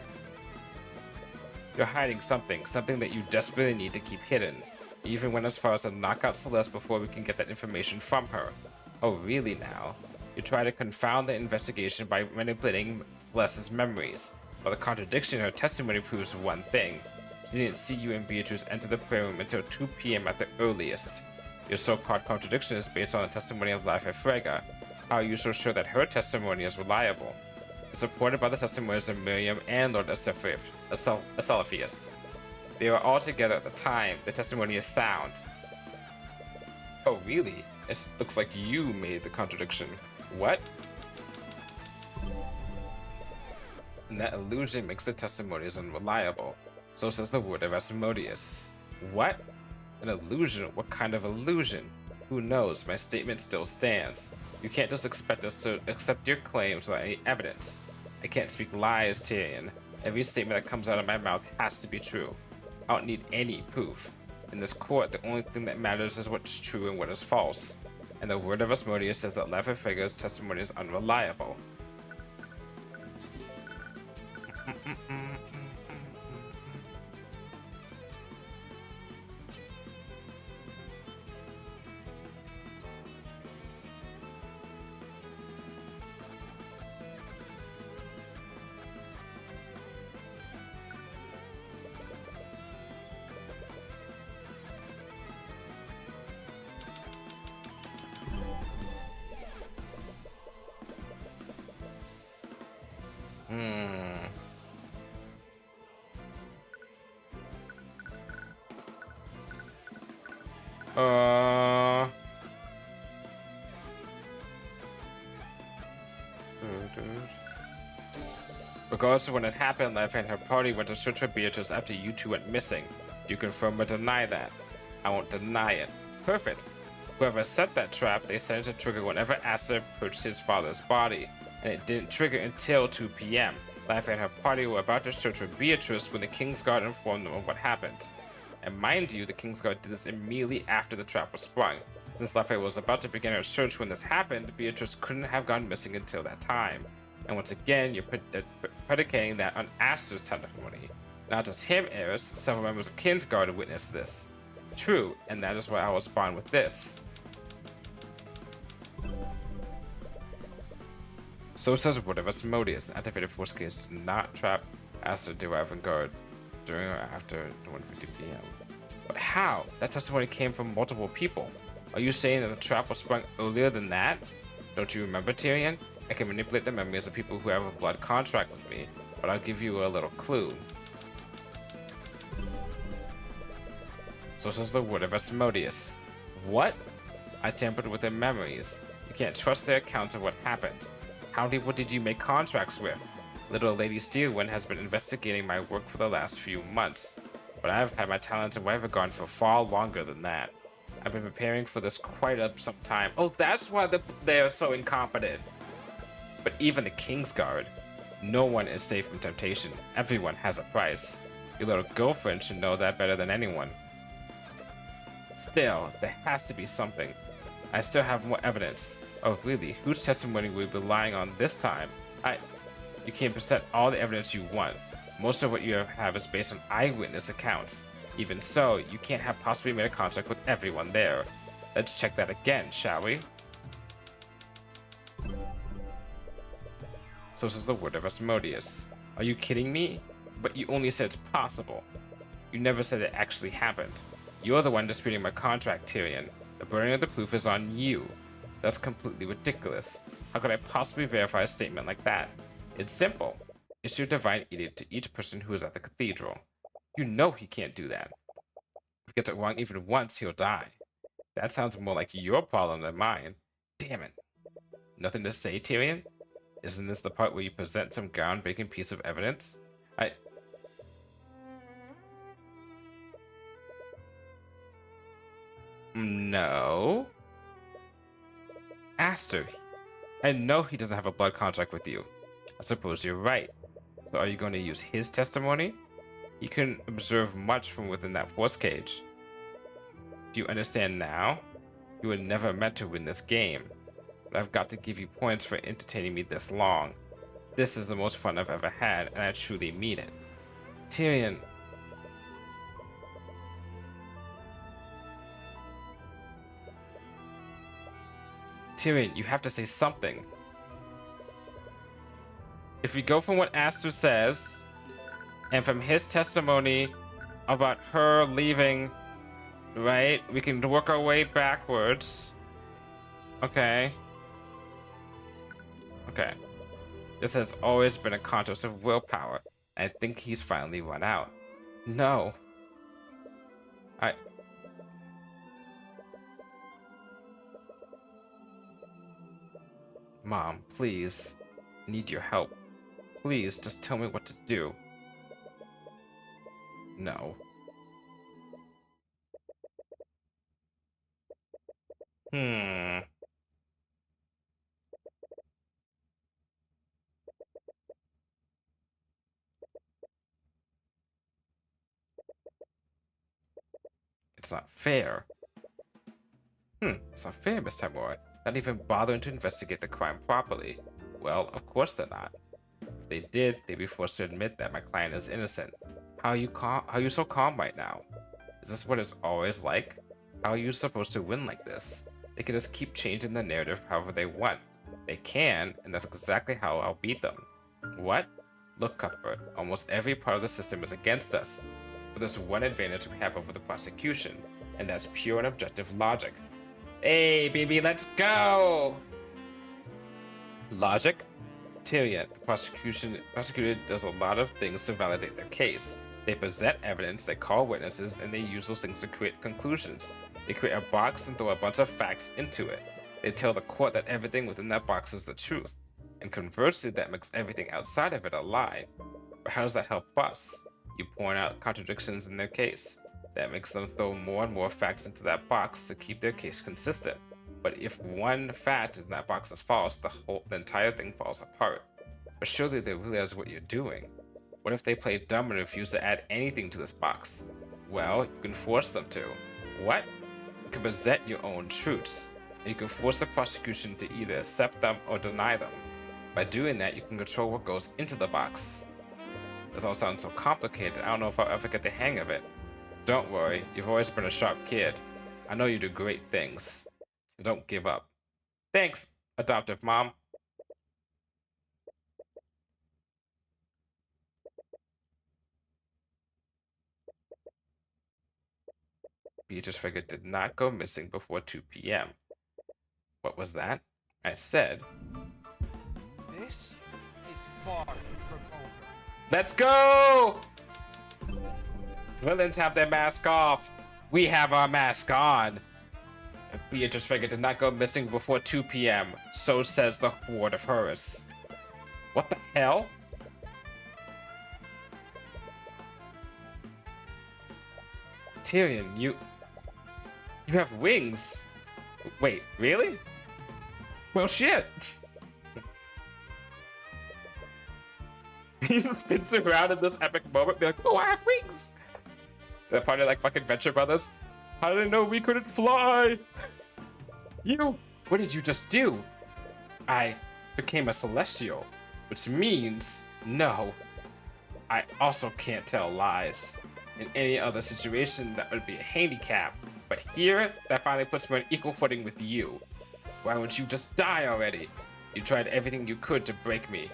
You're hiding something that you desperately need to keep hidden. You even went as far as to knock out Celeste before we can get that information from her. Oh, really now? You try to confound the investigation by manipulating Celeste's memories, but the contradiction in her testimony proves one thing. She didn't see you and Beatrice enter the prayer room until 2 p.m. at the earliest. Your so-called contradiction is based on the testimony of Life Frega. How are you so sure that her testimony is reliable? It's supported by the testimonies of Miriam and Lord Acephalus. They were all together at the time. The testimony is sound. Oh, really? It looks like you made the contradiction. What? And that illusion makes the testimonies unreliable. So says the word of Asmodeus. What? An illusion? What kind of illusion? Who knows? My statement still stands. You can't just expect us to accept your claims without any evidence. I can't speak lies, Tyrion. Every statement that comes out of my mouth has to be true. I don't need any proof. In this court, the only thing that matters is what's true and what is false. And the word of Asmodeus says that Life Frega's testimony is unreliable. Regardless of when it happened, Life and her party went to search for Beatrice after you two went missing. Do you confirm or deny that? I won't deny it. Perfect. Whoever set that trap, they set it to trigger whenever Aster approached his father's body, and it didn't trigger until 2 p.m. Life and her party were about to search for Beatrice when the Kingsguard informed them of what happened. And mind you, the Kingsguard did this immediately after the trap was sprung. Since Lafayette was about to begin her search when this happened, Beatrice couldn't have gone missing until that time. And once again, you're predicating that on Aster's testimony. Not just him, Eris, several members of Kingsguard witnessed this. True, and that is why I was spawned with this. So says Word of Asmodeus. Activated force case did not trap Aster deriving guard during or after 1:50 p.m. But how? That testimony came from multiple people. Are you saying that the trap was sprung earlier than that? Don't you remember, Tyrion? I can manipulate the memories of people who have a blood contract with me, but I'll give you a little clue. So says the Word of Asmodeus. What? I tampered with their memories. You can't trust their accounts of what happened. How many people did you make contracts with? Little Lady Steelwind has been investigating my work for the last few months, but I've had my talents and whatever gone for far longer than that. I've been preparing for this quite some time. Oh, that's why they are so incompetent. But even the Kingsguard, no one is safe from temptation. Everyone has a price. Your little girlfriend should know that better than anyone. Still, there has to be something. I still have more evidence. Oh, really? Whose testimony will we be relying on this time? You can present all the evidence you want. Most of what you have is based on eyewitness accounts. Even so, you can't have possibly made a contract with everyone there. Let's check that again, shall we? So says the Word of Asmodeus. Are you kidding me? But you only said it's possible. You never said it actually happened. You're the one disputing my contract, Tyrion. The burden of the proof is on you. That's completely ridiculous. How could I possibly verify a statement like that? It's simple. Issue a divine edict to each person who is at the cathedral. You know he can't do that. If he gets it wrong even once, he'll die. That sounds more like your problem than mine. Damn it. Nothing to say, Tyrion? Isn't this the part where you present some groundbreaking piece of evidence? No. Aster, I know he doesn't have a blood contract with you. I suppose you're right. So are you going to use his testimony? He couldn't observe much from within that force cage. Do you understand now? You were never meant to win this game. But I've got to give you points for entertaining me this long. This is the most fun I've ever had, and I truly mean it. Tyrion. Tyrion, you have to say something. If we go from what Aster says, and from his testimony about her leaving, right? We can work our way backwards. Okay. Okay. This has always been a contest of willpower. I think he's finally run out. No. Mom, please. I need your help. Please, just tell me what to do. No. It's not fair. It's not fair, Miss Tamora. Not even bothering to investigate the crime properly. Well, of course they're not. If they did, they'd be forced to admit that my client is innocent. How are you so calm right now? Is this what it's always like? How are you supposed to win like this? They can just keep changing the narrative however they want. They can, and that's exactly how I'll beat them. What? Look, Cuthbert, almost every part of the system is against us. But there's one advantage we have over the prosecution, and that's pure and objective logic. Hey, baby, let's go! Logic? Tyrion, the prosecutor does a lot of things to validate their case. They present evidence, they call witnesses, and they use those things to create conclusions. They create a box and throw a bunch of facts into it. They tell the court that everything within that box is the truth. And conversely, that makes everything outside of it a lie. But how does that help us? You point out contradictions in their case. That makes them throw more and more facts into that box to keep their case consistent. But if one fact in that box is false, the entire thing falls apart. But surely they realize what you're doing. What if they play dumb and refuse to add anything to this box? Well, you can force them to. What? You can present your own truths, and you can force the prosecution to either accept them or deny them. By doing that, you can control what goes into the box. This all sounds so complicated, I don't know if I'll ever get the hang of it. Don't worry, you've always been a sharp kid. I know you do great things. So don't give up. Thanks, adoptive mom. Beatrice figure did not go missing before 2 p.m. What was that? I said, This is far from over. let's go! Villains have their mask off. We have our mask on. Beatrice figure did not go missing before 2 p.m. So says the Ward of Horus. What the hell? Tyrion, you have wings. Wait, really? Well, shit. He just spins around in this epic moment, be like, oh, I have wings. They're part of like fucking Venture Brothers. How did I know we couldn't fly? What did you just do? I became a celestial, which means no. I also can't tell lies. In any other situation, that would be a handicap. But here, that finally puts me on equal footing with you. Why won't you just die already? You tried everything you could to break me.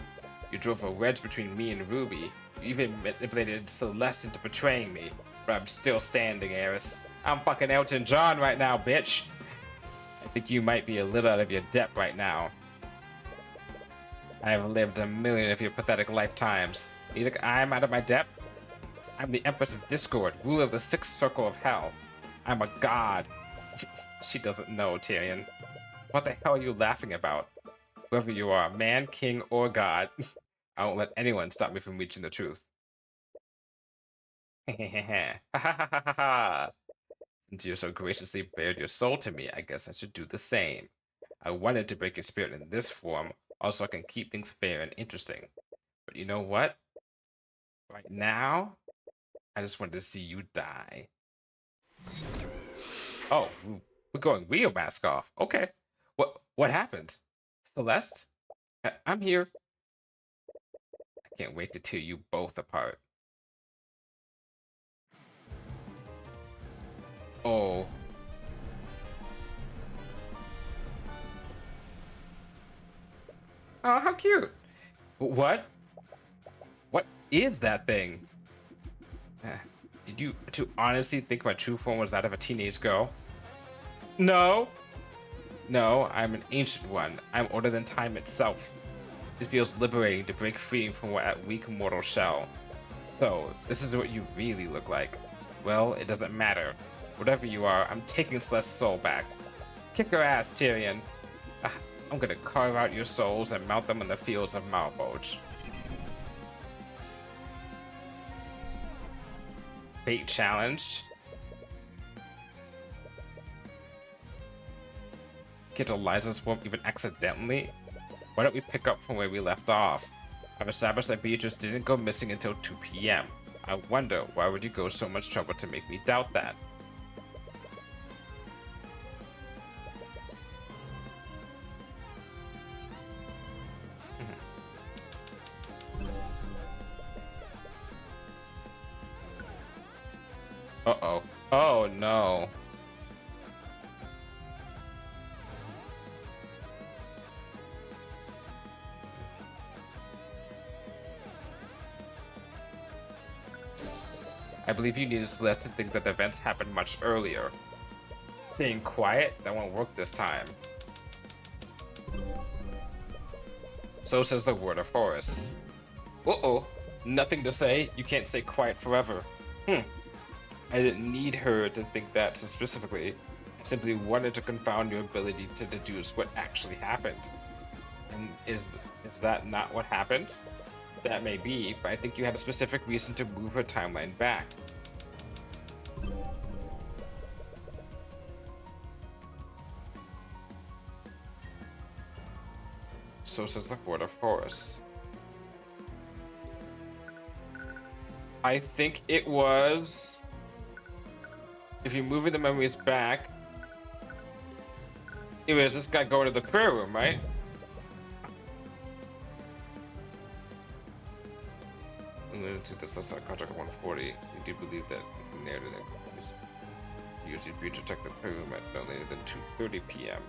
You drove a wedge between me and Ruby. You even manipulated Celeste into betraying me. But I'm still standing, Eris. I'm fucking Elton John right now, bitch. I think you might be a little out of your depth right now. I have lived a million of your pathetic lifetimes. You think I'm out of my depth? I'm the Empress of Discord, ruler of the Sixth Circle of Hell. I'm a god. She doesn't know, Tyrion. What the hell are you laughing about? Whoever you are, man, king, or god, I won't let anyone stop me from reaching the truth. Since you so graciously bared your soul to me, I guess I should do the same. I wanted to break your spirit in this form, also I can keep things fair and interesting. But you know what? Right now, I just wanted to see you die. Oh, we're going real mask off. Okay. What happened? Celeste? I'm here. I can't wait to tear you both apart. Oh. Oh, how cute. What? What is that thing? Did you honestly think my true form was that of a teenage girl? No. No, I'm an ancient one. I'm older than time itself. It feels liberating to break free from that weak mortal shell. So, this is what you really look like. Well, it doesn't matter. Whatever you are, I'm taking Celeste's soul back. Kick her ass, Tyrion. I'm gonna carve out your souls and mount them in the fields of Malboj. Fate challenged. Get Eliza's form even accidentally? Why don't we pick up from where we left off? I've established that Beatrice didn't go missing until 2 p.m. I wonder, why would you go so much trouble to make me doubt that? Uh-oh. Oh, no. I believe you needed Celeste to think that the events happened much earlier. Staying quiet? That won't work this time. So says the Word of Horus. Uh-oh. Nothing to say. You can't stay quiet forever. I didn't need her to think that so specifically. I simply wanted to confound your ability to deduce what actually happened. And is that not what happened? That may be, but I think you had a specific reason to move her timeline back. So says the Horde of Horus. I think it was... If you're moving the memories back, it was this guy going to the prayer room, right? This is contract 140. You do believe that narrative usually be to check the prayer room at no later than 2:30 p.m.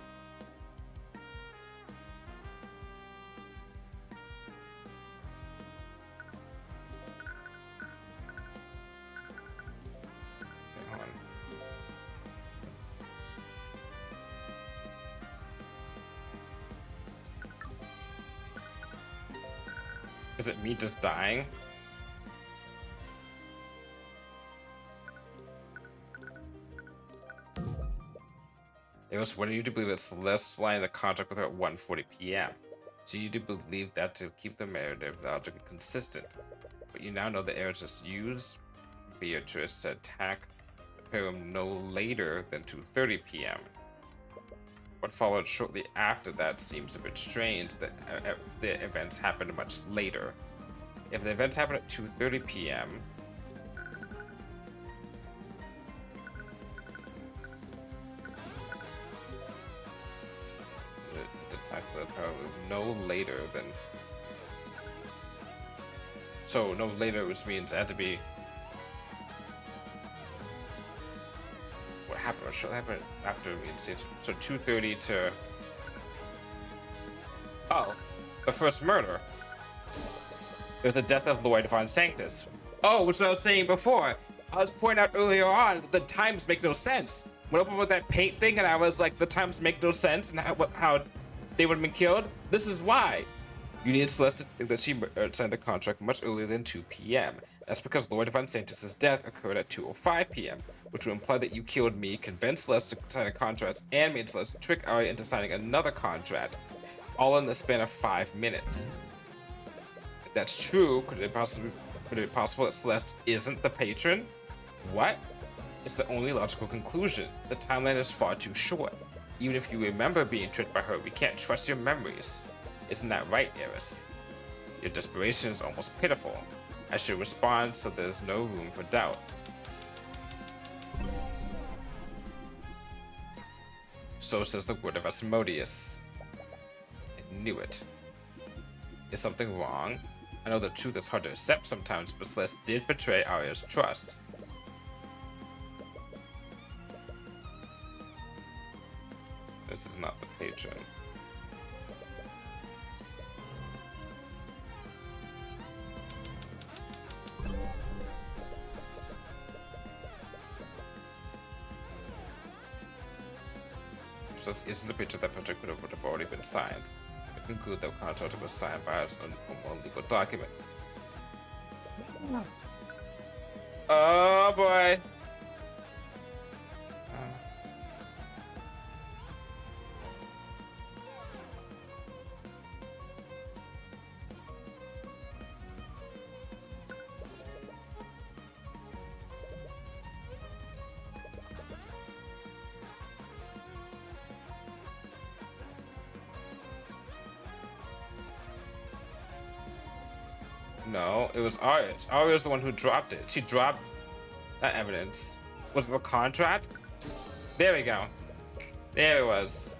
Hang on. Is it me just dying? It was when you do believe that Celeste signed the contract with her at 1:40 p.m. So you do believe that to keep the narrative logically consistent. But you now know the errors just used Beatrice to attack the Pyram no later than 2:30 p.m. What followed shortly after that seems a bit strange that the events happened much later. If the events happened at 2:30 p.m., attack the Pyram no later than... So no later, which means it had to be... What happened? What should happen after we instance? So 2:30 to... Oh, the first murder. It was the death of Lord Von Sanctus. Oh, which I was saying before. I was pointing out earlier on that the times make no sense. When I opened with that paint thing and I was like, the times make no sense and how they would have been killed. This is why. You needed Celeste to think that she signed the contract much earlier than 2 p.m. That's because Lord Von Sanctus' death occurred at 2:05 p.m., which would imply that you killed me, convinced Celeste to sign a contract, and made Celeste trick Arya into signing another contract, all in the span of 5 minutes. If that's true, could it be possible that Celeste isn't the patron? What? It's the only logical conclusion. The timeline is far too short. Even if you remember being tricked by her, we can't trust your memories. Isn't that right, Eris? Your desperation is almost pitiful. I should respond so there's no room for doubt. So says the word of Asmodeus. I knew it. Is something wrong? I know the truth is hard to accept sometimes, but Celeste did betray Arya's trust. This is not the patron. This isn't the picture that project would have already been signed. I conclude that contract was signed by us on one legal document. Oh boy. No, it was Arya. Arya was the one who dropped it. She dropped that evidence. Was it the contract? There we go. There it was.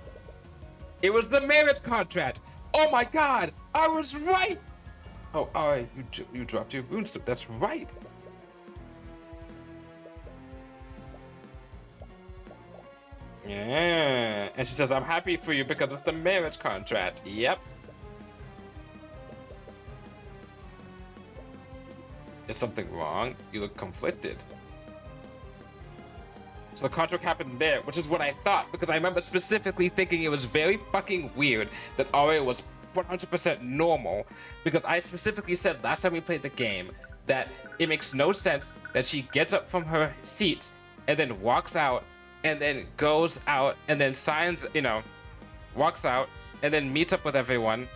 It was the marriage contract. Oh my god, I was right. Oh, Arya, you dropped your rune stone. That's right. Yeah, and she says, I'm happy for you because it's the marriage contract. Yep. Is something wrong? You look conflicted. So the contract happened there, which is what I thought, because I remember specifically thinking it was very fucking weird that Arya was 100% normal, because I specifically said last time we played the game that it makes no sense that she gets up from her seat and then walks out and then goes out and then signs, walks out and then meets up with everyone,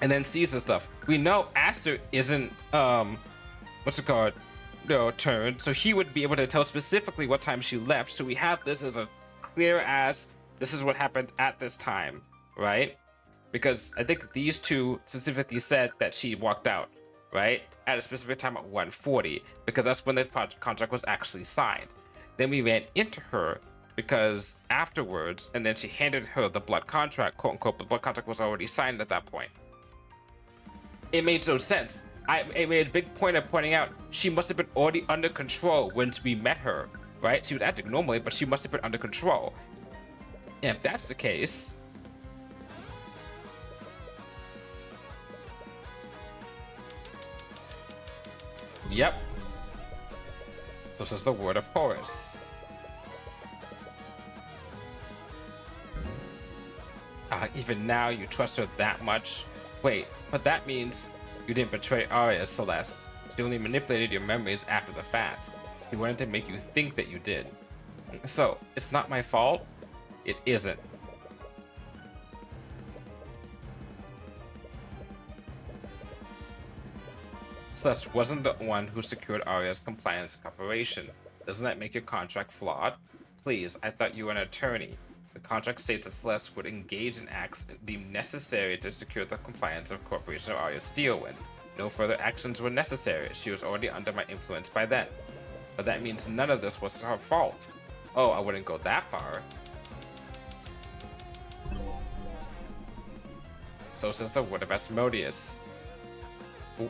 and then sees the stuff. We know Aster isn't what's it called? No, turned, so he would be able to tell specifically what time she left. So we have this as a clear as this is what happened at this time, right? Because I think these two specifically said that she walked out, right, at a specific time at 1:40, because that's when the contract was actually signed. Then we ran into her because afterwards, and then she handed her the blood contract, quote unquote. The blood contract was already signed at that point. It made no sense. I made a big point of pointing out she must have been already under control when we met her, right? She was acting normally, but she must have been under control. And if that's the case, yep. So says the word of Horus. Even now you trust her that much? Wait, but that means you didn't betray Arya, Celeste. She only manipulated your memories after the fact. She wanted to make you think that you did. So, it's not my fault? It isn't. Celeste wasn't the one who secured Arya's compliance and cooperation. Doesn't that make your contract flawed? Please, I thought you were an attorney. The contract states that Celeste would engage in acts deemed necessary to secure the compliance of cooperation of Arya Steelwind. No further actions were necessary. She was already under my influence by then. But that means none of this was her fault. Oh, I wouldn't go that far. So says the word of Asmodeus. Ooh.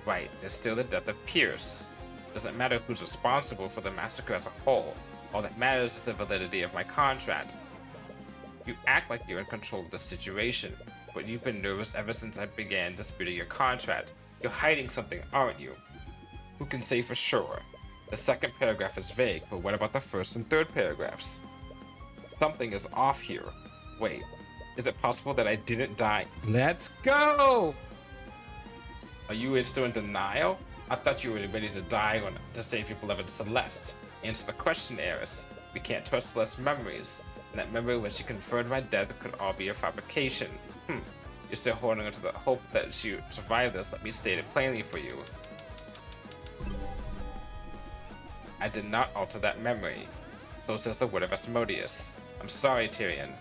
Right, there's still the death of Pierce. Doesn't matter who's responsible for the massacre as a whole. All that matters is the validity of my contract. You act like you're in control of the situation, but you've been nervous ever since I began disputing your contract. You're hiding something, aren't you? Who can say for sure? The second paragraph is vague, but what about the first and third paragraphs? Something is off here. Wait, is it possible that I didn't die? Let's go! Are you still in denial? I thought you were ready to die to save your beloved Celeste. Answer the question, Eris. We can't trust Celeste's memories. And that memory when she confirmed my death could all be a fabrication. You're still holding on to the hope that she survived this. Let me state it plainly for you. I did not alter that memory. So says the word of Asmodeus. I'm sorry, Tyrion.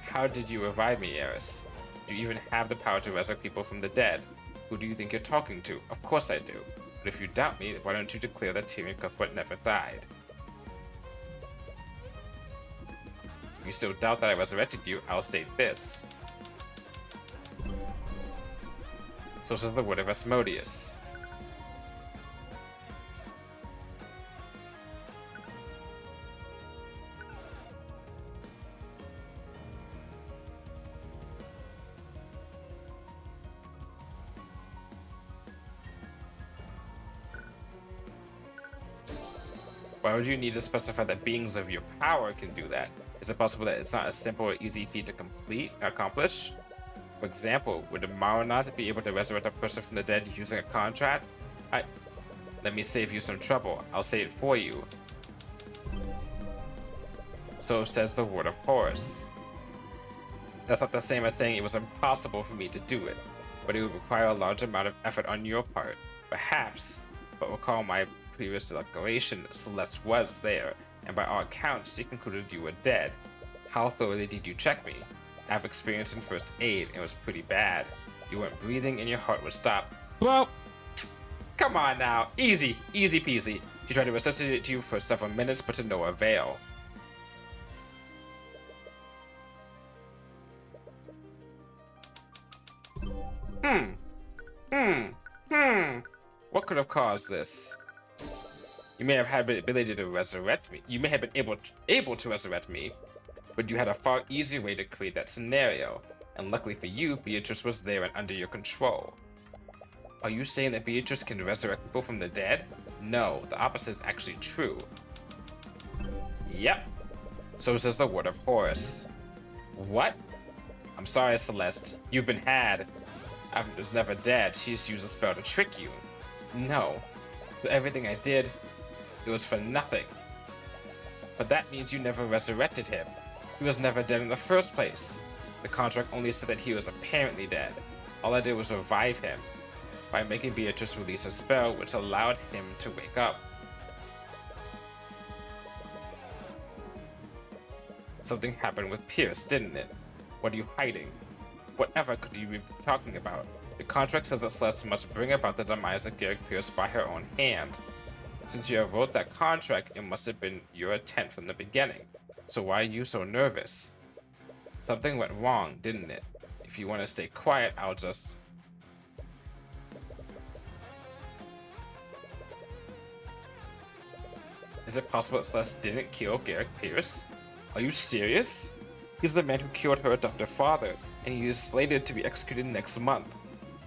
How did you revive me, Eris? Do you even have the power to resurrect people from the dead? Who do you think you're talking to? Of course I do. But if you doubt me, why don't you declare that Tyrion Cuthbert never died? If you still doubt that I resurrected you, I'll state this. So says the word of Asmodeus. Why would you need to specify that beings of your power can do that? Is it possible that it's not a simple or easy feat to accomplish? For example, would a Maronat be able to resurrect a person from the dead using a contract? Let me save you some trouble. I'll say it for you. So says the word of Horus. That's not the same as saying it was impossible for me to do it, but it would require a large amount of effort on your part. Perhaps, but recall my previous declaration, Celeste was there, and by all accounts, she concluded you were dead. How thoroughly did you check me? I have experience in first aid, and it was pretty bad. You weren't breathing, and your heart would stop. Well, come on now, easy peasy. She tried to resuscitate you for several minutes, but to no avail. What could have caused this? You may have had the ability to resurrect me. You may have been able to resurrect me, but you had a far easier way to create that scenario. And luckily for you, Beatrice was there and under your control. Are you saying that Beatrice can resurrect people from the dead? No, the opposite is actually true. Yep. So says the word of Horus. What? I'm sorry, Celeste. You've been had. I was never dead. She just used a spell to trick you. No. For everything I did, it was for nothing. But that means you never resurrected him. He was never dead in the first place. The contract only said that he was apparently dead. All I did was revive him by making Beatrice release a spell which allowed him to wake up. Something happened with Pierce, didn't it? What are you hiding? Whatever could you be talking about? The contract says that Celeste must bring about the demise of Garrick Pierce by her own hand. Since you have wrote that contract, it must have been your intent from the beginning. So why are you so nervous? Something went wrong, didn't it? If you want to stay quiet, I'll just... Is it possible that Celeste didn't kill Garrick Pierce? Are you serious? He's the man who killed her adoptive father, and he is slated to be executed next month.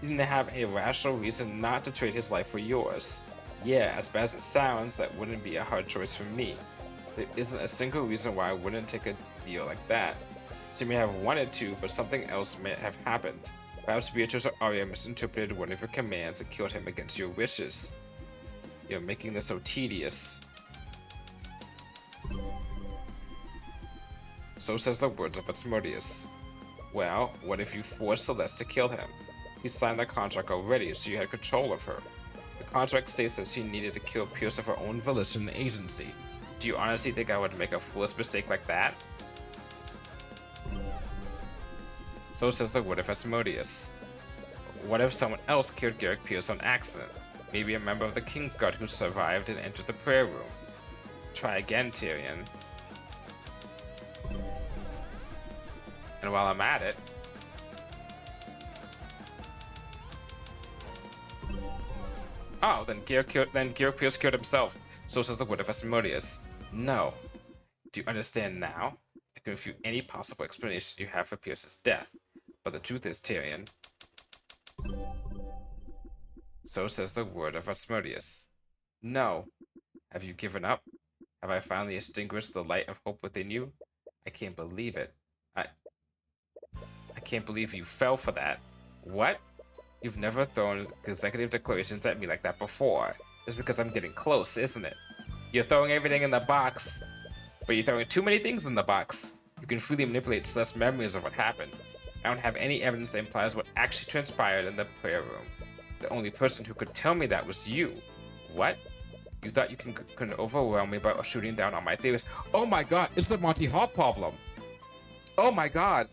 He didn't have a rational reason not to trade his life for yours. Yeah, as bad as it sounds, that wouldn't be a hard choice for me. There isn't a single reason why I wouldn't take a deal like that. She may have wanted to, but something else may have happened. Perhaps Beatrice or Arya misinterpreted one of your commands and killed him against your wishes. You're making this so tedious. So says the words of Asmodeus. Well, what if you forced Celeste to kill him? He signed the contract already, so you had control of her. The contract states that she needed to kill Pierce of her own volition and agency. Do you honestly think I would make a foolish mistake like that? So says the word of Asmodeus. What if someone else killed Garrick Pierce on accident? Maybe a member of the Kingsguard who survived and entered the prayer room. Try again, Tyrion. And while I'm at it... Oh, then Garrick Pierce killed himself. So says the word of Asmodeus. No. Do you understand now? I can refute any possible explanation you have for Pierce's death. But the truth is, Tyrion... So says the word of Asmodeus. No. Have you given up? Have I finally extinguished the light of hope within you? I can't believe it. I can't believe you fell for that. What? You've never thrown consecutive declarations at me like that before. It's because I'm getting close, isn't it? You're throwing everything in the box, but you're throwing too many things in the box. You can freely manipulate Celeste's memories of what happened. I don't have any evidence that implies what actually transpired in the prayer room. The only person who could tell me that was you. What? You thought you can overwhelm me by shooting down on my theories? Oh my god, it's the Monty Hall problem. Oh my god.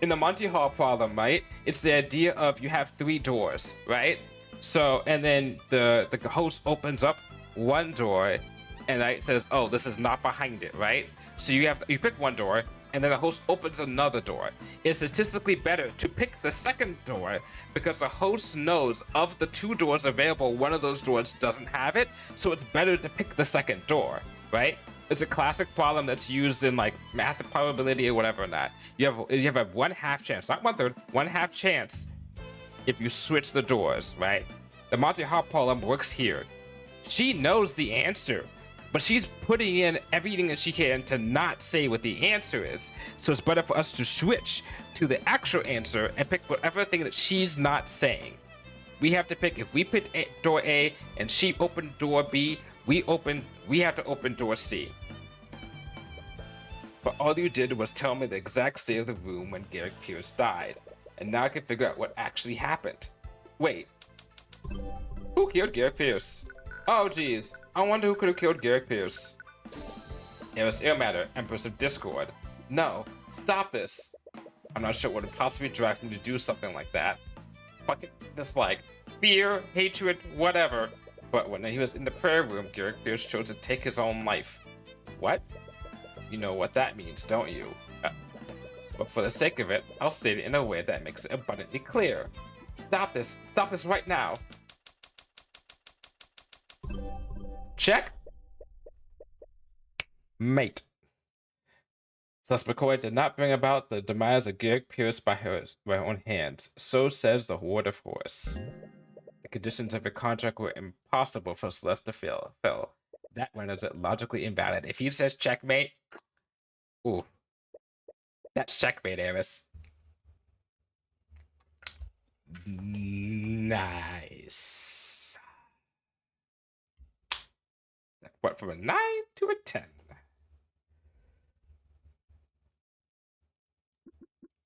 In the Monty Hall problem, right? It's the idea of you have 3 doors, right? So, and then the host opens up one door and it says, oh, this is not behind it, right? So you pick one door and then the host opens another door. It's statistically better to pick the second door because the host knows of the 2 doors available, one of those doors doesn't have it. So it's better to pick the second door, right? It's a classic problem that's used in like math and probability or whatever and that. You have a 1/2 chance, not 1/3, 1/2 chance if you switch the doors, right? The Monty Hall problem works here. She knows the answer, but she's putting in everything that she can to not say what the answer is. So it's better for us to switch to the actual answer and pick whatever thing that she's not saying. We have to pick, if we picked door A and she opened door B, we have to open door C. But all you did was tell me the exact state of the room when Garrick Pierce died, and now I can figure out what actually happened. Wait, who killed Garrick Pierce? Oh geez, I wonder who could have killed Garrick Pierce. It was Ilmatter, Empress of Discord. No, stop this. I'm not sure what would possibly drive me to do something like that. Fucking dislike, fear, hatred, whatever. But when he was in the prayer room, Garrick Pierce chose to take his own life. What? You know what that means, don't you? But for the sake of it, I'll state it in a way that makes it abundantly clear. Stop this right now. Check. Mate. Thus McCoy did not bring about the demise of Garrick Pierce by her own hands. So says the Ward of Horus. The conditions of your contract were impossible for Celeste to fill. That renders it logically invalid. If he says checkmate, ooh, that's checkmate, Eris. Nice. That went from a 9 to a 10.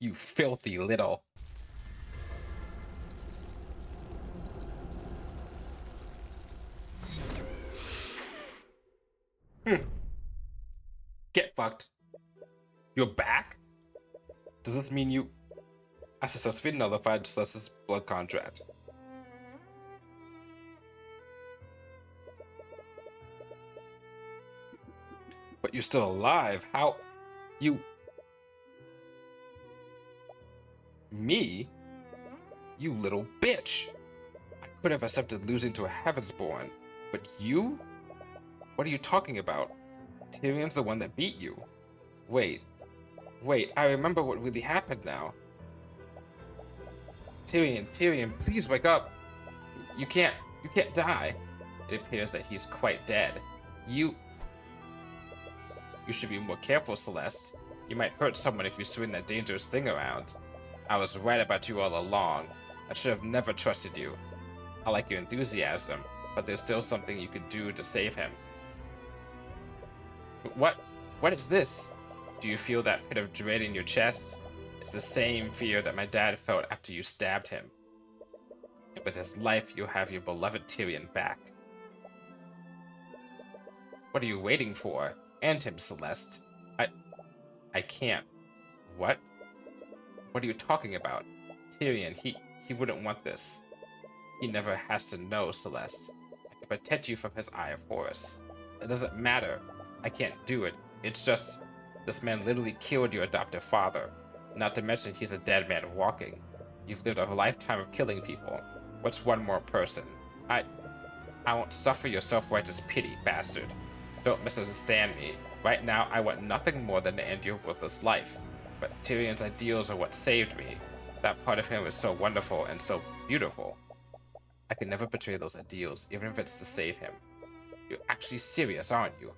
You filthy little. Get fucked. You're back? Does this mean you... I successfully nullified Celeste's blood contract. But you're still alive. How? You... Me? You little bitch. I could have accepted losing to a Heavensborn, but you? What are you talking about? Tyrion's the one that beat you. Wait, I remember what really happened now. Tyrion, please wake up. You can't die. It appears that he's quite dead. You should be more careful, Celeste. You might hurt someone if you swing that dangerous thing around. I was right about you all along. I should have never trusted you. I like your enthusiasm, but there's still something you could do to save him. What is this? Do you feel that pit of dread in your chest? It's the same fear that my dad felt after you stabbed him. And with his life, you'll have your beloved Tyrion back. What are you waiting for? End him, Celeste. I can't. What? What are you talking about? Tyrion, he wouldn't want this. He never has to know, Celeste. I can protect you from his Eye of Horus. It doesn't matter. I can't do it. It's just, this man literally killed your adoptive father. Not to mention he's a dead man walking. You've lived a lifetime of killing people. What's one more person? I won't suffer your self-righteous pity, bastard. Don't misunderstand me. Right now, I want nothing more than to end your worthless life. But Tyrion's ideals are what saved me. That part of him is so wonderful and so beautiful. I could never betray those ideals, even if it's to save him. You're actually serious, aren't you?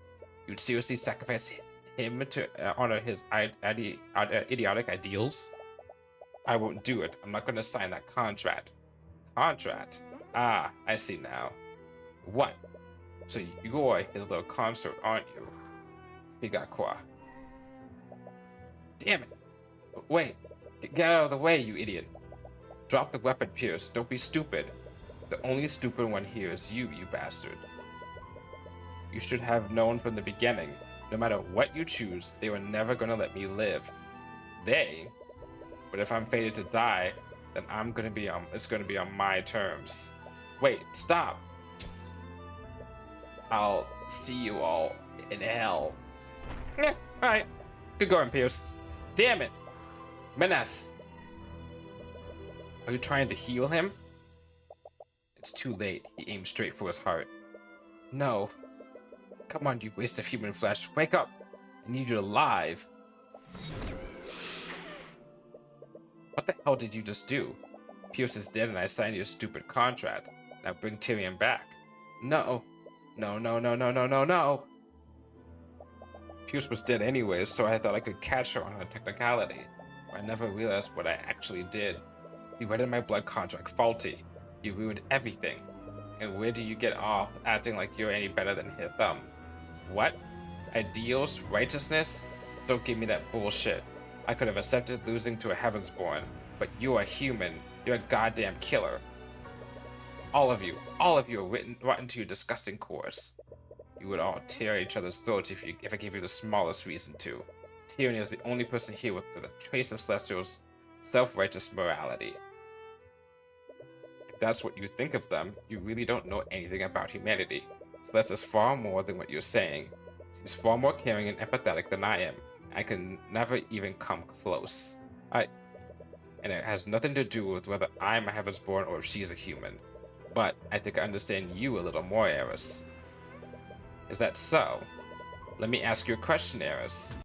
You'd seriously sacrifice him to honor his idiotic ideals? I won't do it. I'm not going to sign that contract. Contract? Ah, I see now. What? So you're his little consort, aren't you? Figa quoi? Damn it! Wait! Get out of the way, you idiot! Drop the weapon, Pierce. Don't be stupid. The only stupid one here is you bastard. You should have known from the beginning. No matter what you choose, they were never gonna let me live. They? But if I'm fated to die, then it's gonna be on my terms. Wait, stop! I'll see you all in hell. Alright. Good going, Pierce. Damn it! Menace! Are you trying to heal him? It's too late. He aimed straight for his heart. No. Come on, you waste of human flesh. Wake up! I need you alive. What the hell did you just do? Pierce is dead and I signed your stupid contract. Now bring Tyrion back. No. No. Pierce was dead anyways, so I thought I could catch her on a technicality. I never realized what I actually did. You rendered my blood contract faulty. You ruined everything. And where do you get off acting like you're any better than his thumb? What? Ideals? Righteousness? Don't give me that bullshit. I could have accepted losing to a Heavensborn, but you're a human. You're a goddamn killer. All of you are rotten to your disgusting course. You would all tear each other's throats if I gave you the smallest reason to. Tyrion is the only person here with a trace of Celestial's self-righteous morality. If that's what you think of them, you really don't know anything about humanity. Celeste is far more than what you're saying. She's far more caring and empathetic than I am. I can never even come close. And it has nothing to do with whether I'm a Heavensborn or if she's a human. But I think I understand you a little more, Eris. Is that so? Let me ask you a question, Eris.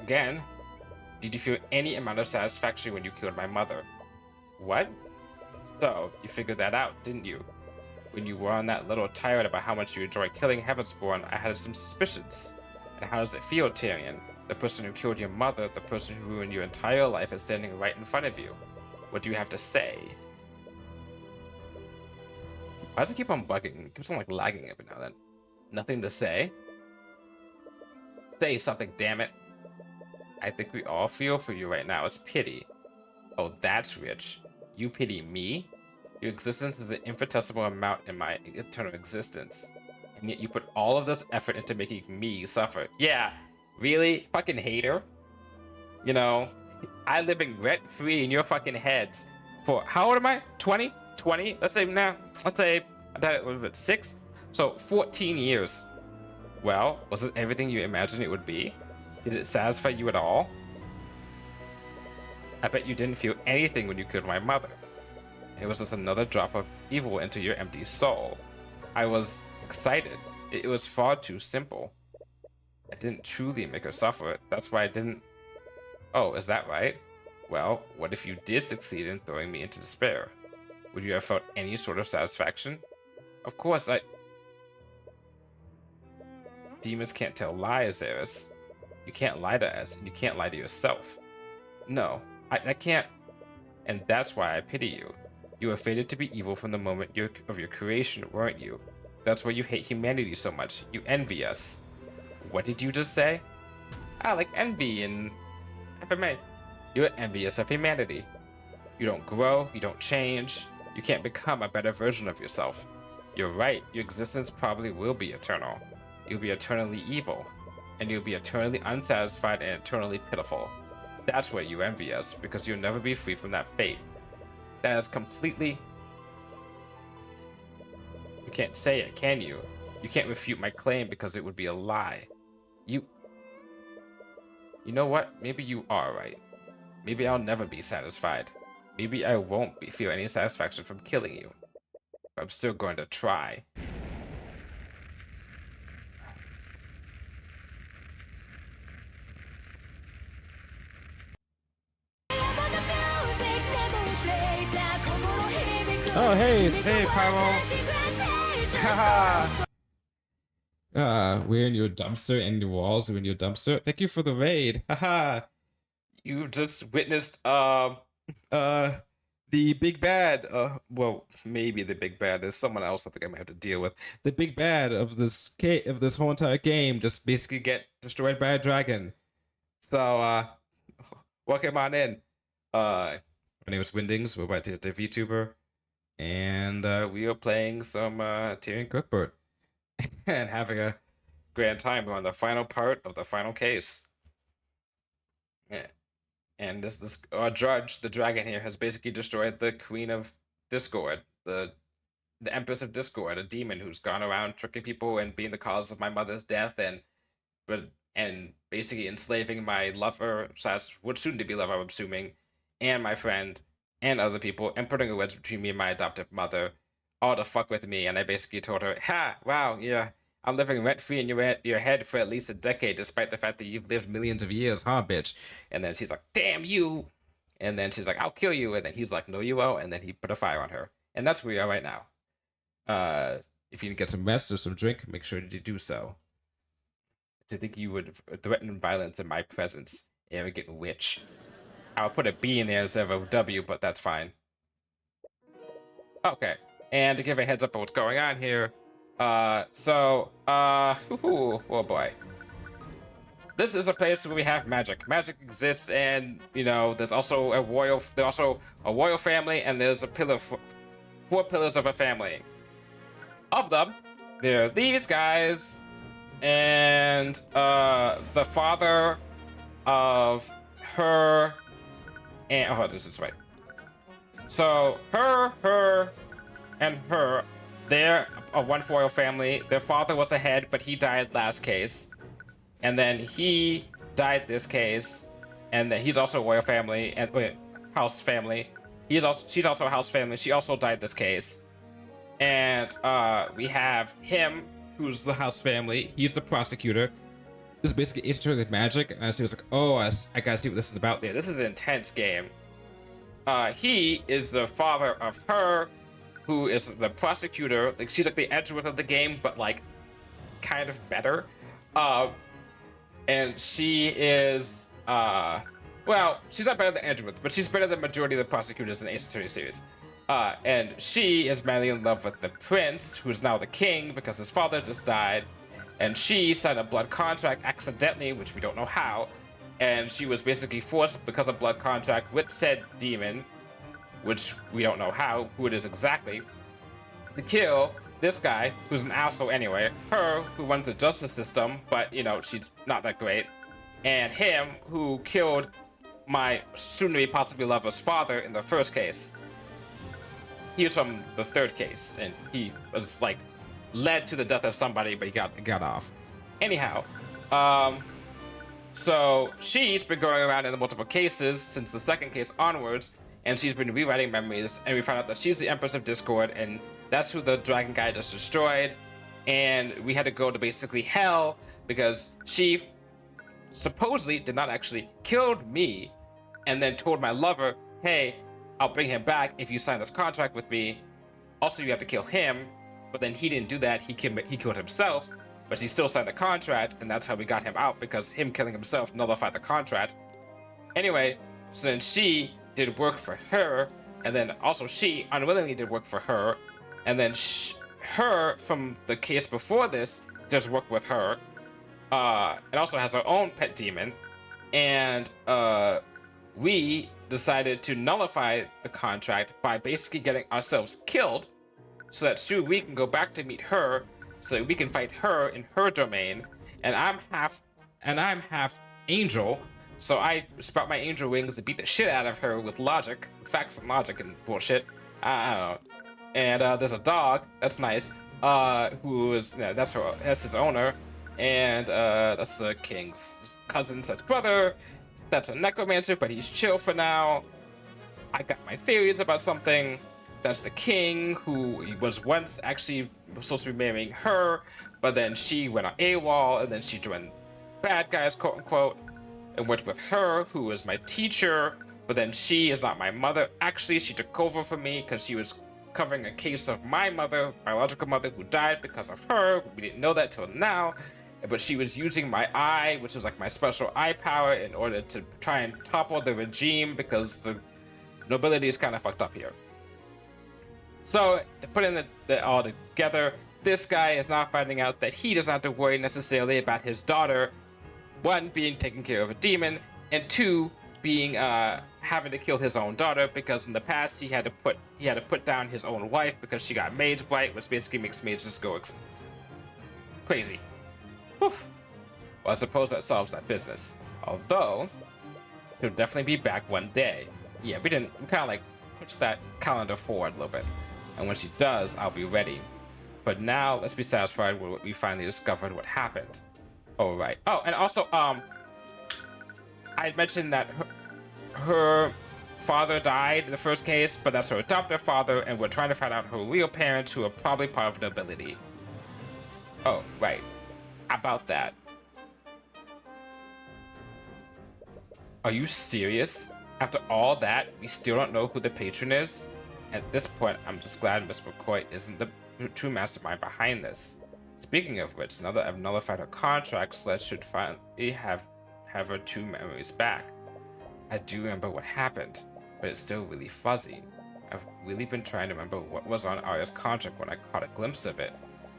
Again, did you feel any amount of satisfaction when you killed my mother? What? So, you figured that out, didn't you? When you were on that little tirade about how much you enjoyed killing Heavensborn, I had some suspicions. And how does it feel, Tyrion? The person who killed your mother, the person who ruined your entire life, is standing right in front of you. What do you have to say? Why does it keep on bugging? It keeps on like lagging every now and then. Nothing to say? Say something, damn it. I think we all feel for you right now is pity. Oh, that's rich. You pity me? Your existence is an infinitesimal amount in my eternal existence. And yet you put all of this effort into making me suffer. Yeah, really? Fucking hater? You know, I living rent-free in your fucking heads for, how old am I? 20? 20? Let's say, I died at 6? So, 14 years. Well, was it everything you imagined it would be? Did it satisfy you at all? I bet you didn't feel anything when you killed my mother. It was just another drop of evil into your empty soul. I was excited. It was far too simple. I didn't truly make her suffer. That's why I didn't... Oh, is that right? Well, what if you did succeed in throwing me into despair? Would you have felt any sort of satisfaction? Of course, Demons can't tell lies, Eris. You can't lie to us, and you can't lie to yourself. No, I can't... And that's why I pity you. You were fated to be evil from the moment of your creation, weren't you? That's why you hate humanity so much. You envy us. What did you just say? Ah, like envy in FMA. You're envious of humanity. You don't grow, you don't change, you can't become a better version of yourself. You're right, your existence probably will be eternal. You'll be eternally evil, and you'll be eternally unsatisfied and eternally pitiful. That's why you envy us, because you'll never be free from that fate. That is completely... You can't say it, can you? You can't refute my claim because it would be a lie. You know what? Maybe you are right. Maybe I'll never be satisfied. Maybe I won't feel any satisfaction from killing you. But I'm still going to try. Oh, hey, Pyro. Haha. We're in your dumpster and your walls are in your dumpster. Thank you for the raid. Haha. You just witnessed, the big bad, well, maybe the big bad. There's someone else I think I might have to deal with. The big bad of this whole entire game just basically get destroyed by a dragon. So, welcome on in. My name is Windings. We're about to the VTuber. And we are playing some Tyrion Cuthbert. And having a grand time. We're on the final part of the final case. Yeah. And this judge, the dragon here, has basically destroyed the Queen of Discord, the Empress of Discord, a demon who's gone around tricking people and being the cause of my mother's death, and basically enslaving my lover, would soon to be lover, I'm assuming, and my friend, and other people, and putting a wedge between me and my adoptive mother, all to fuck with me. And I basically told her, "Ha! Wow, yeah, I'm living rent-free in your head for at least a decade, despite the fact that you've lived millions of years, huh, bitch?" And then she's like, "Damn you!" And then she's like, "I'll kill you." And then he's like, "No, you won't." And then he put a fire on her. And that's where we are right now. If you need to get some rest or some drink, make sure to do so. To think you would threaten violence in my presence, arrogant witch. I'll put a B in there instead of a W, but that's fine. Okay. And to give a heads up of what's going on here, oh boy. This is a place where we have magic. Magic exists, and there's also a royal family, and there's a four pillars of a family. Of them, there are these guys, and the father of her, and this is right. So her, and her, they're a one royal family. Their father was the head, but he died last case. And then he died this case. And then he's also a royal family, and house family. She's also a house family. She also died this case. And we have him, who's the house family. He's the prosecutor. This is basically esoteric magic, and I was like, oh, I gotta see what this is about. Yeah, this is an intense game. He is the father of her, who is the prosecutor. Like, she's like the Edgeworth of the game, but like kind of better. And she is well, she's not better than Edgeworth, but she's better than majority of the prosecutors in the Ace Attorney series. And she is madly in love with the prince, who's now the king because his father just died. And she signed a blood contract accidentally, which we don't know how, and she was basically forced because of blood contract with said demon, which we don't know who it is exactly, to kill this guy, who's an asshole anyway, her, who runs the justice system, but, you know, she's not that great, and him, who killed my soon-to-be possibly lover's father in the first case. He was from the third case, and he was, like, led to the death of somebody, but he got off. Anyhow, so she's been going around in the multiple cases since the second case onwards, and she's been rewriting memories, and we found out that she's the Empress of Discord, and that's who the dragon guy just destroyed, and we had to go to basically hell because she supposedly did not actually killed me, and then told my lover, hey, I'll bring him back if you sign this contract with me. Also, you have to kill him, but then he didn't do that. He killed himself, but he still signed the contract, and that's how we got him out, because him killing himself nullified the contract. Anyway, so then she did work for her, and then also she unwillingly did work for her, and then her from the case before this does work with her, and also has her own pet demon, and we decided to nullify the contract by basically getting ourselves killed, so that soon we can go back to meet her, so we can fight her in her domain, and I'm half angel, so I sprout my angel wings to beat the shit out of her with logic, facts and logic and bullshit. I don't know. And there's a dog, that's nice, who is, that's his owner, and that's the king's cousin, that's brother, that's a necromancer, but he's chill for now. I got my theories about something. That's the king, who was once actually supposed to be marrying her, but then she went on AWOL, and then she joined bad guys, quote unquote, and went with her, who was my teacher, but then she is not my mother. Actually, she took over for me because she was covering a case of my mother, biological mother, who died because of her. We didn't know that till now, but she was using my eye, which was like my special eye power, in order to try and topple the regime, because the nobility is kind of fucked up here. So, to put in the all together, this guy is now finding out that he doesn't have to worry necessarily about his daughter, one, being taken care of a demon, and two, being having to kill his own daughter, because in the past he had to put down his own wife because she got mage blight, which basically makes mages go crazy. Whew. Well, I suppose that solves that business. Although, he'll definitely be back one day. Yeah, we kind of like push that calendar forward a little bit. And when she does, I'll be ready. But now, let's be satisfied with what we finally discovered what happened. All right. Oh, and also, I had mentioned that her father died in the first case, but that's her adoptive father, and we're trying to find out her real parents, who are probably part of the nobility. Oh, right. About that. Are you serious? After all that, we still don't know who the patron is? At this point, I'm just glad Miss McCoy isn't the true mastermind behind this. Speaking of which, now that I've nullified her contract, Sledge should finally have her two memories back. I do remember what happened, but it's still really fuzzy. I've really been trying to remember what was on Arya's contract when I caught a glimpse of it,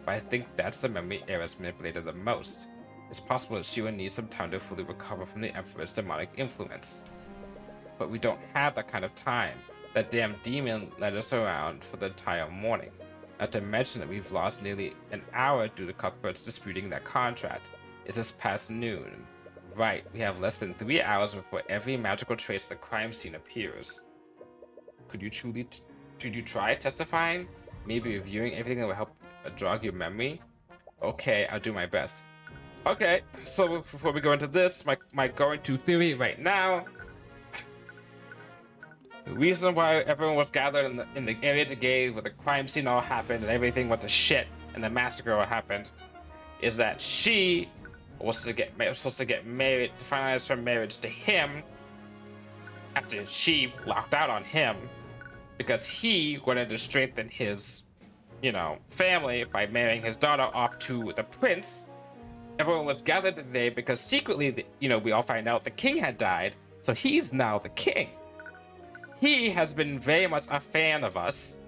but I think that's the memory Ares manipulated the most. It's possible that she will need some time to fully recover from the Emperor's demonic influence. But we don't have that kind of time. That damn demon led us around for the entire morning. Not to mention that we've lost nearly an hour due to Cuthbert's disputing that contract. It's just past noon. Right, we have less than 3 hours before every magical trace of the crime scene appears. Could you try testifying? Maybe reviewing everything that will help jog your memory? Okay, I'll do my best. Okay, so before we go into this, my going-to theory right now. The reason why everyone was gathered in the area today where the crime scene all happened and everything went to shit and the massacre all happened is that she was supposed to get married, to finalize her marriage to him after she locked out on him because he wanted to strengthen his, family by marrying his daughter off to the prince. Everyone was gathered today because secretly, we all find out the king had died, so he's now the king. He has been very much a fan of us,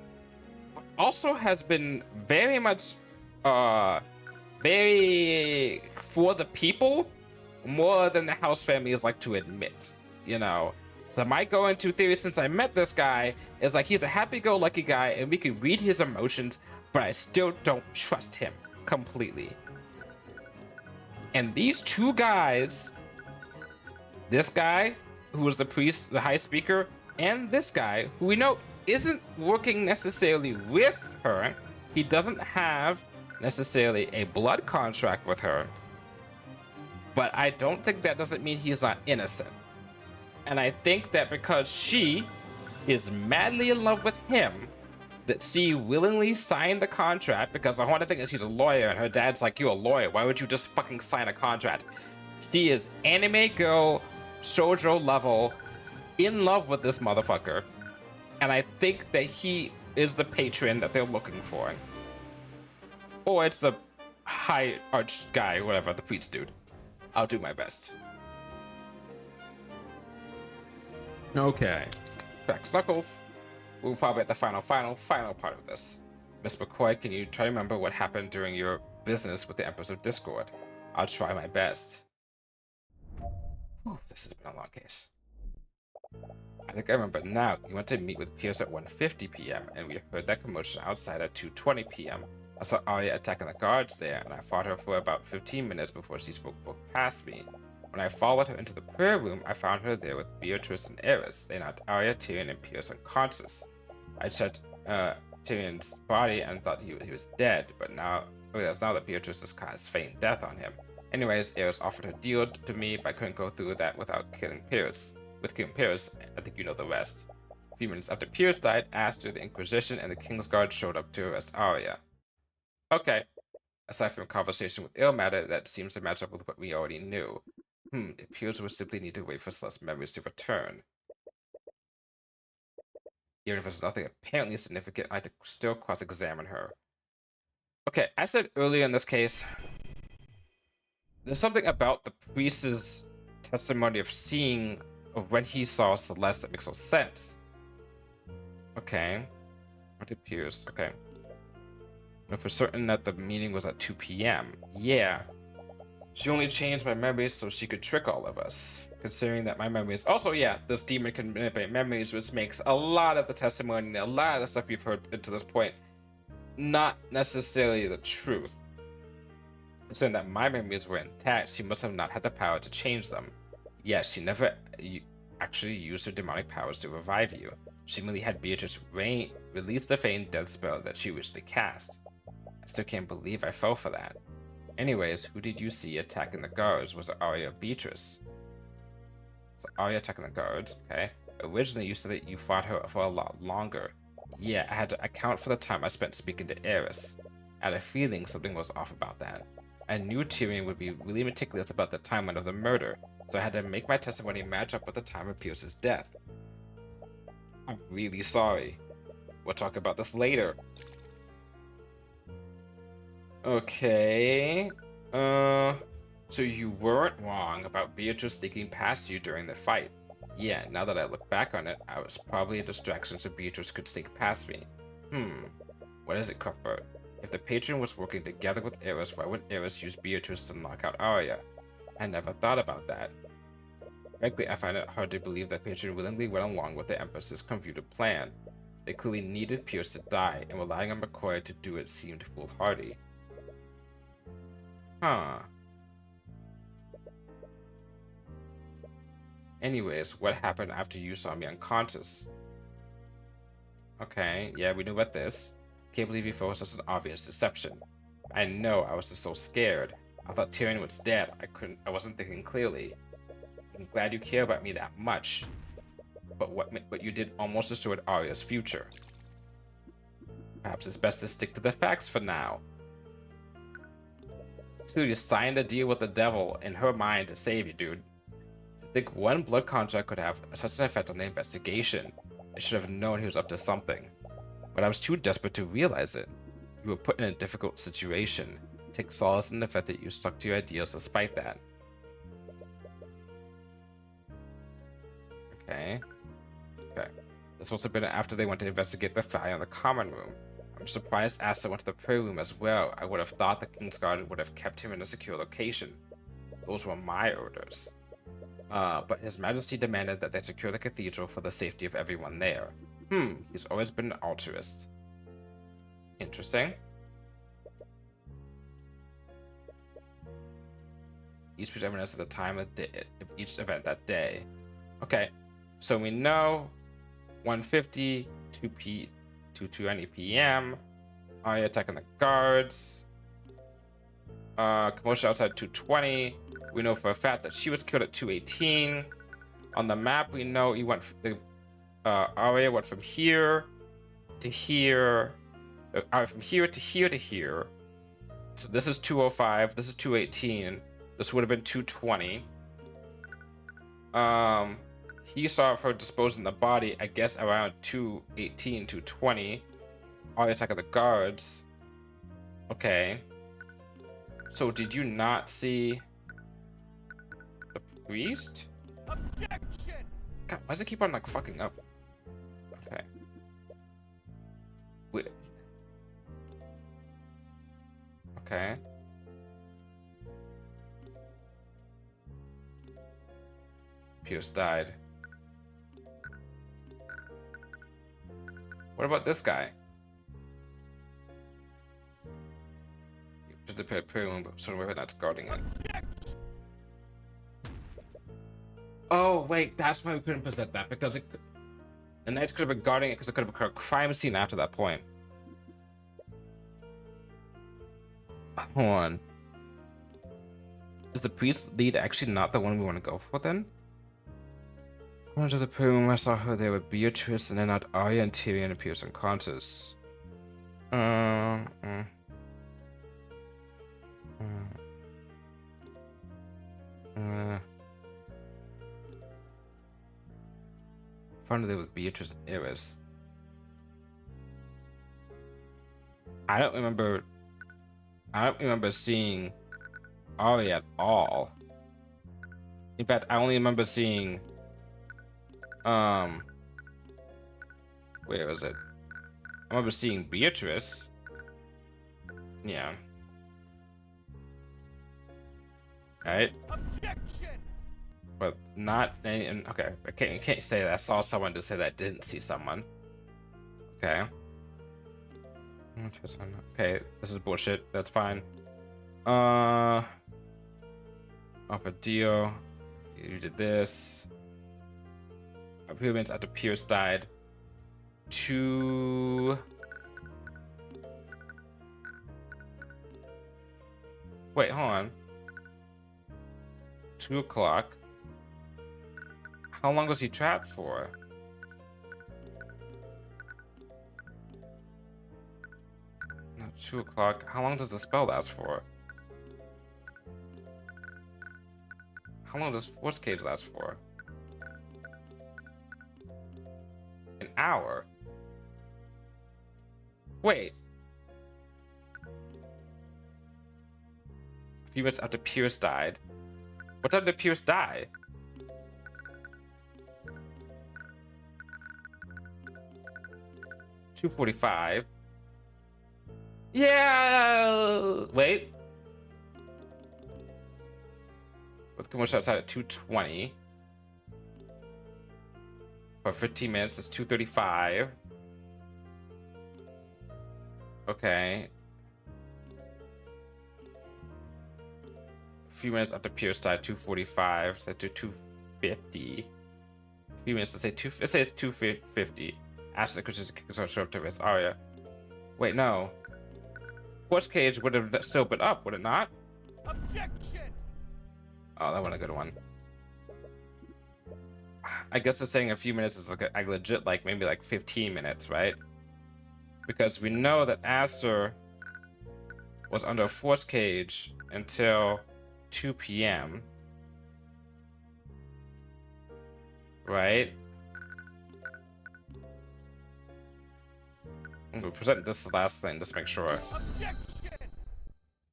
but also has been very much, very for the people, more than the house families like to admit, you know. So my go-into theory since I met this guy is like he's a happy-go-lucky guy and we can read his emotions, but I still don't trust him completely. And these two guys, this guy who was the priest, the high speaker, and this guy who we know isn't working necessarily with her. He doesn't have necessarily a blood contract with her, but I don't think that doesn't mean he's not innocent. And I think that because she is madly in love with him, that she willingly signed the contract, because the whole thing is she's a lawyer and her dad's like, you're a lawyer, why would you just fucking sign a contract? She is anime girl, shoujo level, in love with this motherfucker. And I think that he is the patron that they're looking for. Or it's the high arch guy, whatever, the priest dude. I'll do my best. Okay. Crack knuckles. We're probably at the final part of this. Miss McCoy, can you try to remember what happened during your business with the Empress of Discord? I'll try my best. Whew, this has been a long case. I think I remember now. You went to meet with Pierce at 1:50 p.m. and we heard that commotion outside at 2:20 p.m. I saw Arya attacking the guards there, and I fought her for about 15 minutes before she spoke past me. When I followed her into the prayer room, I found her there with Beatrice and Eris. They knocked Arya, Tyrion, and Pierce unconscious. I checked Tyrion's body and thought he was dead, but now I realize now that Beatrice has feigned death on him. Anyways, Eris offered her deal to me, but I couldn't go through that without killing Pierce. With killing Pierce, I think you know the rest. A few minutes after Pierce died, I asked her the Inquisition and the Kingsguard showed up to arrest Arya. Okay. Aside from a conversation with Ilmatter, that seems to match up with what we already knew. It appears we simply need to wait for Celeste's memories to return. Even if there's nothing apparently significant, I had to still cross-examine her. Okay, I said earlier in this case, there's something about the priest's testimony of seeing, of when he saw Celeste that makes no sense. Okay. What appears? Okay. I know for certain that the meeting was at 2 p.m. Yeah. She only changed my memories so she could trick all of us. Considering that my memories... Also, yeah, this demon can manipulate memories, which makes a lot of the testimony and a lot of the stuff you've heard to this point not necessarily the truth. Considering that my memories were intact, she must have not had the power to change them. Yes, she never actually used her demonic powers to revive you. She merely had Beatrice release the feigned death spell that she wished to cast. I still can't believe I fell for that. Anyways, who did you see attacking the guards? Was it Arya or Beatrice? So Arya attacking the guards, okay. Originally, you said that you fought her for a lot longer. Yeah, I had to account for the time I spent speaking to Eris. I had a feeling something was off about that. I knew Tyrion would be really meticulous about the timeline of the murder, so I had to make my testimony match up with the time of Pierce's death. I'm really sorry. We'll talk about this later. Okay. So you weren't wrong about Beatrice sneaking past you during the fight. Yeah, now that I look back on it, I was probably a distraction so Beatrice could sneak past me. What is it, Cuthbert? If the patron was working together with Eris, why would Eris use Beatrice to knock out Arya? I never thought about that. Frankly, I find it hard to believe that patron willingly went along with the Empress's convoluted plan. They clearly needed Pierce to die, and relying on McCoy to do it seemed foolhardy. Huh. Anyways, what happened after you saw me unconscious? Okay, yeah, we knew about this. Can't believe you thought it was such an obvious deception. I know, I was just so scared. I thought Tyrion was dead. I wasn't thinking clearly. I'm glad you care about me that much. But what you did almost destroyed Arya's future. Perhaps it's best to stick to the facts for now. So you signed a deal with the devil in her mind to save you, dude. To think one blood contract could have such an effect on the investigation. I should have known he was up to something. But I was too desperate to realize it. You were put in a difficult situation. Take solace in the fact that you stuck to your ideals despite that. Okay. This must have been after they went to investigate the fire in the common room. I'm surprised Asta went to the prayer room as well. I would have thought the Kingsguard would have kept him in a secure location. Those were my orders. But His Majesty demanded that they secure the cathedral for the safety of everyone there. He's always been an altruist. Interesting. Each piece of evidence at the time of each event that day. Okay, so we know 1:50, 2:20 p.m. Arya attacking the guards. Commotion outside 2:20. We know for a fact that she was killed at 2:18. On the map, we know he went. Arya went from here to here. From here to here to here. So this is 2:05. This is 2:18. This would have been 2:20. He saw her disposing the body, I guess, around 2:18, 2:20. Arya attacking the guards. Okay. So did you not see the priest? Objection! God, why does it keep on like fucking up? Okay. Wait. Okay. Pierce died. What about this guy? Just the prayer room, but some weapon that's guarding it. Oh wait, that's why we couldn't possess that, because the knights could have been guarding it because it could have been a crime scene after that point. Hold on. Is the priest lead actually not the one we want to go for then? I went to the prayer room, I saw her there with Beatrice, and then not Arya and Tyrion appears unconscious. Found her there with Beatrice and Iris. I don't remember seeing Arya at all. In fact, I only remember seeing where was it? I remember seeing Beatrice. Yeah. Alright. Objection! But not any, okay, I can't say that I saw someone to say that I didn't see someone. Okay. Okay, this is bullshit. That's fine. Off a deal. You did this. Appearance after Pierce died. Wait, hold on. 2 o'clock. How long was he trapped for? No, 2 o'clock. How long does the spell last for? How long does Force Cage last for? An hour? Wait. A few minutes after Pierce died. What time did Pierce die? $2:45. Yeah. Wait. With commotion outside at 2:20. For 15 minutes, it's 2:35. Okay. A few minutes after Pierce died, 2:45, so to 2:50. A few minutes, let's say it's 2:50. After the Christians show up to his Arya. Wait, no. Force Cage would have still been up, would it not? Objection! Oh, that wasn't a good one. I guess they're saying a few minutes is like a legit, like maybe like 15 minutes, right? Because we know that Aster was under a Force Cage until 2 p.m. Right? I'm gonna present this last thing just to make sure. Objection!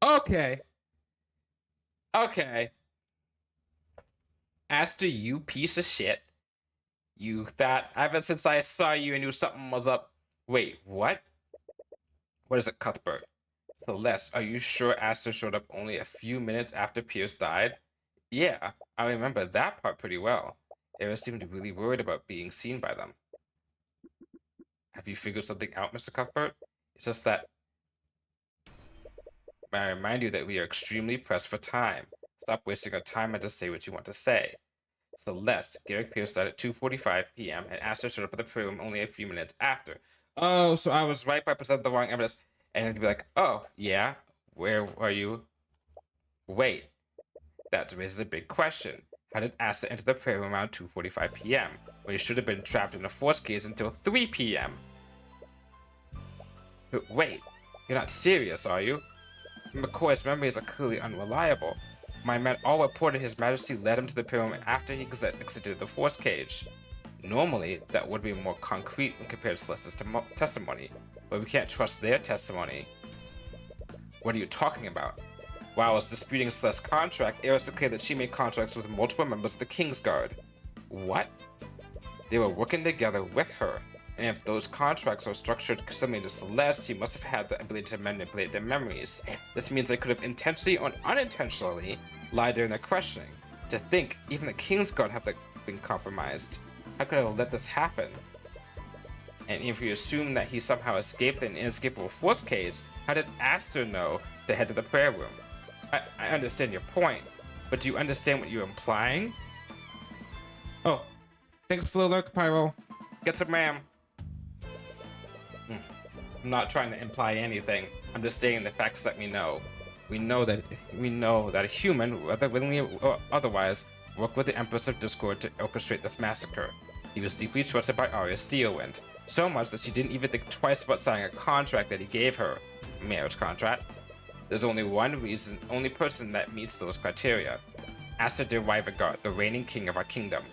Okay. Okay. Aster, you piece of shit. You thought, ever since I saw you, I knew something was up. Wait, what? What is it, Cuthbert? Celeste, are you sure Aster showed up only a few minutes after Pierce died? Yeah, I remember that part pretty well. Era seemed really worried about being seen by them. Have you figured something out, Mr. Cuthbert? It's just that I remind you that we are extremely pressed for time. Stop wasting our time and just say what you want to say. Celeste, Garrick Pierce died at 2:45 p.m. and Aster showed up at the prayer room only a few minutes after. Oh, so I was right by presenting the wrong evidence. And he'd be like, oh, yeah, where are you? Wait, that raises a big question. How did Aster enter the prayer room around 2:45 p.m. when he should have been trapped in a force cage until 3 p.m.? Wait, you're not serious, are you? McCoy's memories are clearly unreliable. My men all reported His Majesty led him to the pyramid after he exited the force cage. Normally, that would be more concrete when compared to Celeste's testimony, but we can't trust their testimony. What are you talking about? While I was disputing Celeste's contract, Eris declared that she made contracts with multiple members of the Kingsguard. What? They were working together with her, and if those contracts are structured similar to Celeste, she must have had the ability to manipulate their memories. This means they could have intentionally or unintentionally lied during their questioning. To think, even the Kingsguard have been compromised. How could I have let this happen? And if you assume that he somehow escaped an inescapable force cage, how did Aster know to head to the prayer room? I understand your point, but do you understand what you're implying? Oh, thanks for the alert, Pyro. Get some ma'am. I'm not trying to imply anything. I'm just stating the facts that we know. We know that a human, whether willingly or otherwise, worked with the Empress of Discord to orchestrate this massacre. He was deeply trusted by Arya Steelwind, so much that she didn't even think twice about signing a contract that he gave her. A marriage contract. There's only only person that meets those criteria. Aster de Wyvegard, the reigning king of our kingdom.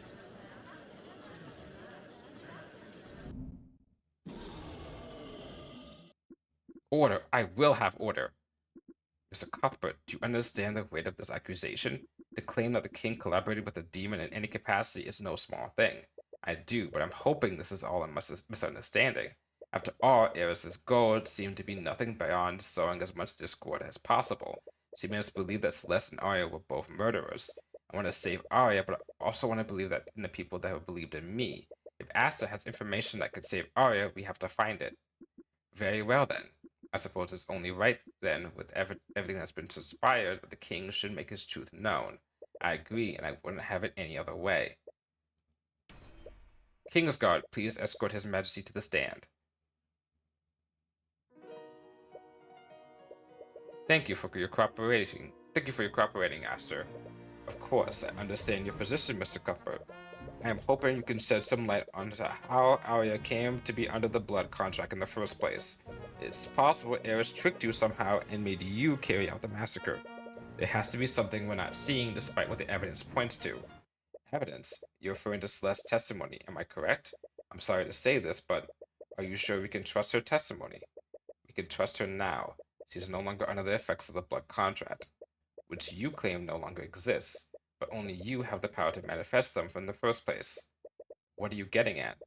Order. I will have order. Mr. Cuthbert, do you understand the weight of this accusation? The claim that the king collaborated with a demon in any capacity is no small thing. I do, but I'm hoping this is all a misunderstanding. After all, Eris's goal seemed to be nothing beyond sowing as much discord as possible. She made us believe that Celeste and Arya were both murderers. I want to save Arya, but I also want to believe that in the people that have believed in me. If Asta has information that could save Arya, we have to find it. Very well then. I suppose it's only right then, with everything that's been transpired, that the king should make his truth known. I agree, and I wouldn't have it any other way. Kingsguard, please escort His Majesty to the stand. Thank you for your cooperating. Thank you for your cooperating, Aster. Of course, I understand your position, Mr. Cuthbert. I am hoping you can shed some light onto how Arya came to be under the blood contract in the first place. It's possible Eris tricked you somehow and made you carry out the massacre. There has to be something we're not seeing despite what the evidence points to. Evidence? You're referring to Celeste's testimony, am I correct? I'm sorry to say this, but are you sure we can trust her testimony? We can trust her now. She's no longer under the effects of the blood contract, which you claim no longer exists, but only you have the power to manifest them from the first place. What are you getting at?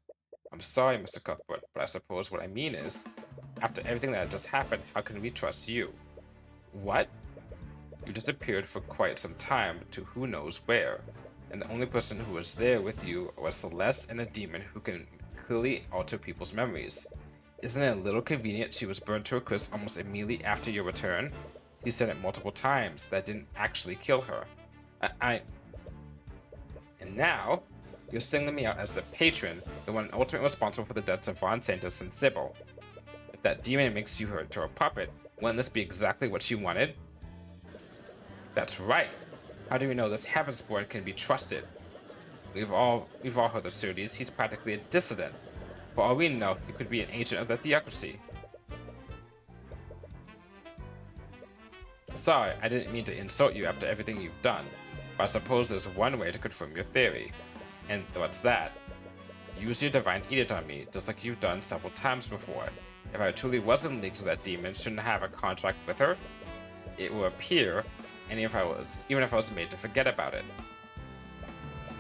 I'm sorry, Mr. Cuthbert, but I suppose what I mean is, after everything that just happened, how can we trust you? What? You disappeared for quite some time to who knows where, and the only person who was there with you was Celeste and a demon who can clearly alter people's memories. Isn't it a little convenient she was burned to a crisp almost immediately after your return? He said it multiple times that didn't actually kill her. And now, you're singling me out as the patron, the one ultimately responsible for the deaths of Von Santos and Sybil. If that demon makes you her into a puppet, wouldn't this be exactly what she wanted? That's right. How do we know this Heavensborn can be trusted? We've all heard the stories. He's practically a dissident. For all we know, he could be an agent of the theocracy. Sorry, I didn't mean to insult you after everything you've done, but I suppose there's one way to confirm your theory. And what's that? Use your divine edict on me, just like you've done several times before. If I truly was in league with that demon, shouldn't I have a contract with her? It will appear, and even if I was made to forget about it.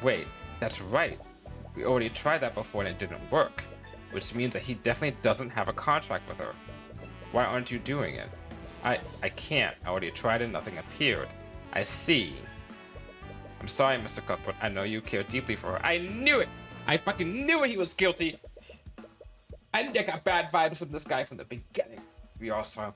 Wait, that's right. We already tried that before and it didn't work, which means that he definitely doesn't have a contract with her. Why aren't you doing it? I can't. I already tried and nothing appeared. I see. I'm sorry, Mr. Cuthbert. I know you care deeply for her. I knew it! I fucking knew he was guilty! I got bad vibes from this guy from the beginning. We all saw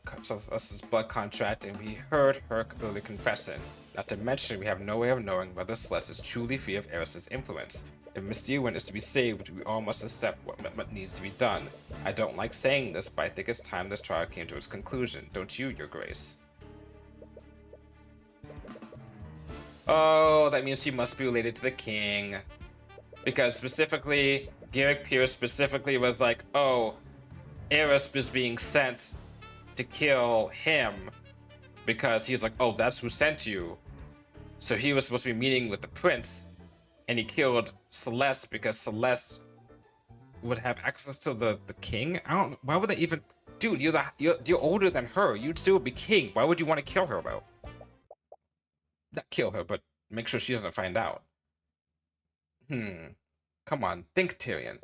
us' blood contract, and we heard her early confessing. Not to mention, we have no way of knowing whether Celeste is truly free of Eris's influence. If Miss Ewan is to be saved, we all must accept what needs to be done. I don't like saying this, but I think it's time this trial came to its conclusion. Don't you, Your Grace? Oh, that means she must be related to the king. Because specifically, Garrick Pierce specifically was like, oh, Eris was being sent to kill him because he's like, oh, that's who sent you. So he was supposed to be meeting with the prince, and he killed Celeste because Celeste would have access to the king. I don't. Why would they even? Dude, you're older than her. You'd still be king. Why would you want to kill her though? Not kill her, but make sure she doesn't find out. Come on, think, Tyrion.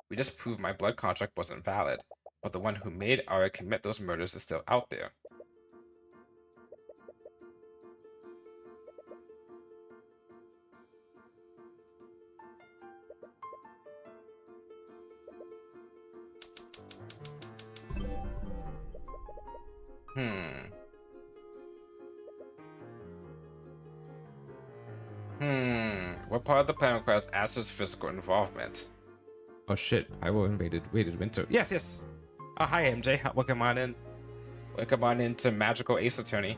We just proved my blood contract wasn't valid, but the one who made Arya commit those murders is still out there. What part of the plan requires Aster's physical involvement? Oh shit, Pyro invaded Winter. Yes. Oh, hi MJ, welcome on in. Welcome on into Magical Ace Attorney.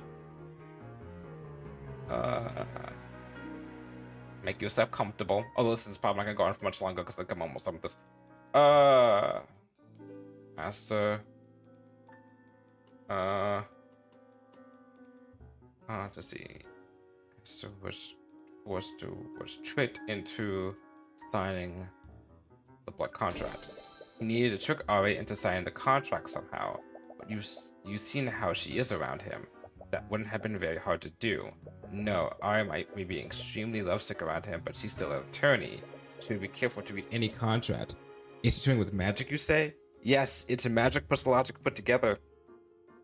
Make yourself comfortable. Although this is probably not gonna go on for much longer because I'm almost done with this. Aster. Let's see. Aster was tricked into signing the blood contract. He needed to trick Arya into signing the contract somehow, but you've seen how she is around him. That wouldn't have been very hard to do. No, Arya might be extremely lovesick around him, but she's still an attorney. She would be careful to read any contract. It's attorney with magic, you say? Yes, it's a magic plus logic put together.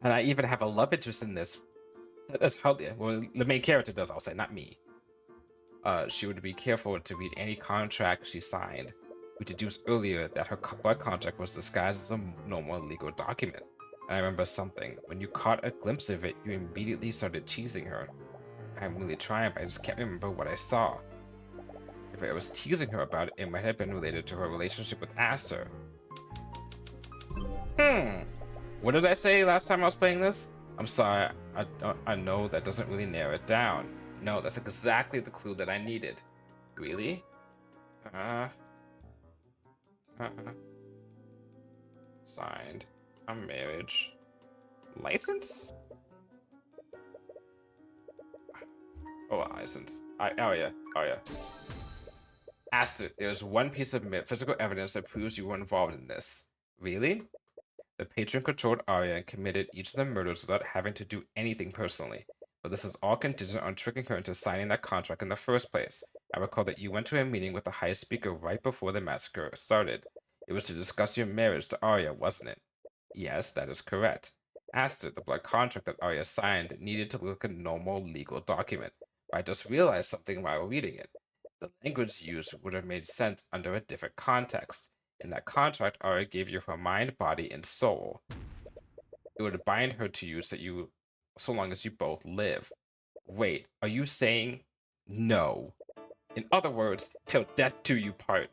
And I even have a love interest in this. That's hardly, well, the main character does, I'll say, not me. She would be careful to read any contract she signed. We deduced earlier that her blood contract was disguised as a normal legal document. And I remember something. When you caught a glimpse of it, you immediately started teasing her. I'm really trying, but I just can't remember what I saw. If I was teasing her about it, it might have been related to her relationship with Aster. What did I say last time I was playing this? I'm sorry, I know that doesn't really narrow it down. No, that's exactly the clue that I needed. Really? Signed. A marriage. License? Oh, license. Oh yeah. Aster, there's one piece of physical evidence that proves you were involved in this. Really? The patron controlled Arya and committed each of the murders without having to do anything personally. But this is all contingent on tricking her into signing that contract in the first place. I recall that you went to a meeting with the High Speaker right before the massacre started. It was to discuss your marriage to Arya, wasn't it? Yes, that is correct. Aster, the blood contract that Arya signed, needed to look like a normal legal document. But I just realized something while reading it. The language used would have made sense under a different context. In that contract, Arya gave you her mind, body, and soul. It would bind her to you so long as you both live. Wait, are you saying no? In other words, till death do you part.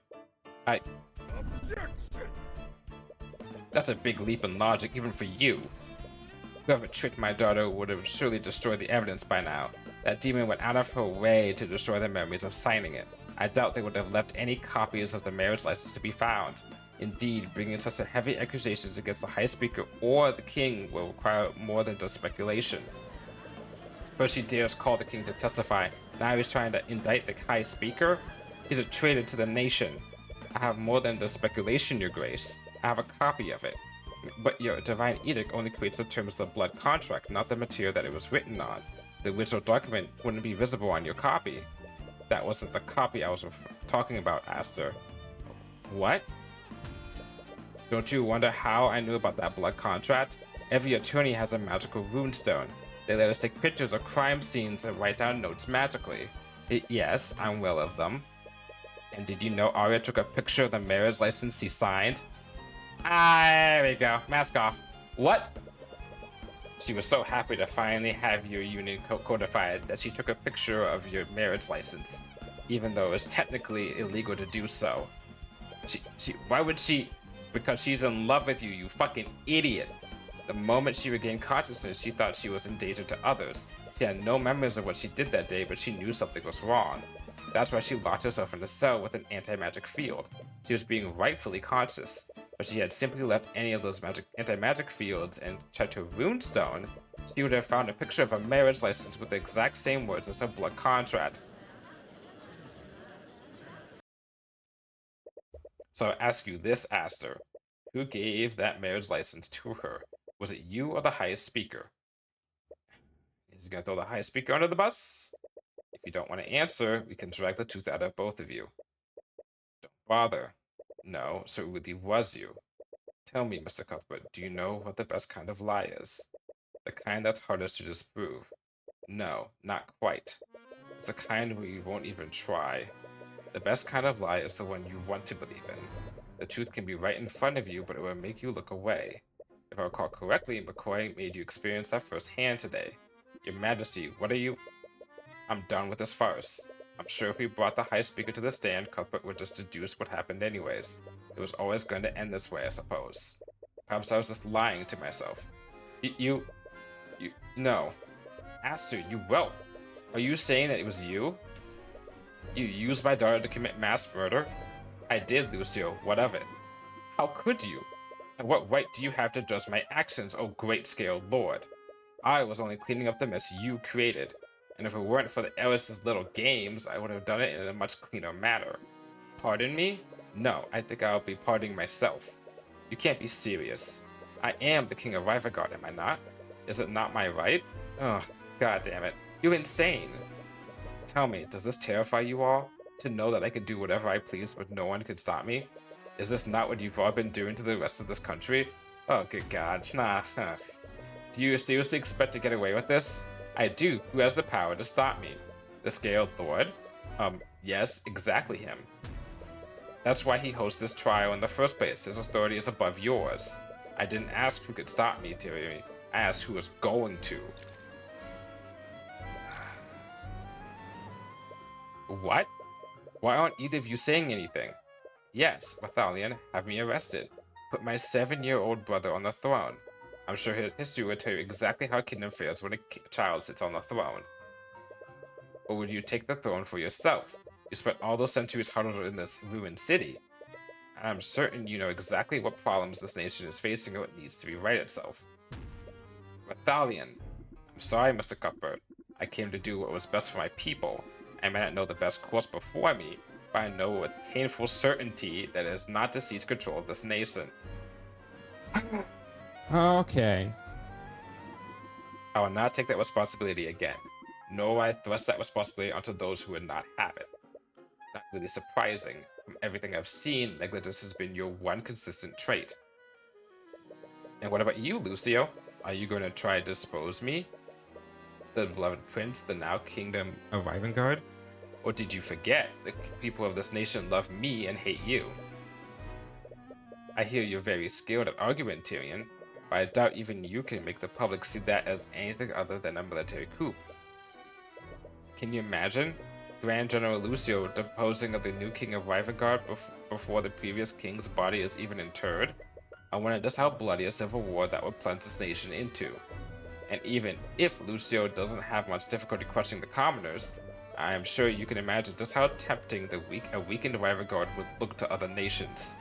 Objection! That's a big leap in logic even for you. Whoever tricked my daughter would have surely destroyed the evidence by now. That demon went out of her way to destroy the memories of signing it. I doubt they would have left any copies of the marriage license to be found. Indeed, bringing such a heavy accusations against the High Speaker or the King will require more than just speculation. First she dares call the King to testify. Now he's trying to indict the High Speaker? He's a traitor to the nation. I have more than just speculation, Your Grace. I have a copy of it. But your divine edict only creates the terms of the blood contract, not the material that it was written on. The original document wouldn't be visible on your copy. That wasn't the copy I was talking about, Aster. What? Don't you wonder how I knew about that blood contract? Every attorney has a magical runestone. They let us take pictures of crime scenes and write down notes magically. Yes, I'm well of them. And did you know Arya took a picture of the marriage license he signed? Ah, there we go. Mask off. What? She was so happy to finally have your union codified that she took a picture of your marriage license, even though it was technically illegal to do so. Why would she? Because she's in love with you, you fucking idiot. The moment she regained consciousness, she thought she was in danger to others. She had no memories of what she did that day, but she knew something was wrong. That's why she locked herself in a cell with an anti-magic field. She was being rightfully conscious, but she had simply left any of those anti-magic fields and checked her runestone, she would have found a picture of a marriage license with the exact same words as her blood contract. So I ask you this, Aster. Who gave that marriage license to her? Was it you or the highest speaker? Is he gonna throw the highest speaker under the bus? If you don't want to answer, we can drag the tooth out of both of you. Don't bother. No, so it really was you. Tell me, Mr. Cuthbert, do you know what the best kind of lie is? The kind that's hardest to disprove. No, not quite. It's the kind where you won't even try. The best kind of lie is the one you want to believe in. The truth can be right in front of you, but it will make you look away. If I recall correctly, McCoy made you experience that firsthand today. Your Majesty, what are you? I'm done with this farce. I'm sure if we brought the high speaker to the stand, Cuthbert would just deduce what happened anyways. It was always going to end this way, I suppose. Perhaps I was just lying to myself. No. Aster, you whelp. Are you saying that it was you? You used my daughter to commit mass murder? I did, Lucio. What of it? How could you? And what right do you have to judge my actions, O great-scaled lord? I was only cleaning up the mess you created. And if it weren't for the heiress's little games, I would have done it in a much cleaner manner. Pardon me? No, I think I'll be pardoning myself. You can't be serious. I am the king of Rivegard, am I not? Is it not my right? Oh, god damn it. You're insane. Tell me, does this terrify you all? To know that I could do whatever I please but no one could stop me? Is this not what you've all been doing to the rest of this country? Oh, good god. Nah. Do you seriously expect to get away with this? I do. Who has the power to stop me? The Scaled Lord? Yes, exactly him. That's why he hosts this trial in the first place. His authority is above yours. I didn't ask who could stop me, Tyrion. I asked who was going to. What? Why aren't either of you saying anything? Yes, Mathalion, have me arrested. Put my 7-year-old brother on the throne. I'm sure his history will tell you exactly how a kingdom fares when a child sits on the throne. Or would you take the throne for yourself? You spent all those centuries huddled in this ruined city. And I'm certain you know exactly what problems this nation is facing and what needs to rewrite itself. Mathalion, I'm sorry, Mr. Cuthbert. I came to do what was best for my people. I may not know the best course before me, but I know with painful certainty that it is not to seize control of this nation. Okay. I will not take that responsibility again, nor will I thrust that responsibility onto those who would not have it. Not really surprising. From everything I've seen, negligence has been your one consistent trait. And what about you, Lucio? Are you going to try to dispose me? The beloved prince, the now kingdom of Rivengard? Or did you forget the people of this nation love me and hate you? I hear you're very skilled at argument, Tyrion, but I doubt even you can make the public see that as anything other than a military coup. Can you imagine? Grand General Lucio deposing of the new king of Rivengard before the previous king's body is even interred? I wonder just how bloody a civil war that would plunge this nation into. And even if Lucio doesn't have much difficulty crushing the commoners, I am sure you can imagine just how tempting a weakened Rivengard would look to other nations.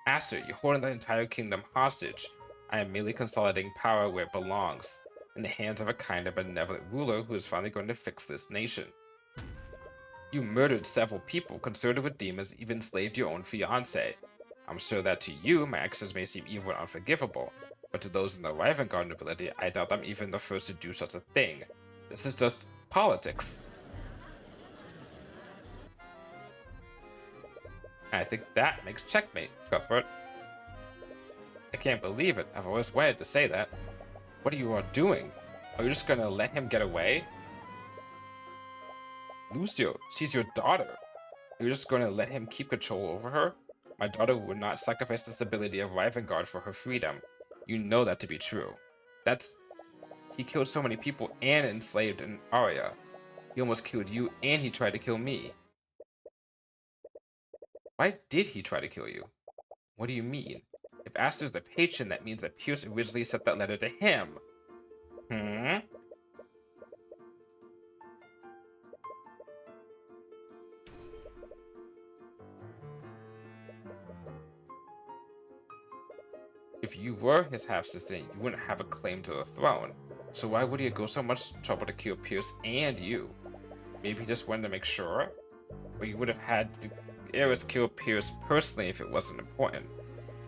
Aster, you're holding the entire kingdom hostage. I am merely consolidating power where it belongs, in the hands of a kind and benevolent ruler who is finally going to fix this nation. You murdered several people, consorted with demons, even enslaved your own fiancé. I'm sure that to you, my actions may seem evil and unforgivable, but to those in the Rivengard nobility, I doubt I'm even the first to do such a thing. This is just politics. And I think that makes checkmate, Cuthbert. I can't believe it. I've always wanted to say that. What are you all doing? Are you just gonna let him get away? Lucio, she's your daughter. You're just going to let him keep control over her? My daughter would not sacrifice the stability of Rivengard for her freedom. You know that to be true. He killed so many people and enslaved an Arya. He almost killed you and he tried to kill me. Why did he try to kill you? What do you mean? If Aster's the patron, that means that Pierce originally sent that letter to him. Hmm? If you were his half-sister, you wouldn't have a claim to the throne. So why would he go so much trouble to kill Pierce and you? Maybe he just wanted to make sure? Or you would have had the heiress kill Pierce personally if it wasn't important.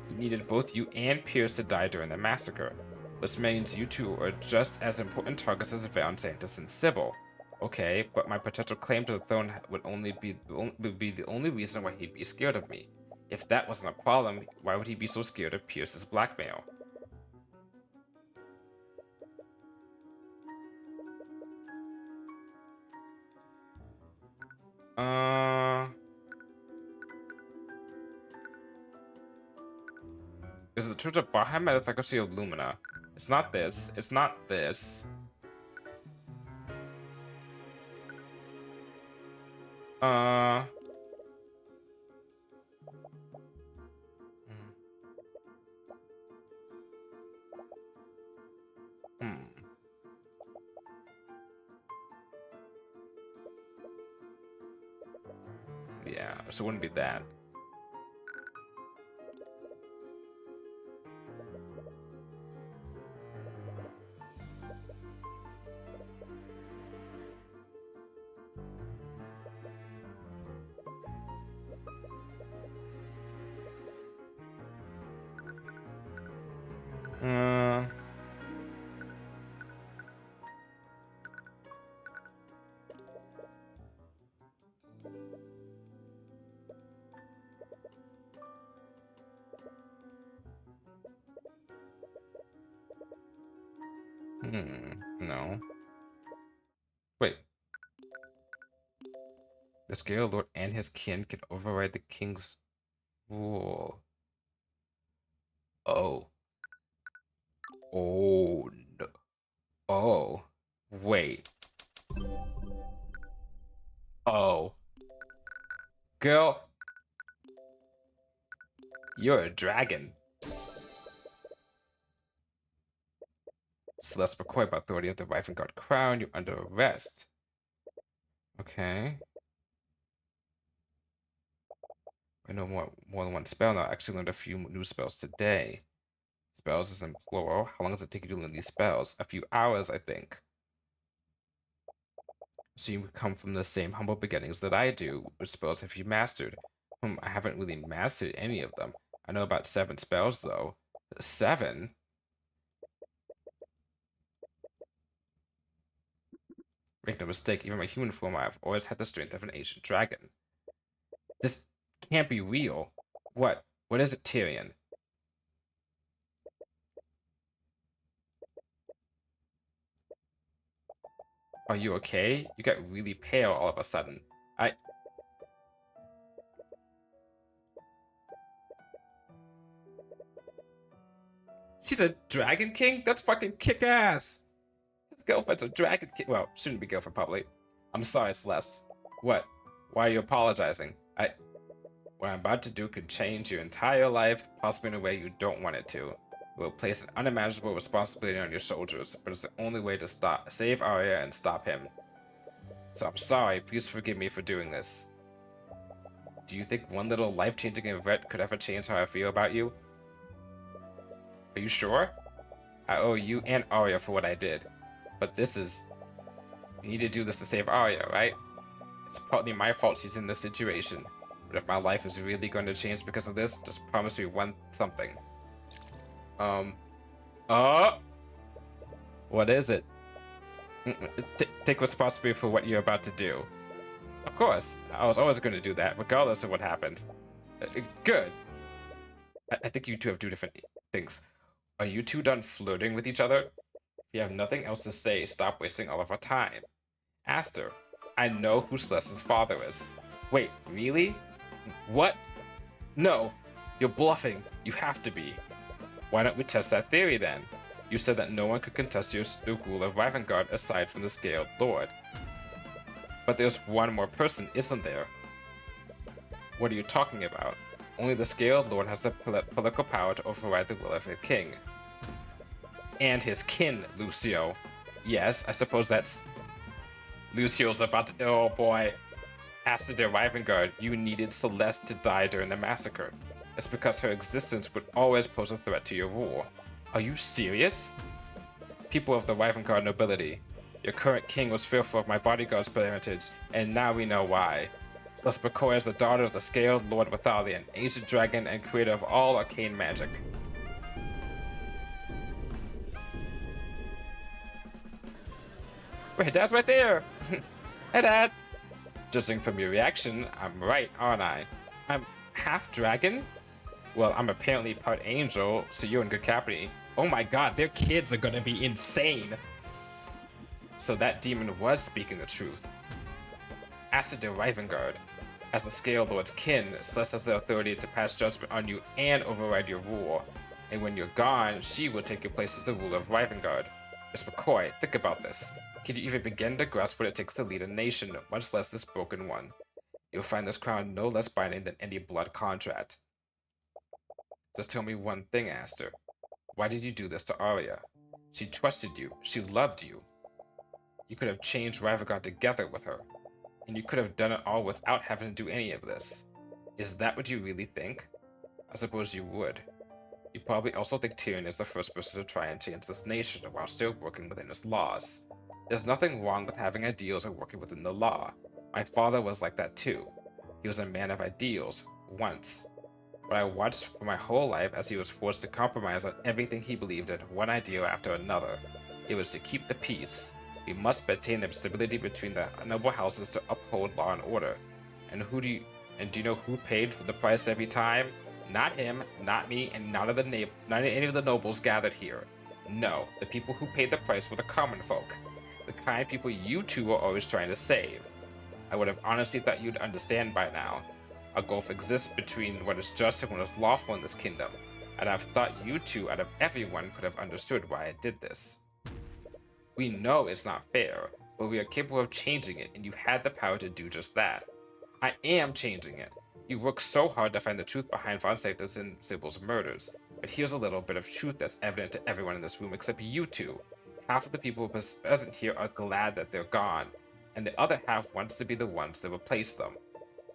He needed both you and Pierce to die during the massacre, which means you two are just as important targets as Val, Santos, and Sybil. Okay, but my potential claim to the throne would be the only reason why he'd be scared of me. If that wasn't a problem, why would he be so scared of Pierce's blackmail? Is the Church of Bahamut or the Theocracy of Lumina? It's not this. It's not this. Yeah, so it wouldn't be that. No. Wait. The Scale Lord and his kin can override the king's rule. Oh. Oh, no. Oh. Wait. Oh. Girl. You're a dragon. Celeste McCoy, by authority of the Rivengard Crown, you're under arrest. Okay. I know more than one spell now. I actually learned a few new spells today. Spells is in plural. How long does it take you to learn these spells? A few hours, I think. So you come from the same humble beginnings that I do. Which spells have you mastered? I haven't really mastered any of them. I know about 7 spells, though. 7? Make no mistake, even my human form, I've always had the strength of an ancient dragon. This can't be real. What? What is it, Tyrion? Are you okay? You got really pale all of a sudden. She's a Dragon King? That's fucking kick-ass! His girlfriend's a Dragon King. Well, shouldn't be girlfriend probably. I'm sorry, Celeste. What? Why are you apologizing? What I'm about to do could change your entire life, possibly in a way you don't want it to. It will place an unimaginable responsibility on your shoulders, but it's the only way to save Arya and stop him. So I'm sorry, please forgive me for doing this. Do you think one little life-changing event could ever change how I feel about you? Are you sure? I owe you and Arya for what I did. But this is... You need to do this to save Arya, right? It's partly my fault she's in this situation. But if my life is really going to change because of this, just promise me something. What is it? Take responsibility for what you're about to do. Of course, I was always going to do that, regardless of what happened. Good. I think you two have 2 different things. Are you 2 done flirting with each other? If you have nothing else to say, stop wasting all of our time. Aster, I know who Celeste's father is. Wait, really? What? No, you're bluffing. You have to be. Why don't we test that theory then? You said that no one could contest the rule of Rivengard aside from the Scaled Lord. But there's one more person, isn't there? What are you talking about? Only the Scaled Lord has the political power to override the will of his king. And his kin, Lucio. Yes, I suppose that's... Lucio's about to... Oh boy. After the Rivengard, you needed Celeste to die during the massacre. It's because her existence would always pose a threat to your rule. Are you serious? People of the Rivengard nobility, your current king was fearful of my bodyguard's parentage, and now we know why. Celeste McCoy is the daughter of the Scaled Lord Withalion, ancient dragon and creator of all arcane magic. Wait, Dad's right there! Hey, Dad! Judging from your reaction, I'm right, aren't I? I'm half dragon? Well, I'm apparently part angel, so you're in good company. Oh my god, their kids are gonna be insane! So that demon was speaking the truth. Acid de Rivengard. As the Scaled Lord's kin, Celeste has the authority to pass judgment on you and override your rule. And when you're gone, she will take your place as the ruler of Rivengard. Miss McCoy, think about this. Can you even begin to grasp what it takes to lead a nation, much less this broken one? You'll find this crown no less binding than any blood contract. Just tell me one thing, Aster. Why did you do this to Arya? She trusted you. She loved you. You could have changed Rivengard together with her. And you could have done it all without having to do any of this. Is that what you really think? I suppose you would. You probably also think Tyrion is the first person to try and change this nation while still working within its laws. There's nothing wrong with having ideals and working within the law. My father was like that too. He was a man of ideals, once. But I watched for my whole life as he was forced to compromise on everything he believed in, one ideal after another. It was to keep the peace. We must maintain the stability between the noble houses to uphold law and order. And do you know who paid for the price every time? Not him, not me, and not any of the nobles gathered here. No, the people who paid the price were the common folk. The kind people you two were always trying to save. I would have honestly thought you'd understand by now. A gulf exists between what is just and what is lawful in this kingdom, and I've thought you two out of everyone could have understood why I did this. We know it's not fair, but we are capable of changing it, and you had the power to do just that. I am changing it. You worked so hard to find the truth behind Von Sector's and Sybil's murders, but here's a little bit of truth that's evident to everyone in this room except you two. Half of the people present here are glad that they're gone, and the other half wants to be the ones that replace them.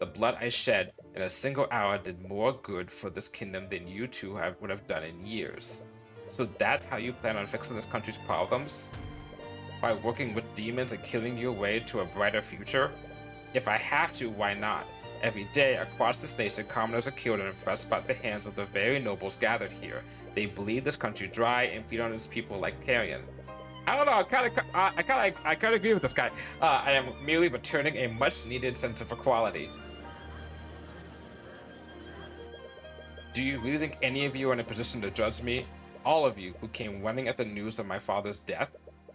The blood I shed in a single hour did more good for this kingdom than you two would have done in years. So that's how you plan on fixing this country's problems? By working with demons and killing your way to a brighter future? If I have to, why not? Every day across this nation, commoners are killed and oppressed by the hands of the very nobles gathered here. They bleed this country dry and feed on its people like carrion. I don't know. I kind of agree with this guy. I am merely returning a much-needed sense of equality. Do you really think any of you are in a position to judge me? All of you who came running at the news of my father's death?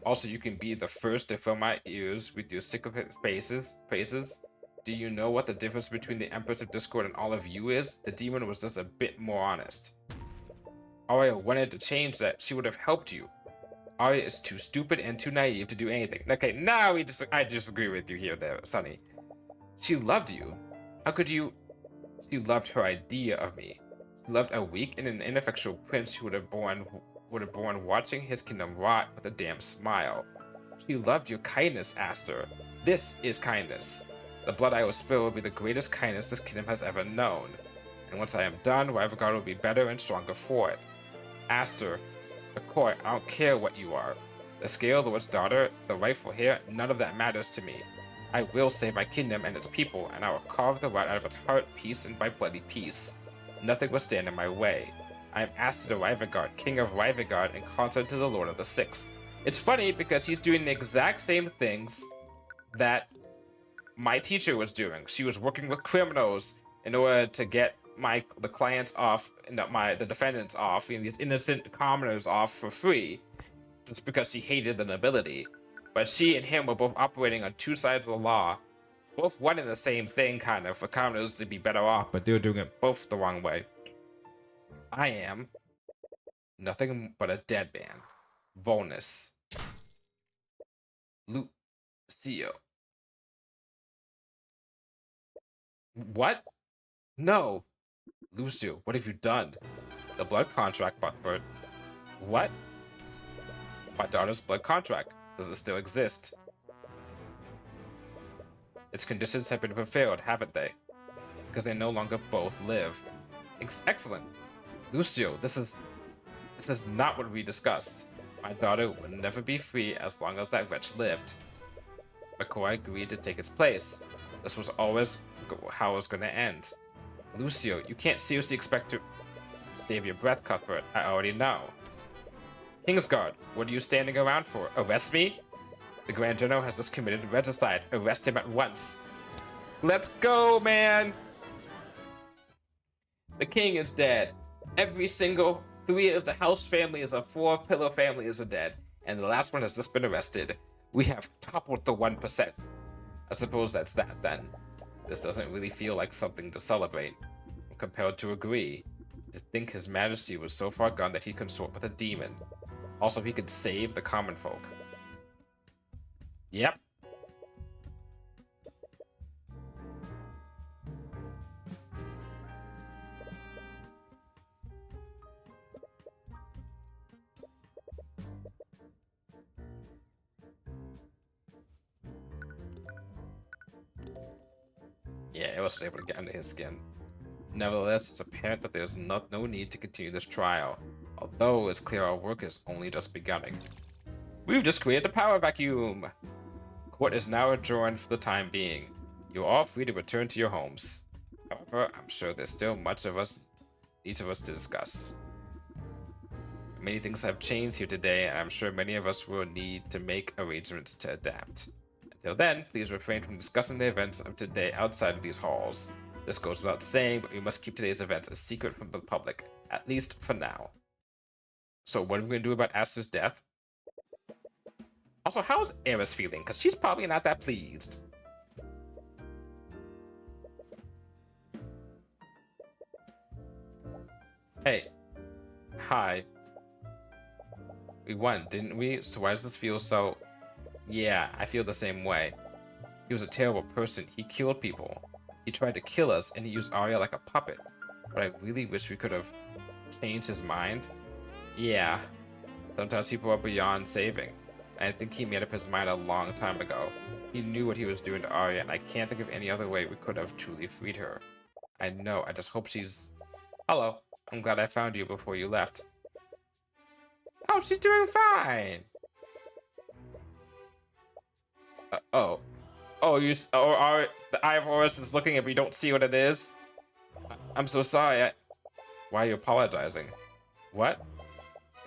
Also, you can be the first to fill my ears with your sycophant praises. Do you know what the difference between the Empress of Discord and all of you is? The demon was just a bit more honest. Arya wanted to change that. She would have helped you. Arya is too stupid and too naive to do anything. Okay, now I disagree with you here, there, Sonny. She loved you. How could you? She loved her idea of me. She loved a weak and an ineffectual prince who would have borne watching his kingdom rot with a damp smile. She loved your kindness, Aster. This is kindness. The blood I will spill will be the greatest kindness this kingdom has ever known. And once I am done, Rivengard will be better and stronger for it. Aster, McCoy, I don't care what you are. The Scaled Lord's daughter, the rightful heir, none of that matters to me. I will save my kingdom and its people, and I will carve the rot out of its heart, peace, and by bloody peace. Nothing will stand in my way. I am Aster the Rivengard, King of Rivengard, and consort to the Lord of the Sixth. It's funny because he's doing the exact same things that my teacher was doing. She was working with criminals in order to get the clients off, the defendants off, and these innocent commoners off for free, just because she hated the nobility. But she and him were both operating on two sides of the law, both wanting the same thing, kind of, for commoners to be better off, but they were doing it both the wrong way. I am nothing but a dead man. Volnus. Lucio. What? No. Lucio, what have you done? The blood contract, Cuthbert. What? My daughter's blood contract. Does it still exist? Its conditions have been fulfilled, haven't they? Because they no longer both live. Excellent. Lucio, this is not what we discussed. My daughter would never be free as long as that wretch lived. McCoy agreed to take its place. This was always how it was going to end. Lucio, you can't seriously expect to save your breath, Cuthbert. I already know. Kingsguard, what are you standing around for? Arrest me? The Grand General has just committed regicide. Arrest him at once. Let's go, man! The king is dead. Every single 3 of the house families of 4 pillar families are dead, and the last one has just been arrested. We have toppled the 1%. I suppose that's that then. This doesn't really feel like something to celebrate. I'm compelled to agree. To think His Majesty was so far gone that he consort with a demon. Also, he could save the common folk. Yep. Yeah, it was able to get under his skin. Nevertheless, it's apparent that there's no need to continue this trial, although it's clear our work is only just beginning. We've just created a power vacuum! Court is now adjourned for the time being. You're all free to return to your homes. However, I'm sure there's still each of us to discuss. Many things have changed here today, and I'm sure many of us will need to make arrangements to adapt. Until then, please refrain from discussing the events of today outside of these halls. This goes without saying, but we must keep today's events a secret from the public, at least for now. So what are we going to do about Aster's death? Also, how's Eris feeling? Because she's probably not that pleased. Hey. Hi. We won, didn't we? So why does this feel so... Yeah, I feel the same way. He was a terrible person. He killed people. He tried to kill us, and he used Arya like a puppet. But I really wish we could have changed his mind. Yeah. Sometimes people are beyond saving. And I think he made up his mind a long time ago. He knew what he was doing to Arya, and I can't think of any other way we could have truly freed her. I know, I just hope she's... Hello. I'm glad I found you before you left. Oh, she's doing fine! Oh, the Eye of Horus is looking and we don't see what it is? I'm so sorry. Why are you apologizing? What?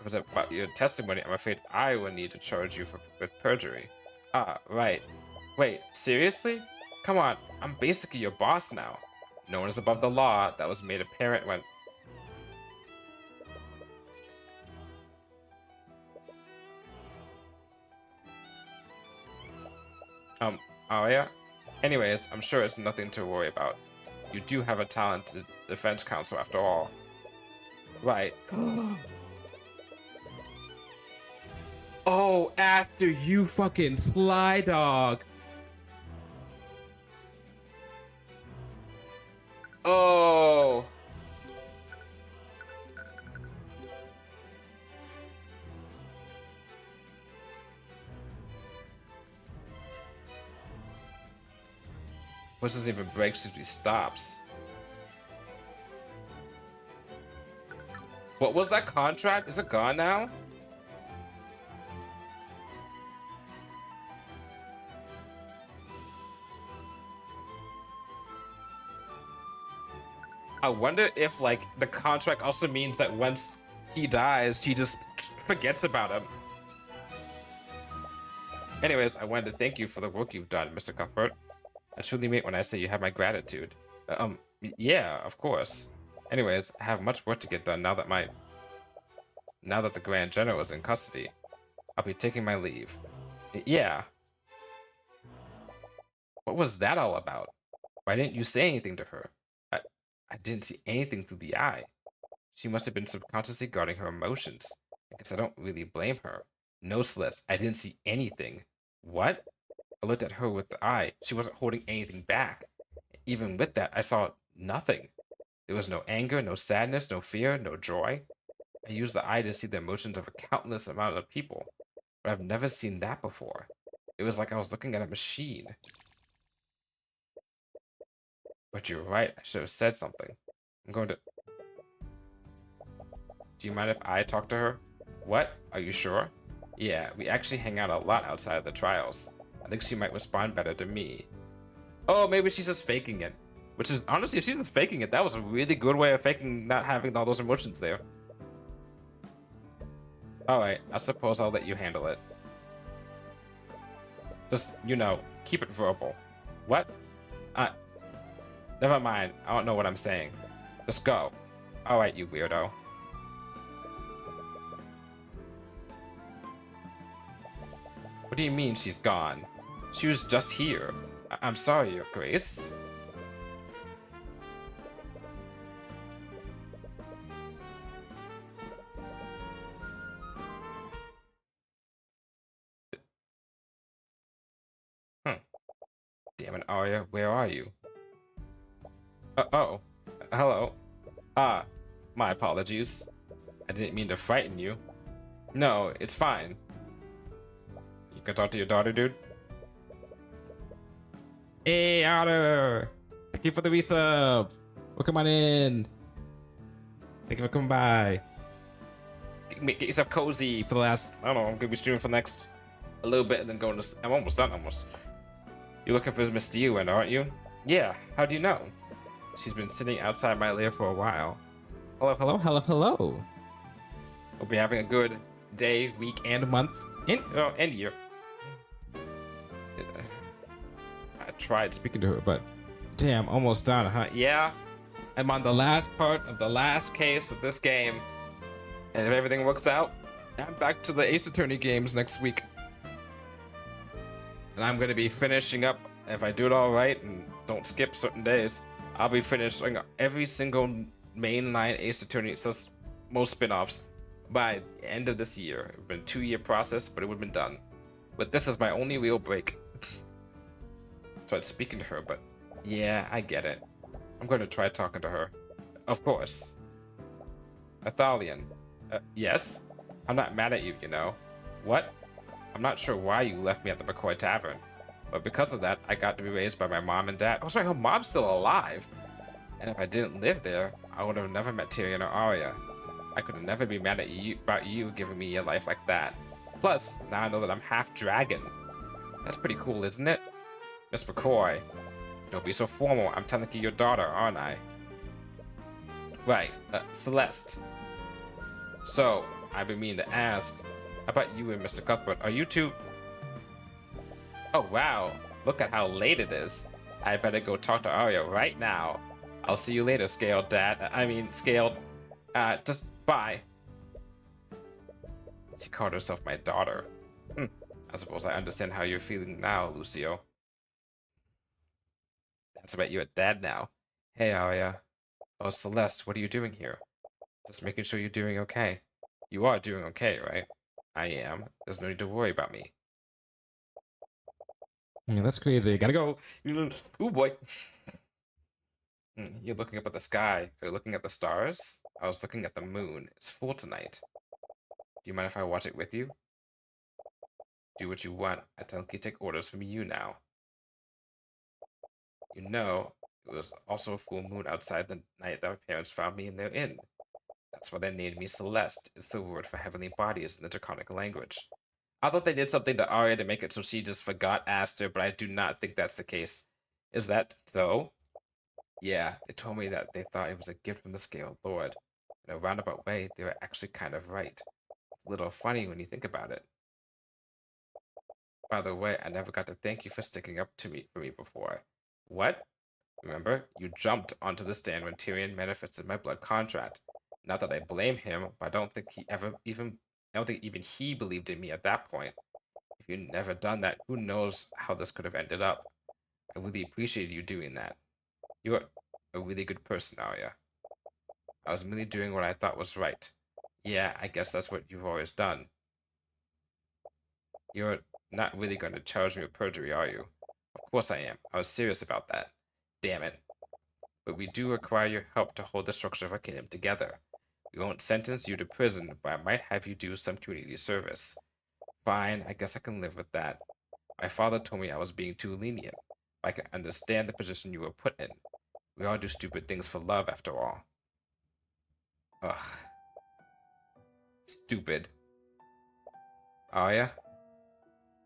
If it's about your testimony, I'm afraid I will need to charge you with perjury. Ah, right. Wait, seriously? Come on, I'm basically your boss now. No one is above the law. That was made apparent when... Arya? Anyways, I'm sure it's nothing to worry about. You do have a talented defense counsel after all. Right. Oh, Aster, you fucking sly dog. Oh. This doesn't even break, simply stops. What was that contract? Is it gone now? I wonder if, like, the contract also means that once he dies, he just forgets about him. Anyways, I wanted to thank you for the work you've done, Mr. Cuthbert. I truly mean when I say you have my gratitude. Yeah, of course. Anyways, I have much work to get done now that the Grand General is in custody. I'll be taking my leave. Yeah. What was that all about? Why didn't you say anything to her? I, I didn't see anything through the eye. She must have been subconsciously guarding her emotions. I guess I don't really blame her. No, Celeste, I didn't see anything. What? I looked at her with the eye. She wasn't holding anything back. Even with that, I saw nothing. There was no anger, no sadness, no fear, no joy. I used the eye to see the emotions of a countless amount of people, but I've never seen that before. It was like I was looking at a machine. But you're right, I should have said something. I'm going to... Do you mind if I talk to her? What? Are you sure? Yeah, we actually hang out a lot outside of the trials. I think she might respond better to me. Oh, maybe she's just faking it. Which is, honestly, if she's just faking it, that was a really good way of faking not having all those emotions there. Alright, I suppose I'll let you handle it. Just, you know, keep it verbal. What? Never mind, I don't know what I'm saying. Just go. Alright, you weirdo. What do you mean she's gone? She was just here. I'm sorry, Your Grace. Damn it, Arya, where are you? Oh. Hello. My apologies. I didn't mean to frighten you. No, it's fine. You can talk to your daughter, dude? Hey, Otter! Thank you for the resub. Welcome on in. Thank you for coming by. Get yourself cozy for the last, I don't know, I'm gonna be streaming for the next a little bit and then going to, I'm almost done, almost. You're looking for Miss Diwan, aren't you? Yeah, how do you know? She's been sitting outside my lair for a while. Hello. Hope you're having a good day, week, and month, and year. I tried Speaking to her, but damn, almost done, huh? Yeah, I'm on the last part of the last case of this game. And if everything works out, I'm back to the Ace Attorney games next week. And I'm going to be finishing up, if I do it all right and don't skip certain days, I'll be finishing every single mainline Ace Attorney, so most spin-offs, by the end of this year. It's been a 2-year process, but it would have been done. But this is my only real break. Tried speaking to her, but yeah, I get it. I'm going to try talking to her. Of course. Athalion. Yes? I'm not mad at you, you know. What? I'm not sure why you left me at the McCoy Tavern, but because of that, I got to be raised by my mom and dad. Oh, sorry, her mom's still alive. And if I didn't live there, I would have never met Tyrion or Arya. I could have never be mad at you about you giving me a life like that. Plus, now I know that I'm half dragon. That's pretty cool, isn't it? Miss McCoy, don't be so formal. I'm technically your daughter, aren't I? Right, Celeste. So, I've been meaning to ask, how about you and Mr. Cuthbert? Are you two... Oh, wow. Look at how late it is. I better go talk to Arya right now. I'll see you later, Scaled Dad. Scaled. Just bye. She called herself my daughter. I suppose I understand how you're feeling now, Lucio. That's about you at Dad now. Hey, Arya. Oh, Celeste, what are you doing here? Just making sure you're doing okay. You are doing okay, right? I am. There's no need to worry about me. Yeah, that's crazy. Gotta go. Ooh, boy. You're looking up at the sky. Are you looking at the stars? I was looking at the moon. It's full tonight. Do you mind if I watch it with you? Do what you want. I technically take orders from you now. You know, it was also a full moon outside the night that my parents found me in their inn. That's why they named me Celeste. It's the word for heavenly bodies in the Draconic language. I thought they did something to Arya to make it so she just forgot Aster, but I do not think that's the case. Is that so? Yeah, they told me that they thought it was a gift from the Scaled Lord. In a roundabout way, they were actually kind of right. It's a little funny when you think about it. By the way, I never got to thank you for sticking up to me for me before. What? Remember, you jumped onto the stand when Tyrion manifested my blood contract. Not that I blame him, but I don't think even he believed in me at that point. If you'd never done that, who knows how this could have ended up. I really appreciated you doing that. You're a really good person, Arya. I was merely doing what I thought was right. Yeah, I guess that's what you've always done. You're not really going to charge me with perjury, are you? Of course I am. I was serious about that. Damn it. But we do require your help to hold the structure of our kingdom together. We won't sentence you to prison, but I might have you do some community service. Fine, I guess I can live with that. My father told me I was being too lenient. I can understand the position you were put in. We all do stupid things for love, after all. Ugh. Stupid. Arya?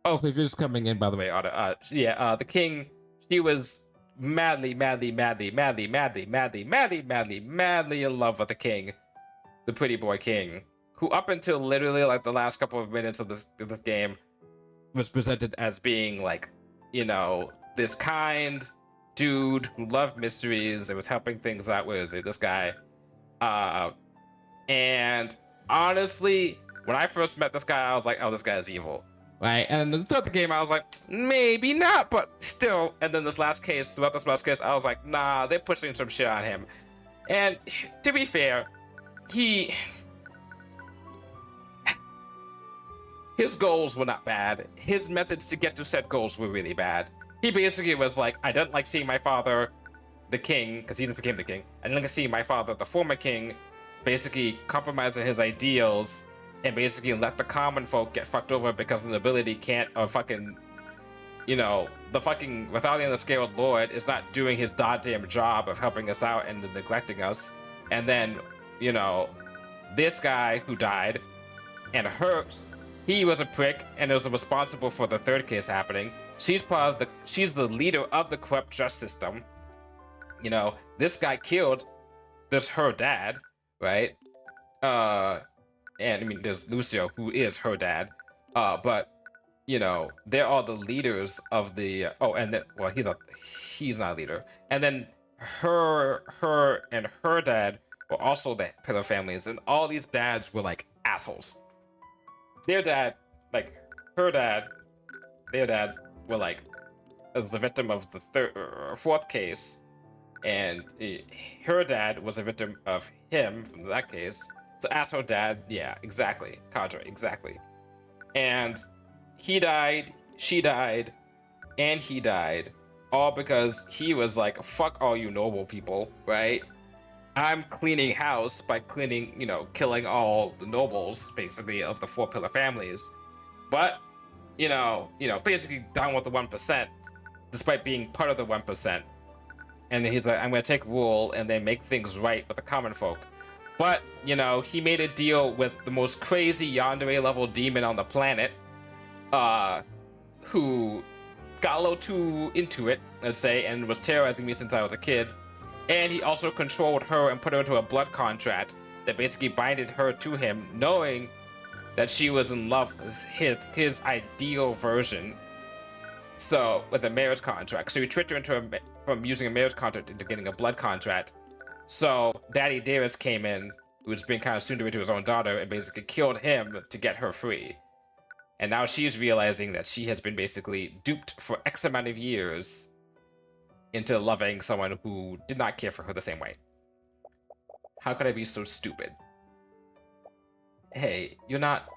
Oh, if you're just coming in, by the way, the king, she was madly in love with the king, the pretty boy king, who up until literally like the last couple of minutes of this game was presented as being like, you know, this kind dude who loved mysteries and was helping things out with this guy. And honestly, when I first met this guy, I was like, oh, this guy is evil. Right, and throughout the game, I was like, maybe not, but still. And then throughout this last case, I was like, nah, they're pushing some shit on him. And to be fair, his goals were not bad. His methods to get to said goals were really bad. He basically was like, I don't like seeing my father, the king, because he just became the king. I didn't like seeing my father, the former king, basically compromising his ideals and basically let the common folk get fucked over because the nobility can't, or fucking, you know, the fucking Withalian the Scaled Lord is not doing his goddamn job of helping us out and neglecting us. And then, you know, this guy who died, and he was a prick and was responsible for the third case happening. She's the leader of the corrupt justice system. You know, this guy killed her dad, right? And I mean, there's Lucio, who is her dad, but you know, they're all the leaders of the. He's not a leader. And then her and her dad were also the pillar families, and all these dads were like assholes. Their dad, like their dad, were like as the victim of the fourth case, and her dad was a victim of him from that case. So asshole dad, yeah, exactly. Cadre, exactly. And he died, she died, and he died, all because he was like, fuck all you noble people, right? I'm cleaning house by cleaning, you know, killing all the nobles, basically, of the four pillar families. But, you know, basically down with the 1%, despite being part of the 1%. And he's like, I'm gonna take rule and then make things right with the common folk. But, you know, he made a deal with the most crazy yandere level demon on the planet, who got a little too into it, let's say, and was terrorizing me since I was a kid. And he also controlled her and put her into a blood contract that basically binded her to him, knowing that she was in love with his ideal version. So, with a marriage contract. So he tricked her from using a marriage contract into getting a blood contract. So Daddy Darius came in, who was being kind of tsundere to his own daughter, and basically killed him to get her free. And now she's realizing that she has been basically duped for X amount of years into loving someone who did not care for her the same way. How could I be so stupid? Hey, you're not...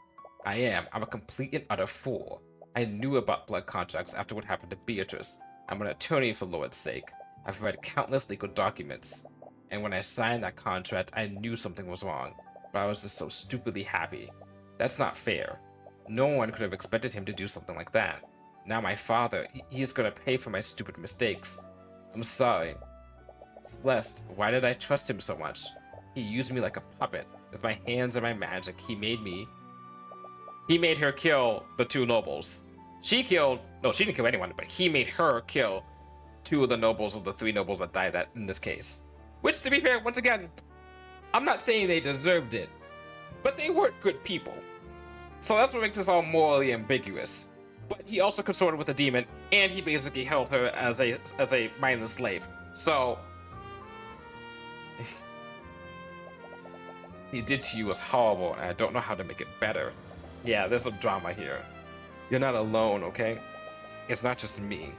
I am. I'm a complete and utter fool. I knew about blood contracts after what happened to Beatrice. I'm an attorney for Lord's sake. I've read countless legal documents. And when I signed that contract, I knew something was wrong, but I was just so stupidly happy. That's not fair. No one could have expected him to do something like that. Now my father, he is going to pay for my stupid mistakes. I'm sorry. Celeste, why did I trust him so much? He used me like a puppet. With my hands and my magic, he made her kill the two nobles. She didn't kill anyone, but he made her kill two of the nobles of the three nobles that died in this case. Which, to be fair, once again, I'm not saying they deserved it, but they weren't good people. So that's what makes this all morally ambiguous. But he also consorted with a demon, and he basically held her as a mindless slave. So he did to you was horrible, and I don't know how to make it better. Yeah, there's some drama here. You're not alone, okay? It's not just me.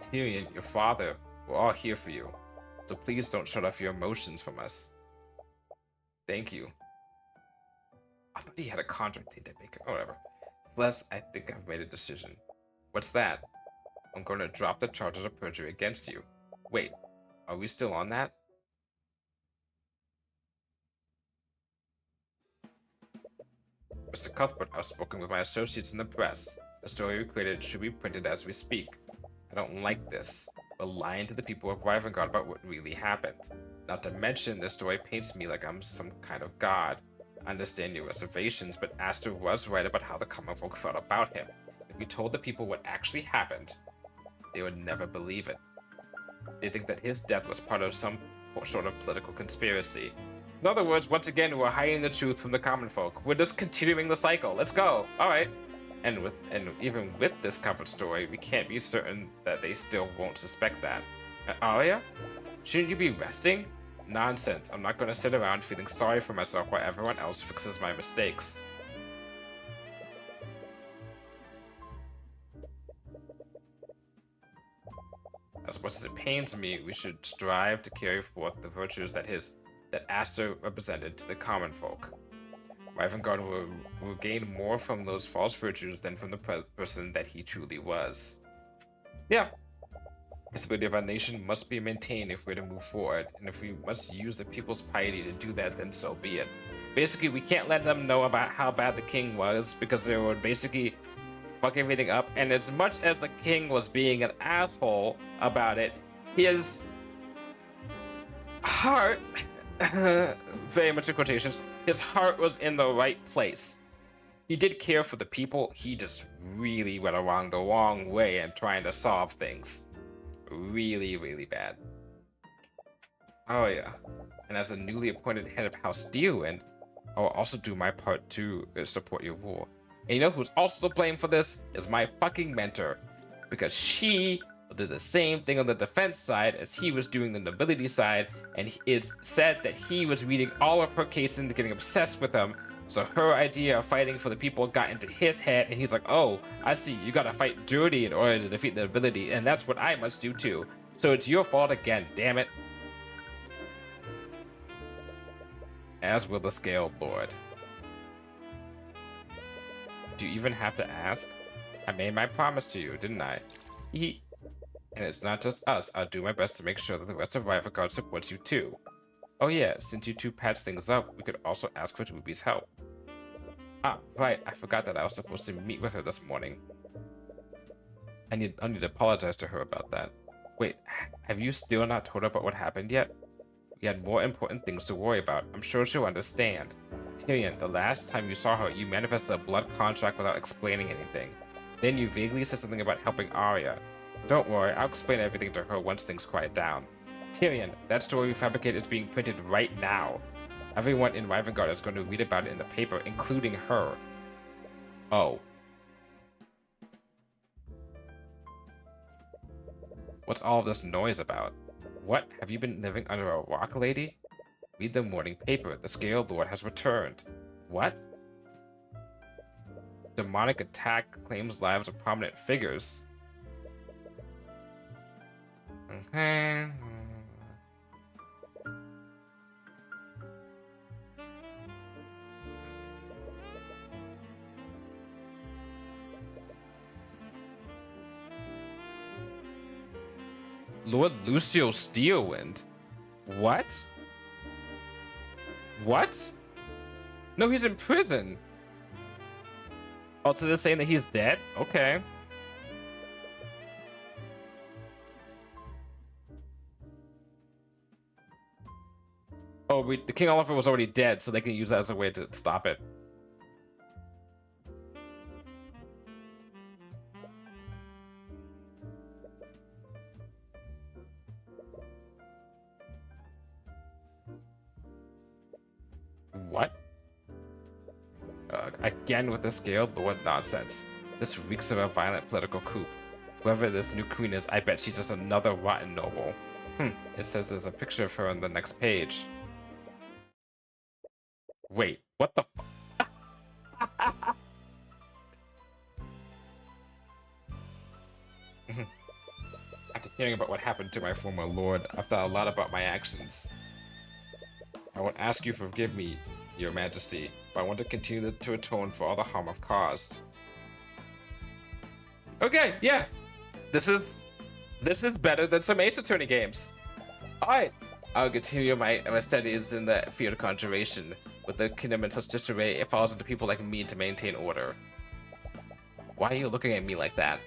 Tyrion, your father, we're all here for you. So please don't shut off your emotions from us. Thank you. I thought he had a contract to Baker. Oh, whatever. Celeste, I think I've made a decision. What's that? I'm going to drop the charges of perjury against you. Wait, are we still on that? Mr. Cuthbert, I've spoken with my associates in the press. The story we created should be printed as we speak. I don't like this. We're lying to the people of Rivengard about what really happened. Not to mention, this story paints me like I'm some kind of god. I understand your reservations, but Aster was right about how the common folk felt about him. If we told the people what actually happened, they would never believe it. They think that his death was part of some sort of political conspiracy. In other words, once again, we're hiding the truth from the common folk. We're just continuing the cycle. Let's go. All right. And even with this covered story, we can't be certain that they still won't suspect that. Arya? Shouldn't you be resting? Nonsense. I'm not going to sit around feeling sorry for myself while everyone else fixes my mistakes. As much as it pains me, we should strive to carry forth the virtues that Aster represented to the common folk. Rivengard will gain more from those false virtues than from the person that he truly was. Yeah. The stability of our nation must be maintained if we're to move forward, and if we must use the people's piety to do that, then so be it. Basically, we can't let them know about how bad the king was, because they would basically fuck everything up, and as much as the king was being an asshole about it, his heart, very much in quotations, his heart was in the right place. He did care for the people, he just really went along the wrong way in trying to solve things. Really, really bad. Oh yeah. And as the newly appointed head of House Steelwind, I will also do my part to support your rule. And you know who's also to blame for this? Is my fucking mentor. Because she did the same thing on the defense side as he was doing the nobility side, and it's said that he was reading all of her cases and getting obsessed with them. So her idea of fighting for the people got into his head, and he's like, oh, I see, you gotta fight dirty in order to defeat the nobility, and that's what I must do too. So it's your fault again, damn it. As will the Scaled Lord. Do you even have to ask? I made my promise to you, didn't I? And it's not just us. I'll do my best to make sure that the rest of Rivengard supports you too. Oh yeah, since you two patch things up, we could also ask for Ruby's help. Ah, right, I forgot that I was supposed to meet with her this morning. I need to apologize to her about that. Wait, have you still not told her about what happened yet? We had more important things to worry about. I'm sure she'll understand. Tyrion, the last time you saw her, you manifested a blood contract without explaining anything. Then you vaguely said something about helping Arya. Don't worry, I'll explain everything to her once things quiet down. Tyrion, that story we fabricated is being printed right now. Everyone in Rivengard is going to read about it in the paper, including her. Oh. What's all this noise about? What? Have you been living under a rock, lady? Read the morning paper. The Scaled Lord has returned. What? Demonic attack claims lives of prominent figures. Okay. Lord Lucio Steelwind? What? What? No, he's in prison. Oh, so they're saying that he's dead? Okay. Oh, the King Oliver was already dead, so they can use that as a way to stop it. What? Again with the Scaled Lord nonsense. This reeks of a violent political coup. Whoever this new queen is, I bet she's just another rotten noble. It says there's a picture of her on the next page. Wait, what the After hearing about what happened to my former lord, I've thought a lot about my actions. I won't ask you to forgive me, Your Majesty, but I want to continue to atone for all the harm I've caused. Okay, yeah. This is better than some Ace Attorney games. Alright. I'll continue my studies in the field of conjuration. With the kingdom in such disarray, it falls into people like me to maintain order. Why are you looking at me like that?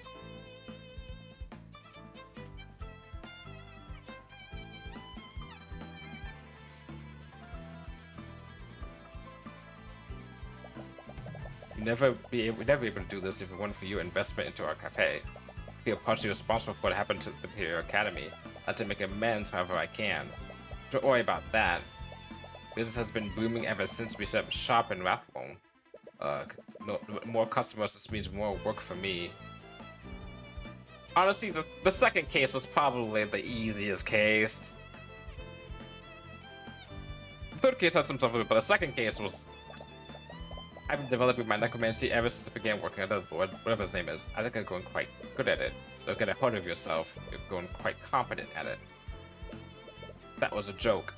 We'd never be able to do this if it weren't for your investment into our cafe. I feel partially responsible for what happened to the Imperial Academy. I have to make amends however I can. Don't worry about that. Business has been booming ever since we set up shop in Rathbone. No, more customers, this means more work for me. Honestly, the second case was probably the easiest case. The third case had some stuff with it, but the second case was... I've been developing my necromancy ever since I began working under the Lord, whatever his name is. I think I'm going quite good at it. Don't get ahead of yourself. You're going quite competent at it. That was a joke.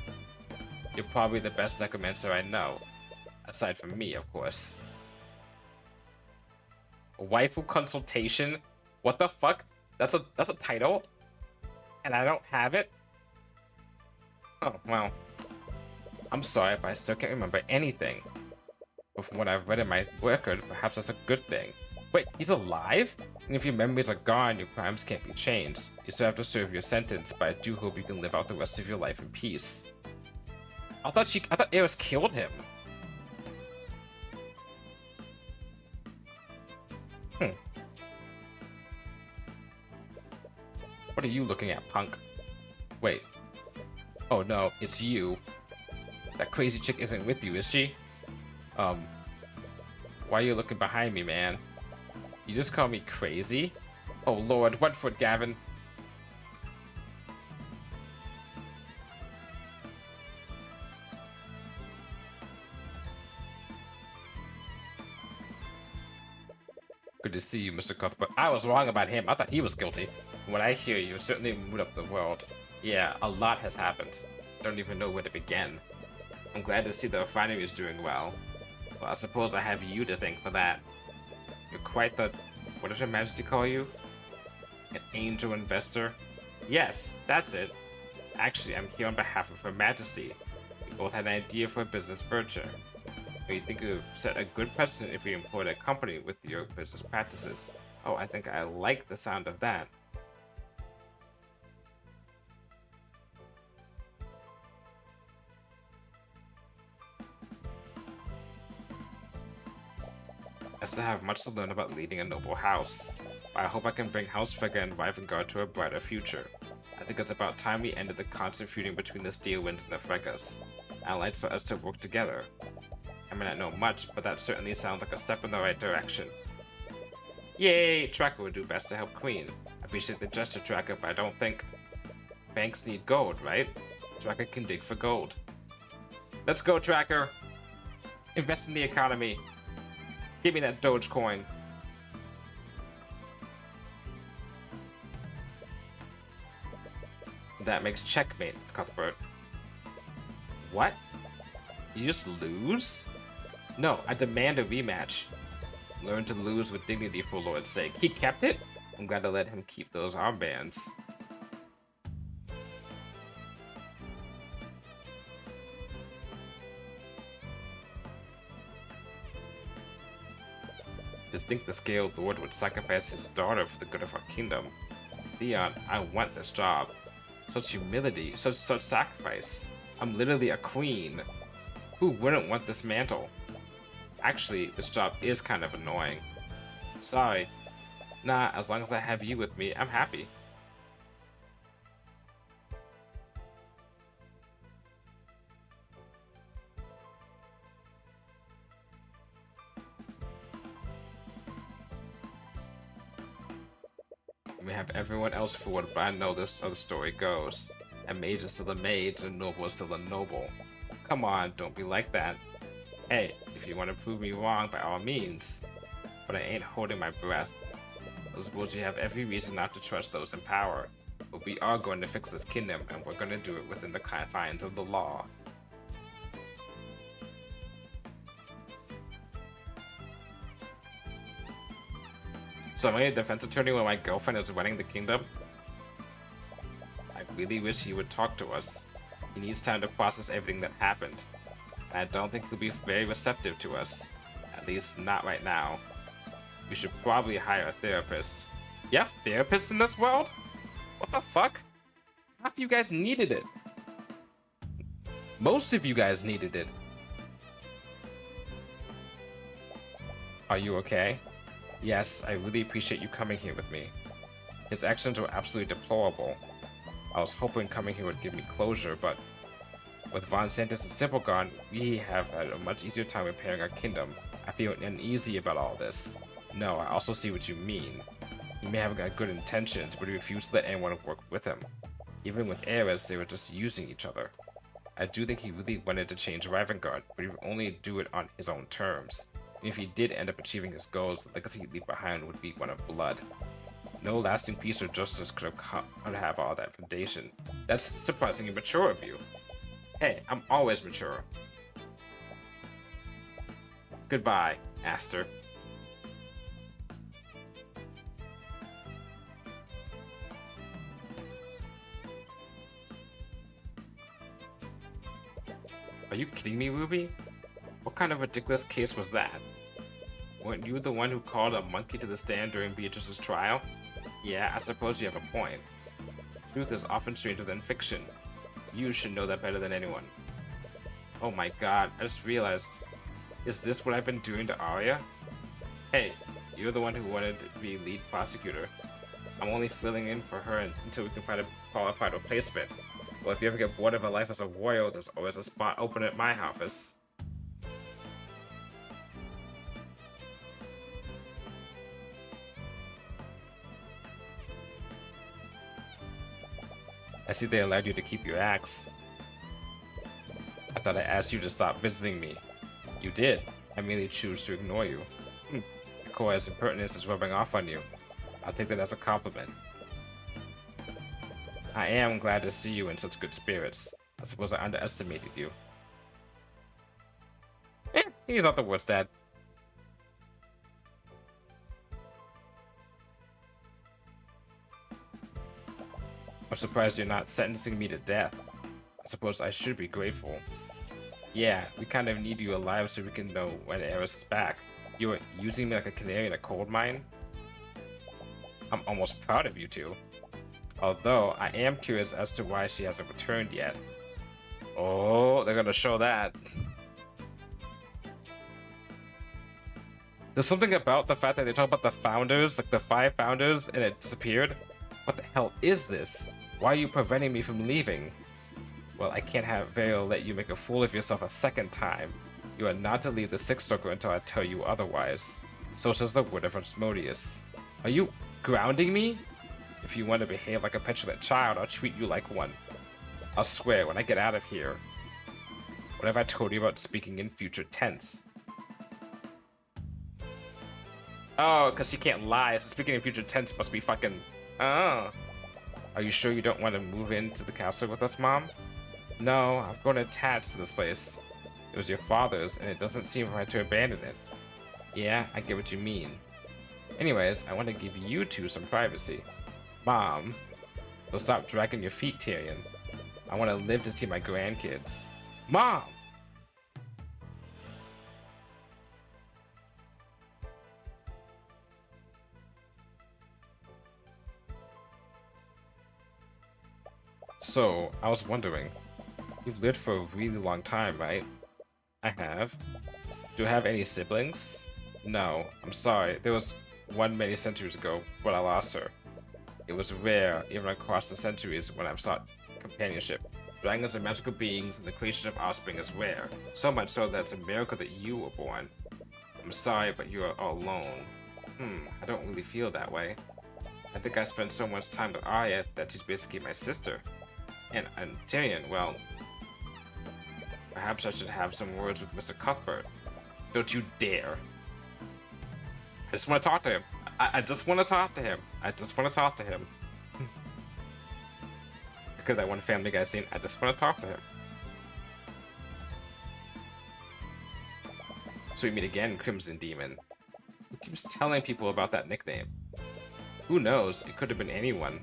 You're probably the best necromancer I know. Aside from me, of course. Waifu consultation? What the fuck? That's a title? And I don't have it? Oh, well. I'm sorry, but I still can't remember anything. But from what I've read in my record, perhaps that's a good thing. Wait, he's alive? And if your memories are gone, your crimes can't be changed. You still have to serve your sentence, but I do hope you can live out the rest of your life in peace. I thought Eris killed him. What are you looking at, punk? Wait. Oh no, it's you. That crazy chick isn't with you, is she? Why are you looking behind me, man? You just call me crazy? Oh lord, run for it, Gavin. Good to see you, Mr. Cuthbert. I was wrong about him. I thought he was guilty. From what I hear, you certainly moved up the world. Yeah, a lot has happened. Don't even know where to begin. I'm glad to see the refinery is doing well. Well, I suppose I have you to thank for that. You're quite the... What does Her Majesty call you? An angel investor? Yes, that's it. Actually, I'm here on behalf of Her Majesty. We both had an idea for a business venture. You think you set a good precedent if you employed a company with your business practices. Oh, I think I like the sound of that. I still have much to learn about leading a noble house, but I hope I can bring House Frigga and Rivengard to a brighter future. I think it's about time we ended the constant feuding between the Steelwinds and the Friggas. I'd like for us to work together. I may not know much, but that certainly sounds like a step in the right direction. Yay! Tracker would do best to help Queen. I appreciate the gesture, Tracker, but I don't think... Banks need gold, right? Tracker can dig for gold. Let's go, Tracker! Invest in the economy. Give me that Dogecoin. That makes checkmate, Cuthbert. What? You just lose? No, I demand a rematch. Learn to lose with dignity for Lord's sake. He kept it? I'm glad to let him keep those armbands. To think the Scaled Lord would sacrifice his daughter for the good of our kingdom. Leon, I want this job. Such humility, such sacrifice. I'm literally a queen. Who wouldn't want this mantle? Actually, this job is kind of annoying. Sorry. Nah, as long as I have you with me, I'm happy. I may have everyone else fooled, but I know this how the story goes. A mage is still a mage, and a noble is still a noble. Come on, don't be like that. Hey, if you want to prove me wrong, by all means. But I ain't holding my breath. I suppose you have every reason not to trust those in power. but we are going to fix this kingdom, and we're going to do it within the confines of the law. So am I a defense attorney when my girlfriend is running the kingdom? I really wish he would talk to us. He needs time to process everything that happened. And I don't think he'll be very receptive to us. At least not right now. We should probably hire a therapist. You have therapists in this world? What the fuck? Half of you guys needed it. Most of you guys needed it. Are you okay? Yes, I really appreciate you coming here with me. His actions were absolutely deplorable. I was hoping coming here would give me closure, but with Von Santos and Simple gone, we have had a much easier time repairing our kingdom. I feel uneasy about all this. No, I also see what you mean. He may have got good intentions, but he refused to let anyone work with him. Even with Ares, they were just using each other. I do think he really wanted to change Ravengard, but he would only do it on his own terms. And if he did end up achieving his goals, the legacy he'd leave behind would be one of blood. No lasting peace or justice could have all that foundation. That's surprisingly mature of you. Hey, I'm always mature. Goodbye, Aster. Are you kidding me, Ruby? What kind of ridiculous case was that? Weren't you the one who called a monkey to the stand during Beatrice's trial? Yeah, I suppose you have a point. Truth is often stranger than fiction. You should know that better than anyone. Oh my god, I just realized. Is this what I've been doing to Arya? Hey, you're the one who wanted to be lead prosecutor. I'm only filling in for her until we can find a qualified replacement. Well, if you ever get bored of a life as a royal, there's always a spot open at my office. I see they allowed you to keep your axe. I thought I asked you to stop visiting me. You did. I merely choose to ignore you. Koya's impertinence is rubbing off on you. I'll take that as a compliment. I am glad to see you in such good spirits. I suppose I underestimated you. He's not the worst, Dad. I'm surprised you're not sentencing me to death. I suppose I should be grateful. Yeah, we kind of need you alive so we can know when Ares is back. You were using me like a canary in a coal mine? I'm almost proud of you two. Although, I am curious as to why she hasn't returned yet. Oh, they're gonna show that. There's something about the fact that they talk about the founders, like the 5 founders, and it disappeared. What the hell is this? Why are you preventing me from leaving? Well, I can't have Vale let you make a fool of yourself a second time. You are not to leave the Sixth Circle until I tell you otherwise. So says the word of Asmodeus. Are you grounding me? If you want to behave like a petulant child, I'll treat you like one. I'll swear when I get out of here. What have I told you about speaking in future tense? Oh, because she can't lie, so speaking in future tense must be fucking... Oh. Are you sure you don't want to move into the castle with us, Mom? No, I've grown attached to this place. It was your father's, and it doesn't seem right to abandon it. Yeah, I get what you mean. Anyways, I want to give you two some privacy. Mom, so stop dragging your feet, Tyrion. I want to live to see my grandkids. Mom! So, I was wondering, you've lived for a really long time, right? I have. Do I have any siblings? No, I'm sorry. There was one many centuries ago, but I lost her. It was rare, even across the centuries, when I've sought companionship. Dragons are magical beings, and the creation of offspring is rare. So much so that it's a miracle that you were born. I'm sorry, but you are all alone. I don't really feel that way. I think I spent so much time with Arya that she's basically my sister. And Tyrion, well... Perhaps I should have some words with Mr. Cuthbert. Don't you dare. I just want to talk to him. I just want to talk to him. I just want to talk to him. because that one Family Guy scene, I just want to talk to him. So we meet again, Crimson Demon. Who keeps telling people about that nickname? Who knows? It could have been anyone.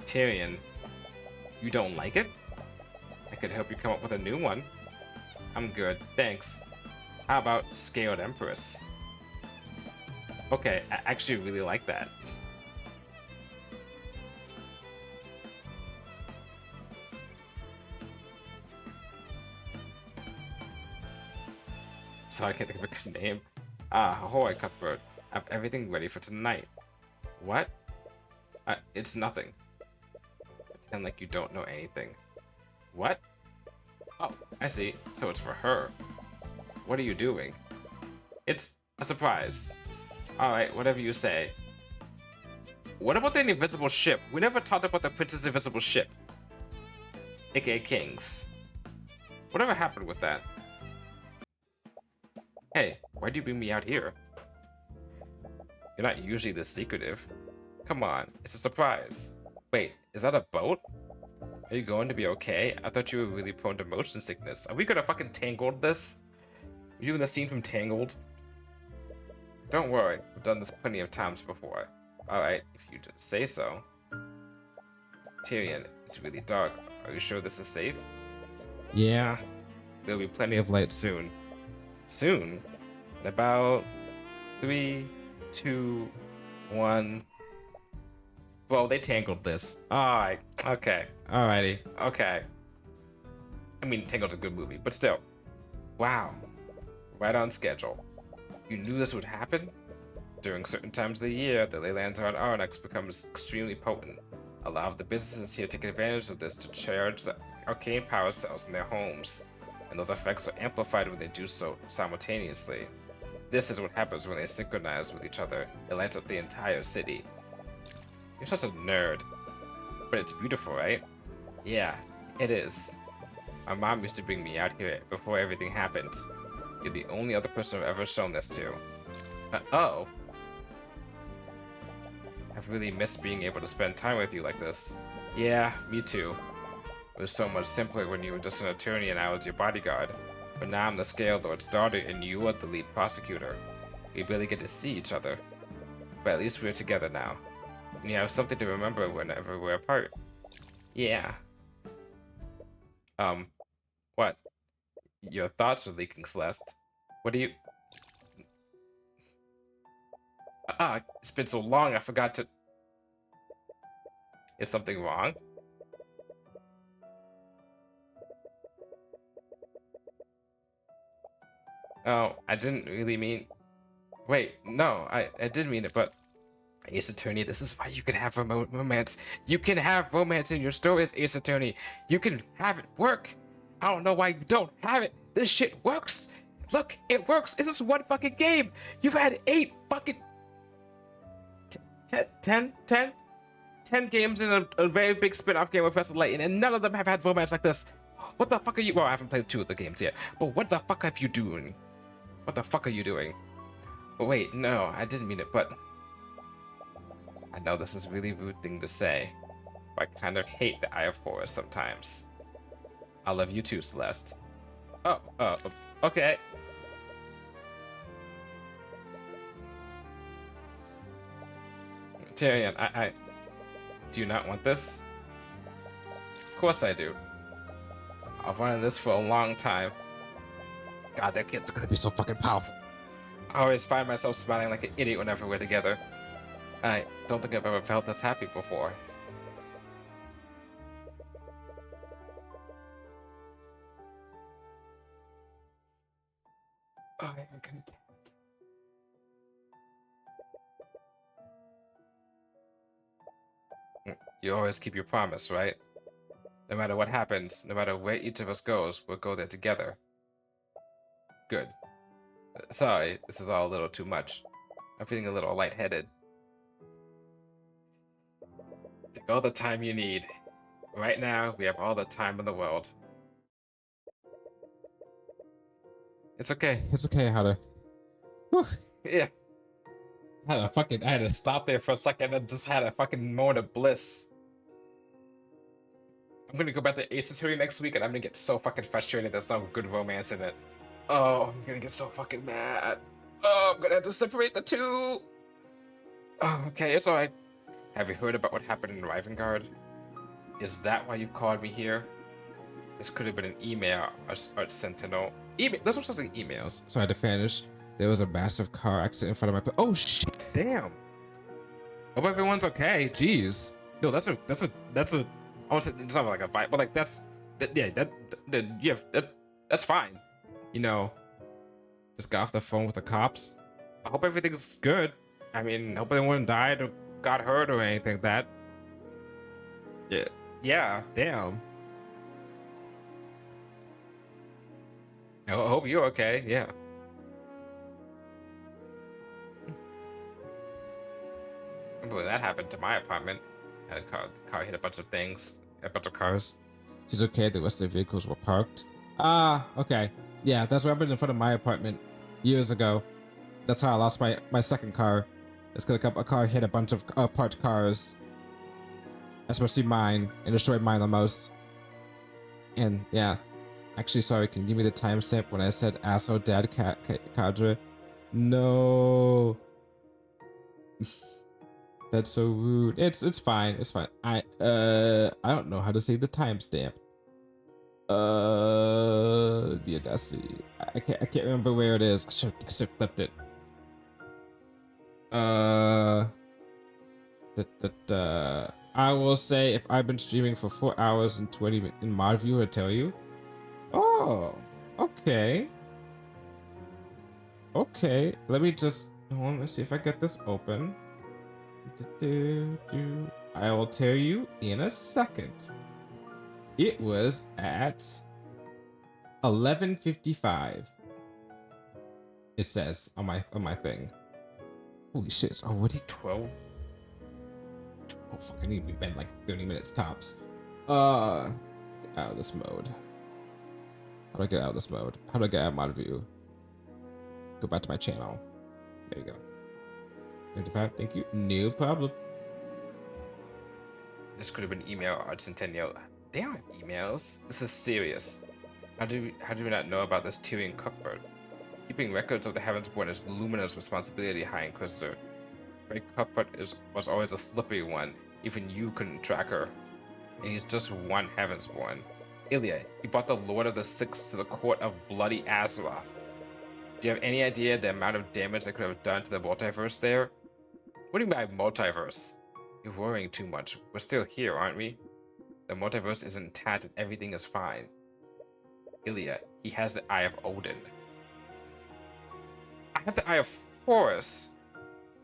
Tyrion, you don't like it? I could help you come up with a new one. I'm good, thanks. How about Scaled Empress? Okay, I actually really like that. So I can't think of a good name. Ahoy, Cuthbert. I have everything ready for tonight. What? It's nothing. Pretend like you don't know anything. What? Oh, I see. So it's for her. What are you doing? It's a surprise. Alright, whatever you say. What about the invisible ship? We never talked about the Prince's invisible ship. AKA King's. Whatever happened with that? Hey, why'd you bring me out here? You're not usually this secretive. Come on, it's a surprise. Wait, is that a boat? Are you going to be okay? I thought you were really prone to motion sickness. Are we gonna fucking Tangled this? You doing the scene from Tangled? Don't worry, we've done this plenty of times before. Alright, if you just say so. Tyrion, it's really dark. Are you sure this is safe? Yeah, there'll be plenty of light soon. Soon? In about 3, 2, 1. Well, they Tangled this. Alright, okay. Alrighty, okay. I mean, Tangled's a good movie, but still. Wow. Right on schedule. You knew this would happen? During certain times of the year, the ley lines around Arnex becomes extremely potent. A lot of the businesses here take advantage of this to charge the arcane power cells in their homes, and those effects are amplified when they do so simultaneously. This is what happens when they synchronize with each other. It lights up the entire city. You're such a nerd. But it's beautiful, right? Yeah, it is. My mom used to bring me out here before everything happened. You're the only other person I've ever shown this to. Oh. I've really missed being able to spend time with you like this. Yeah, me too. It was so much simpler when you were just an attorney and I was your bodyguard. But now I'm the Scale Lord's daughter and you are the lead prosecutor. We barely get to see each other. But at least we're together now. And you have something to remember whenever we're apart. Yeah. What? Your thoughts are leaking, Celeste. What do you... it's been so long I forgot to... Is something wrong? Oh, I didn't really mean... Wait, no, I did mean it, but... Ace Attorney, this is why you can have romance. You can have romance in your stories, Ace Attorney. You can have it work. I don't know why you don't have it. This shit works. Look, it works. It's just one fucking game. You've had 8 fucking... 10 games in a very big spin-off game with Professor Layton, and none of them have had romance like this. What the fuck are you... Well, I haven't played 2 of the games yet, but what the fuck have you doing? What the fuck are you doing? But wait, no, I didn't mean it, but... I know this is a really rude thing to say, but I kind of hate the Eye of Horus sometimes. I love you too, Celeste. Oh, okay. Tyrion, I... Do you not want this? Of course I do. I've wanted this for a long time. God, that kid's gonna be so fucking powerful. I always find myself smiling like an idiot whenever we're together. I don't think I've ever felt this happy before. I am content. You always keep your promise, right? No matter what happens, no matter where each of us goes, we'll go there together. Good. Sorry, this is all a little too much. I'm feeling a little lightheaded. Take all the time you need. Right now, we have all the time in the world. It's okay. It's okay, Hunter. Whew. Yeah. I had to stop there for a second and just had a fucking moment of bliss. I'm gonna go back to Ace Attorney next week, and I'm gonna get so fucking frustrated. There's no good romance in it. Oh, I'm gonna get so fucking mad. Oh, I'm gonna have to separate the two. Oh, okay, it's alright. Have you heard about what happened in Rivengard? Is that why you called me here? This could have been an email or Sentinel. Email. There's no such thing emails. So I had to finish. There was a massive car accident in front of my. Oh shit! Damn. Hope everyone's okay. Jeez. No, that's a. I want to say it's not like a fight, but like that's that's fine. You know, just got off the phone with the cops. I hope everything's good. I mean, hope anyone died or got hurt or anything like that. Yeah. Yeah. Damn. I hope you're okay. Yeah. Remember when that happened to my apartment? Had a car. The car hit a bunch of things. A bunch of cars. She's okay. The rest of the vehicles were parked. Ah, okay. Yeah, that's what happened in front of my apartment years ago. That's how I lost my second car. It's because a car hit a bunch of parked cars, especially mine, and destroyed mine the most. And yeah, actually, sorry. Can you give me the timestamp when I said asshole dad cadre? No. That's so rude. It's fine. It's fine. I don't know how to say the timestamp. The audacity. I can't remember where it is. I should clipped it. I will say if I've been streaming for 4 hours and 20 minutes in mod view, I'll tell you. Oh, okay. Okay, let me just hold on. Let's see if I get this open. I will tell you in a second. It was at 11:55. It says on my thing. Holy shit! It's already 12. Oh fuck! I need to be bed like 30 minutes tops. Get out of this mode. How do I get out of this mode? How do I get out of mod view? Go back to my channel. There you go. 55. Thank you. No problem. This could have been email or Centennial. They aren't emails. This is serious. How do we not know about this Tyrion Cuthbert? Keeping records of the Heavensborn is Lumina's responsibility, High Inquisitor. Greg Cuthbert was always a slippery one. Even you couldn't track her. And he's just one Heavensborn. Ilya, he brought the Lord of the Six to the court of bloody Azeroth. Do you have any idea the amount of damage that could have done to the multiverse there? What do you mean by multiverse? You're worrying too much. We're still here, aren't we? The multiverse is intact and everything is fine. Ilya, he has the Eye of Odin. I have the Eye of Horus.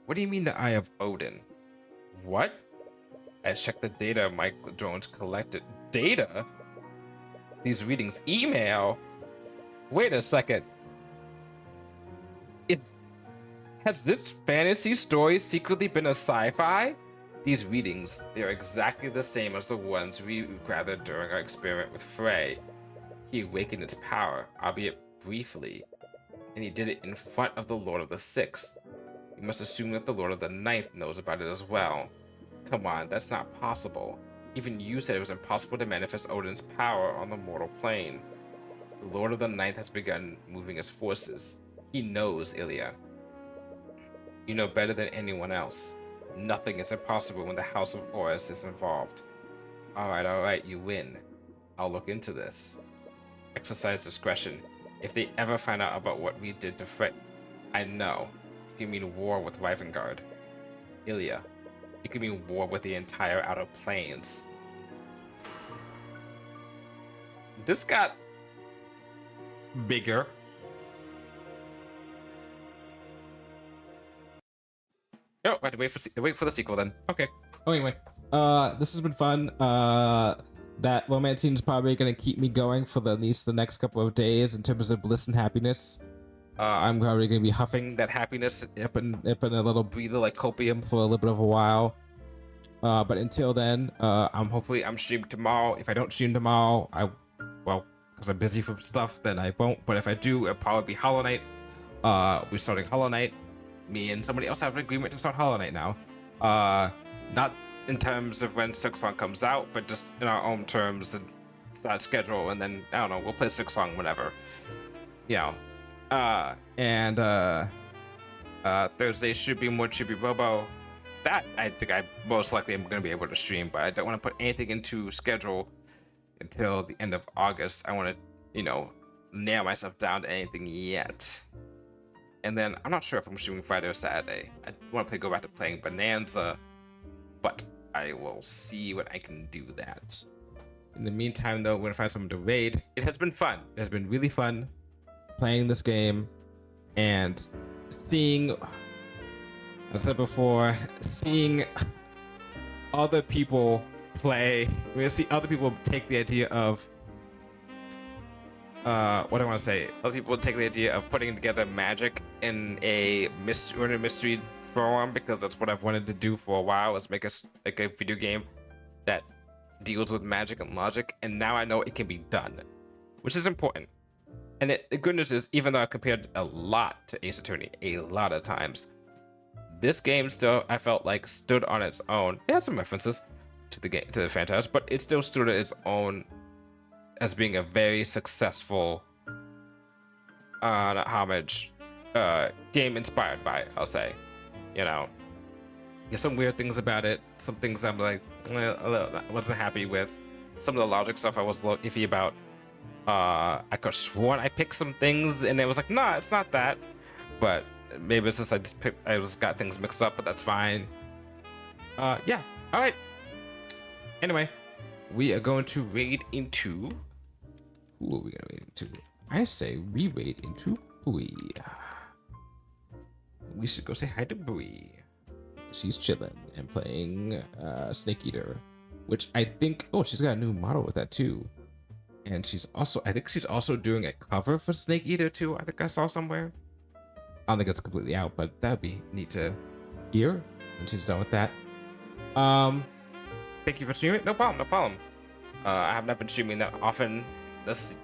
What do you mean the Eye of Odin? What? I checked the data my drones collected. Data? These readings email? Wait a second. Has this fantasy story secretly been a sci-fi? These readings, they are exactly the same as the ones we gathered during our experiment with Frey. He awakened its power, albeit briefly, and he did it in front of the Lord of the Sixth. You must assume that the Lord of the Ninth knows about it as well. Come on, that's not possible. Even you said it was impossible to manifest Odin's power on the mortal plane. The Lord of the Ninth has begun moving his forces. He knows, Ilya. You know better than anyone else. Nothing is impossible when the House of Horus is involved. Alright, you win. I'll look into this. Exercise discretion. If they ever find out about what we did to Frey, I know. It can mean war with Rivengard. Ilya, it can mean war with the entire Outer Plains. This got bigger. Oh, I had to wait for the sequel then. Okay. Oh, anyway, this has been fun. That romance scene is probably gonna keep me going for at least the next couple of days in terms of bliss and happiness. I'm probably gonna be huffing that happiness up in a little breather like copium for a little bit of a while. But until then, I'm streaming tomorrow. If I don't stream tomorrow, because I'm busy for stuff, then I won't. But if I do, it'll probably be Hollow Knight. We're starting Hollow Knight. Me and somebody else have an agreement to start Hollow Knight now. Not in terms of when Silksong comes out, but just in our own terms and side schedule, and then I don't know, we'll play Silksong whenever. You know. Thursday should be more Chibi Robo. That I think I most likely am gonna be able to stream, but I don't want to put anything into schedule until the end of August. I want to, nail myself down to anything yet. And then I'm not sure if I'm streaming Friday or Saturday. I want to go back to playing Bonanza, but I will see when I can do that. In the meantime, though, we're gonna find someone to raid. It has been fun. It has been really fun playing this game and seeing, as I said before, seeing other people play. We're gonna see other people take the idea of what do I want to say? Other people take the idea of putting together magic in a mystery form, because that's what I've wanted to do for a while, is make a video game that deals with magic and logic, and now I know it can be done, which is important. And the good news is, even though I compared a lot to Ace Attorney a lot of times, this game still, I felt like, stood on its own. It had some references to the game, to the franchise, but it still stood on its own as being a very successful homage game inspired by it, I'll say. There's some weird things about it, some things I'm like, I wasn't happy with. Some of the logic stuff I was a little iffy about. I could have sworn I picked some things and it was like, nah, it's not that. But maybe it's just I just got things mixed up, but that's fine. Yeah, all right. Anyway, we are going to raid into. Who are we gonna raid into? I say we raid into Bree. We should go say hi to Bree. She's chilling and playing Snake Eater, which I think. Oh, she's got a new model with that too. And I think she's also doing a cover for Snake Eater too. I think I saw somewhere. I don't think it's completely out, but that'd be neat to hear when she's done with that. Thank you for streaming. No problem. I have not been streaming that often this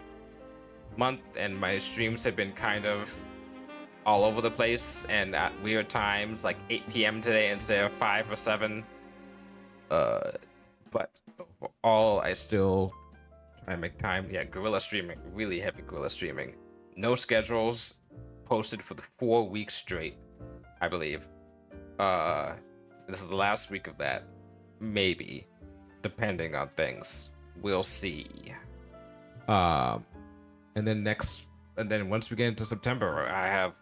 month, and my streams have been kind of all over the place and at weird times, like 8 p.m. today instead of 5 or 7. But overall, I still try and make time. Yeah, guerrilla streaming, really heavy guerrilla streaming. No schedules, posted for the 4 weeks straight, I believe. This is the last week of that, maybe, depending on things. We'll see. And then once we get into September, I have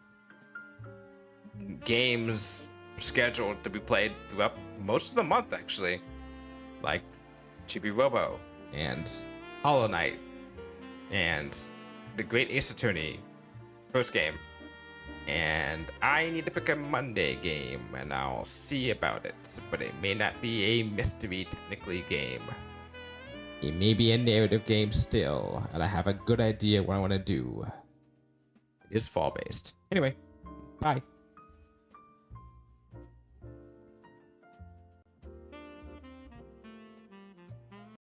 games scheduled to be played throughout most of the month, actually, like Chibi Robo and Hollow Knight and The Great Ace Attorney first game. And I need to pick a Monday game, and I'll see about it, but it may not be a mystery technically game. It may be a narrative game still, and I have a good idea what I want to do. It is fall based. Anyway, bye.